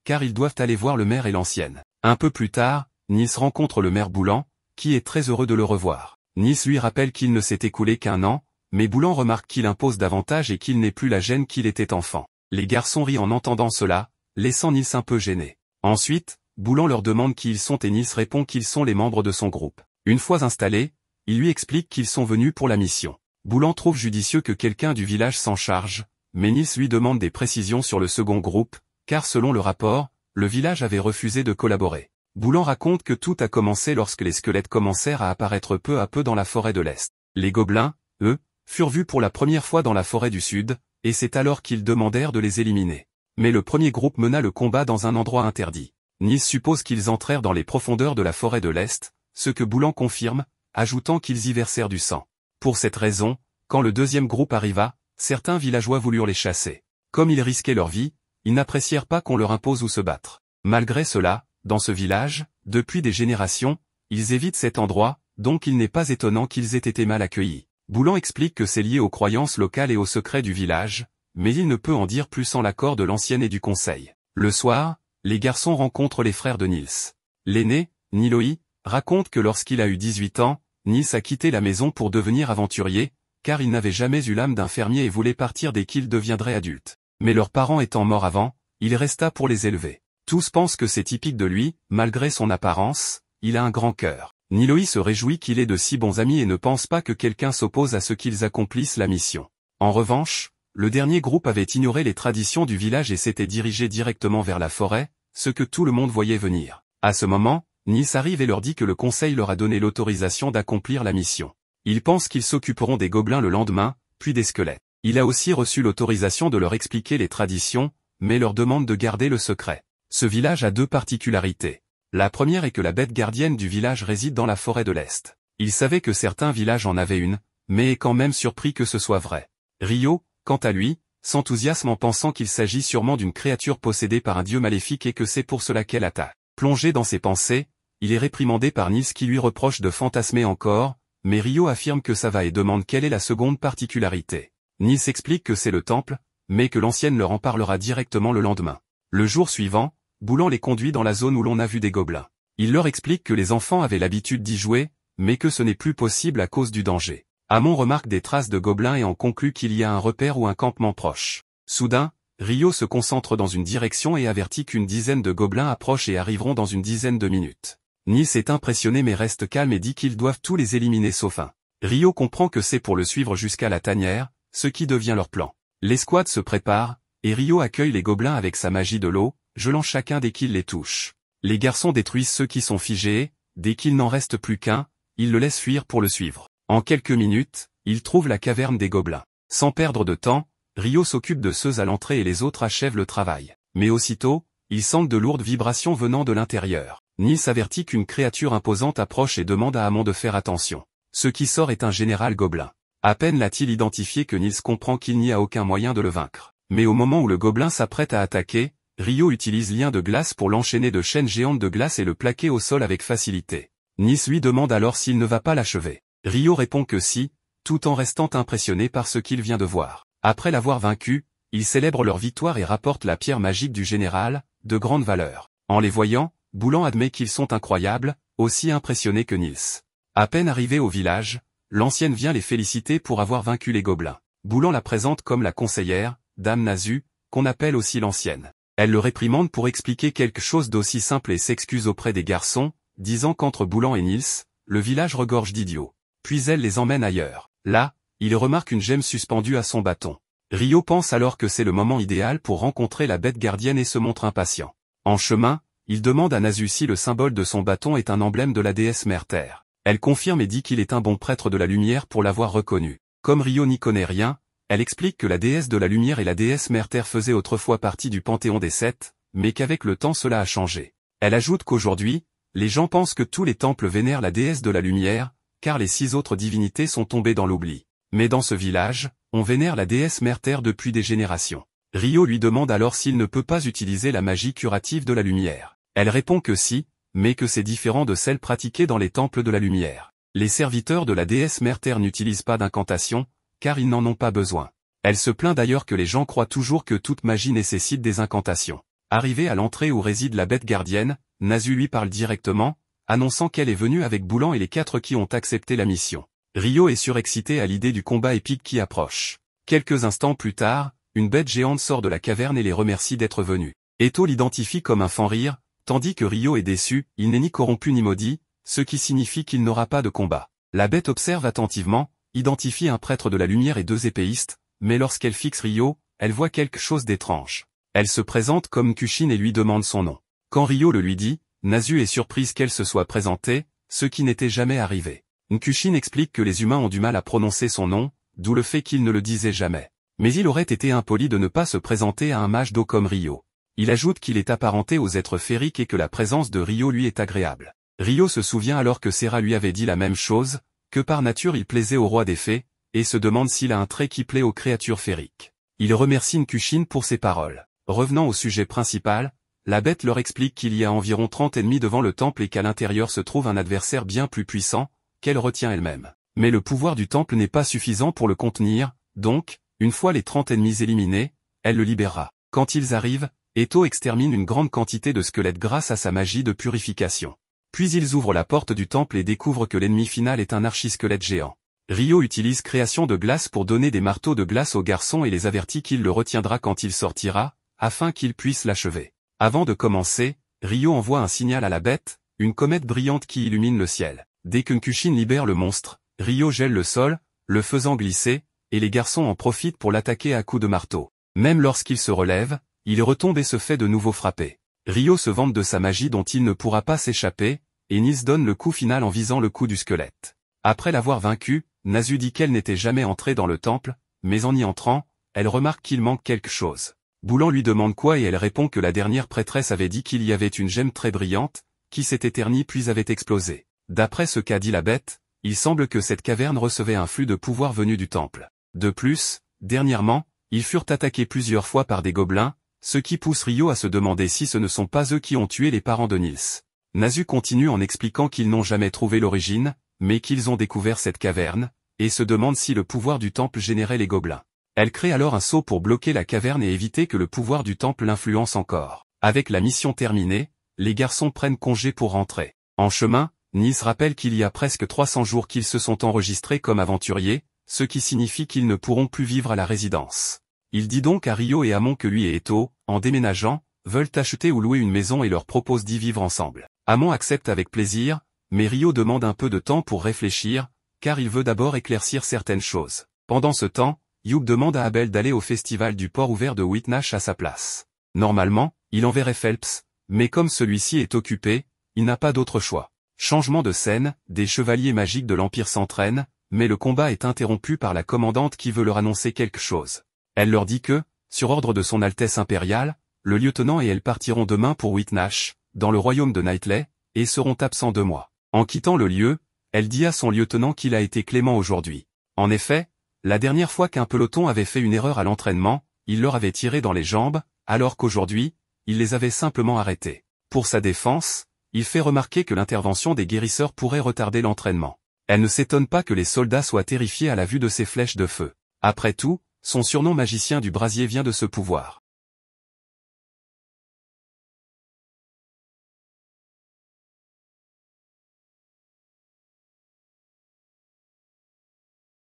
A: car ils doivent aller voir le maire et l'ancienne. Un peu plus tard, Nils rencontre le maire Boulan, qui est très heureux de le revoir. Nils lui rappelle qu'il ne s'est écoulé qu'1 an, mais Boulan remarque qu'il impose davantage et qu'il n'est plus la gêne qu'il était enfant. Les garçons rient en entendant cela, laissant Nils un peu gêné. Ensuite, Boulan leur demande qui ils sont et Nils répond qu'ils sont les membres de son groupe. Une fois installés, il lui explique qu'ils sont venus pour la mission. Boulan trouve judicieux que quelqu'un du village s'en charge, mais Nils lui demande des précisions sur le second groupe, car selon le rapport, le village avait refusé de collaborer. Boulan raconte que tout a commencé lorsque les squelettes commencèrent à apparaître peu à peu dans la forêt de l'Est. Les gobelins, eux, furent vus pour la première fois dans la forêt du Sud, et c'est alors qu'ils demandèrent de les éliminer. Mais le premier groupe mena le combat dans un endroit interdit. Nils suppose qu'ils entrèrent dans les profondeurs de la forêt de l'Est, ce que Boulan confirme, ajoutant qu'ils y versèrent du sang. Pour cette raison, quand le deuxième groupe arriva, certains villageois voulurent les chasser. Comme ils risquaient leur vie, ils n'apprécièrent pas qu'on leur impose où se battre. Malgré cela, dans ce village, depuis des générations, ils évitent cet endroit, donc il n'est pas étonnant qu'ils aient été mal accueillis. Boulan explique que c'est lié aux croyances locales et aux secrets du village, mais il ne peut en dire plus sans l'accord de l'ancienne et du conseil. Le soir, les garçons rencontrent les frères de Nils. L'aîné, Niloï, raconte que lorsqu'il a eu 18 ans, Nils a quitté la maison pour devenir aventurier, car il n'avait jamais eu l'âme d'un fermier et voulait partir dès qu'il deviendrait adulte. Mais leurs parents étant morts avant, il resta pour les élever. Tous pensent que c'est typique de lui, malgré son apparence, il a un grand cœur. Niloï se réjouit qu'il ait de si bons amis et ne pense pas que quelqu'un s'oppose à ce qu'ils accomplissent la mission. En revanche, le dernier groupe avait ignoré les traditions du village et s'était dirigé directement vers la forêt, ce que tout le monde voyait venir. À ce moment, Nils arrive et leur dit que le conseil leur a donné l'autorisation d'accomplir la mission. Ils pensent qu'ils s'occuperont des gobelins le lendemain, puis des squelettes. Il a aussi reçu l'autorisation de leur expliquer les traditions, mais leur demande de garder le secret. Ce village a 2 particularités. La première est que la bête gardienne du village réside dans la forêt de l'Est. Il savait que certains villages en avaient une, mais est quand même surpris que ce soit vrai. Rio, quant à lui, s'enthousiasme en pensant qu'il s'agit sûrement d'une créature possédée par un dieu maléfique et que c'est pour cela qu'elle attaque. Plongé dans ses pensées, il est réprimandé par Nils qui lui reproche de fantasmer encore, mais Rio affirme que ça va et demande quelle est la seconde particularité. Nils explique que c'est le temple, mais que l'ancienne leur en parlera directement le lendemain. Le jour suivant, Boulan les conduit dans la zone où l'on a vu des gobelins. Il leur explique que les enfants avaient l'habitude d'y jouer, mais que ce n'est plus possible à cause du danger. Amon remarque des traces de gobelins et en conclut qu'il y a un repère ou un campement proche. Soudain, Rio se concentre dans une direction et avertit qu'une dizaine de gobelins approchent et arriveront dans une dizaine de minutes. Nils est impressionné mais reste calme et dit qu'ils doivent tous les éliminer sauf un. Rio comprend que c'est pour le suivre jusqu'à la tanière, ce qui devient leur plan. L'escouade se prépare, et Rio accueille les gobelins avec sa magie de l'eau, gelant chacun dès qu'il les touche. Les garçons détruisent ceux qui sont figés, dès qu'il n'en reste plus qu'un, ils le laissent fuir pour le suivre. En quelques minutes, ils trouvent la caverne des gobelins. Sans perdre de temps, Rio s'occupe de ceux à l'entrée et les autres achèvent le travail. Mais aussitôt, ils sentent de lourdes vibrations venant de l'intérieur. Nils avertit qu'une créature imposante approche et demande à Amon de faire attention. Ce qui sort est un général gobelin. À peine l'a-t-il identifié que Nils comprend qu'il n'y a aucun moyen de le vaincre. Mais au moment où le gobelin s'apprête à attaquer, Rio utilise lien de glace pour l'enchaîner de chaînes géantes de glace et le plaquer au sol avec facilité. Nils lui demande alors s'il ne va pas l'achever. Rio répond que si, tout en restant impressionné par ce qu'il vient de voir. Après l'avoir vaincu, ils célèbrent leur victoire et rapportent la pierre magique du général, de grande valeur. En les voyant, Boulan admet qu'ils sont incroyables, aussi impressionnés que Nils. À peine arrivé au village, l'ancienne vient les féliciter pour avoir vaincu les gobelins. Boulan la présente comme la conseillère, Dame Nazu, qu'on appelle aussi l'ancienne. Elle le réprimande pour expliquer quelque chose d'aussi simple et s'excuse auprès des garçons, disant qu'entre Boulan et Nils, le village regorge d'idiots. Puis elle les emmène ailleurs. Là, il remarque une gemme suspendue à son bâton. Ryo pense alors que c'est le moment idéal pour rencontrer la bête gardienne et se montre impatient. En chemin, il demande à Nasu si le symbole de son bâton est un emblème de la déesse Mère Terre. Elle confirme et dit qu'il est un bon prêtre de la lumière pour l'avoir reconnu. Comme Ryo n'y connaît rien, elle explique que la déesse de la lumière et la déesse Mère Terre faisaient autrefois partie du panthéon des sept, mais qu'avec le temps cela a changé. Elle ajoute qu'aujourd'hui, les gens pensent que tous les temples vénèrent la déesse de la lumière, car les 6 autres divinités sont tombées dans l'oubli. Mais dans ce village, on vénère la déesse Mère Terre depuis des générations. Ryo lui demande alors s'il ne peut pas utiliser la magie curative de la lumière. Elle répond que si, mais que c'est différent de celle pratiquée dans les temples de la lumière. Les serviteurs de la déesse Mère Terre n'utilisent pas d'incantation, car ils n'en ont pas besoin. Elle se plaint d'ailleurs que les gens croient toujours que toute magie nécessite des incantations. Arrivée à l'entrée où réside la bête gardienne, Nasu lui parle directement, annonçant qu'elle est venue avec Boulan et les 4 qui ont accepté la mission. Ryo est surexcité à l'idée du combat épique qui approche. Quelques instants plus tard, une bête géante sort de la caverne et les remercie d'être venus. Eto l'identifie comme un fan-rire, tandis que Ryo est déçu, il n'est ni corrompu ni maudit, ce qui signifie qu'il n'aura pas de combat. La bête observe attentivement, identifie un prêtre de la lumière et 2 épéistes, mais lorsqu'elle fixe Ryo, elle voit quelque chose d'étrange. Elle se présente comme Kushin et lui demande son nom. Quand Ryo le lui dit, Nasu est surprise qu'elle se soit présentée, ce qui n'était jamais arrivé. Kushin explique que les humains ont du mal à prononcer son nom, d'où le fait qu'il ne le disait jamais. Mais il aurait été impoli de ne pas se présenter à un mage d'eau comme Ryo. Il ajoute qu'il est apparenté aux êtres féeriques et que la présence de Ryo lui est agréable. Ryo se souvient alors que Sera lui avait dit la même chose, que par nature il plaisait au roi des fées, et se demande s'il a un trait qui plaît aux créatures féeriques. Il remercie Nkushin pour ses paroles. Revenant au sujet principal, la bête leur explique qu'il y a environ 30 ennemis devant le temple et qu'à l'intérieur se trouve un adversaire bien plus puissant, qu'elle retient elle-même. Mais le pouvoir du temple n'est pas suffisant pour le contenir, donc, une fois les 30 ennemis éliminés, elle le libérera. Quand ils arrivent, Eto extermine une grande quantité de squelettes grâce à sa magie de purification. Puis ils ouvrent la porte du temple et découvrent que l'ennemi final est un archisquelette géant. Ryo utilise création de glace pour donner des marteaux de glace au garçon et les avertit qu'il le retiendra quand il sortira, afin qu'il puisse l'achever. Avant de commencer, Ryo envoie un signal à la bête, une comète brillante qui illumine le ciel. Dès que Nkushin libère le monstre, Ryo gèle le sol, le faisant glisser, et les garçons en profitent pour l'attaquer à coups de marteau. Même lorsqu'il se relève, il retombe et se fait de nouveau frapper. Ryo se vante de sa magie dont il ne pourra pas s'échapper, et Nils donne le coup final en visant le cou du squelette. Après l'avoir vaincu, Nasu dit qu'elle n'était jamais entrée dans le temple, mais en y entrant, elle remarque qu'il manque quelque chose. Boulan lui demande quoi et elle répond que la dernière prêtresse avait dit qu'il y avait une gemme très brillante, qui s'était ternie puis avait explosé. D'après ce qu'a dit la bête, il semble que cette caverne recevait un flux de pouvoir venu du temple. De plus, dernièrement, ils furent attaqués plusieurs fois par des gobelins, ce qui pousse Ryo à se demander si ce ne sont pas eux qui ont tué les parents de Nils. Nasu continue en expliquant qu'ils n'ont jamais trouvé l'origine, mais qu'ils ont découvert cette caverne, et se demande si le pouvoir du temple générait les gobelins. Elle crée alors un sceau pour bloquer la caverne et éviter que le pouvoir du temple l'influence encore. Avec la mission terminée, les garçons prennent congé pour rentrer. En chemin, Nils rappelle qu'il y a presque 300 jours qu'ils se sont enregistrés comme aventuriers, ce qui signifie qu'ils ne pourront plus vivre à la résidence. Il dit donc à Ryo et Amon que lui et Eto, en déménageant, veulent acheter ou louer une maison et leur propose d'y vivre ensemble. Amon accepte avec plaisir, mais Ryo demande un peu de temps pour réfléchir, car il veut d'abord éclaircir certaines choses. Pendant ce temps, Youb demande à Abel d'aller au festival du port ouvert de Whitnash à sa place. Normalement, il enverrait Phelps, mais comme celui-ci est occupé, il n'a pas d'autre choix. Changement de scène, des chevaliers magiques de l'Empire s'entraînent, mais le combat est interrompu par la commandante qui veut leur annoncer quelque chose. Elle leur dit que, sur ordre de son Altesse impériale, le lieutenant et elle partiront demain pour Whitnash, dans le royaume de Knightley, et seront absents 2 mois. En quittant le lieu, elle dit à son lieutenant qu'il a été clément aujourd'hui. En effet, la dernière fois qu'un peloton avait fait une erreur à l'entraînement, il leur avait tiré dans les jambes, alors qu'aujourd'hui, il les avait simplement arrêtés. Pour sa défense, il fait remarquer que l'intervention des guérisseurs pourrait retarder l'entraînement. Elle ne s'étonne pas que les soldats soient terrifiés à la vue de ces flèches de feu. Après tout, son surnom magicien du brasier vient de ce pouvoir.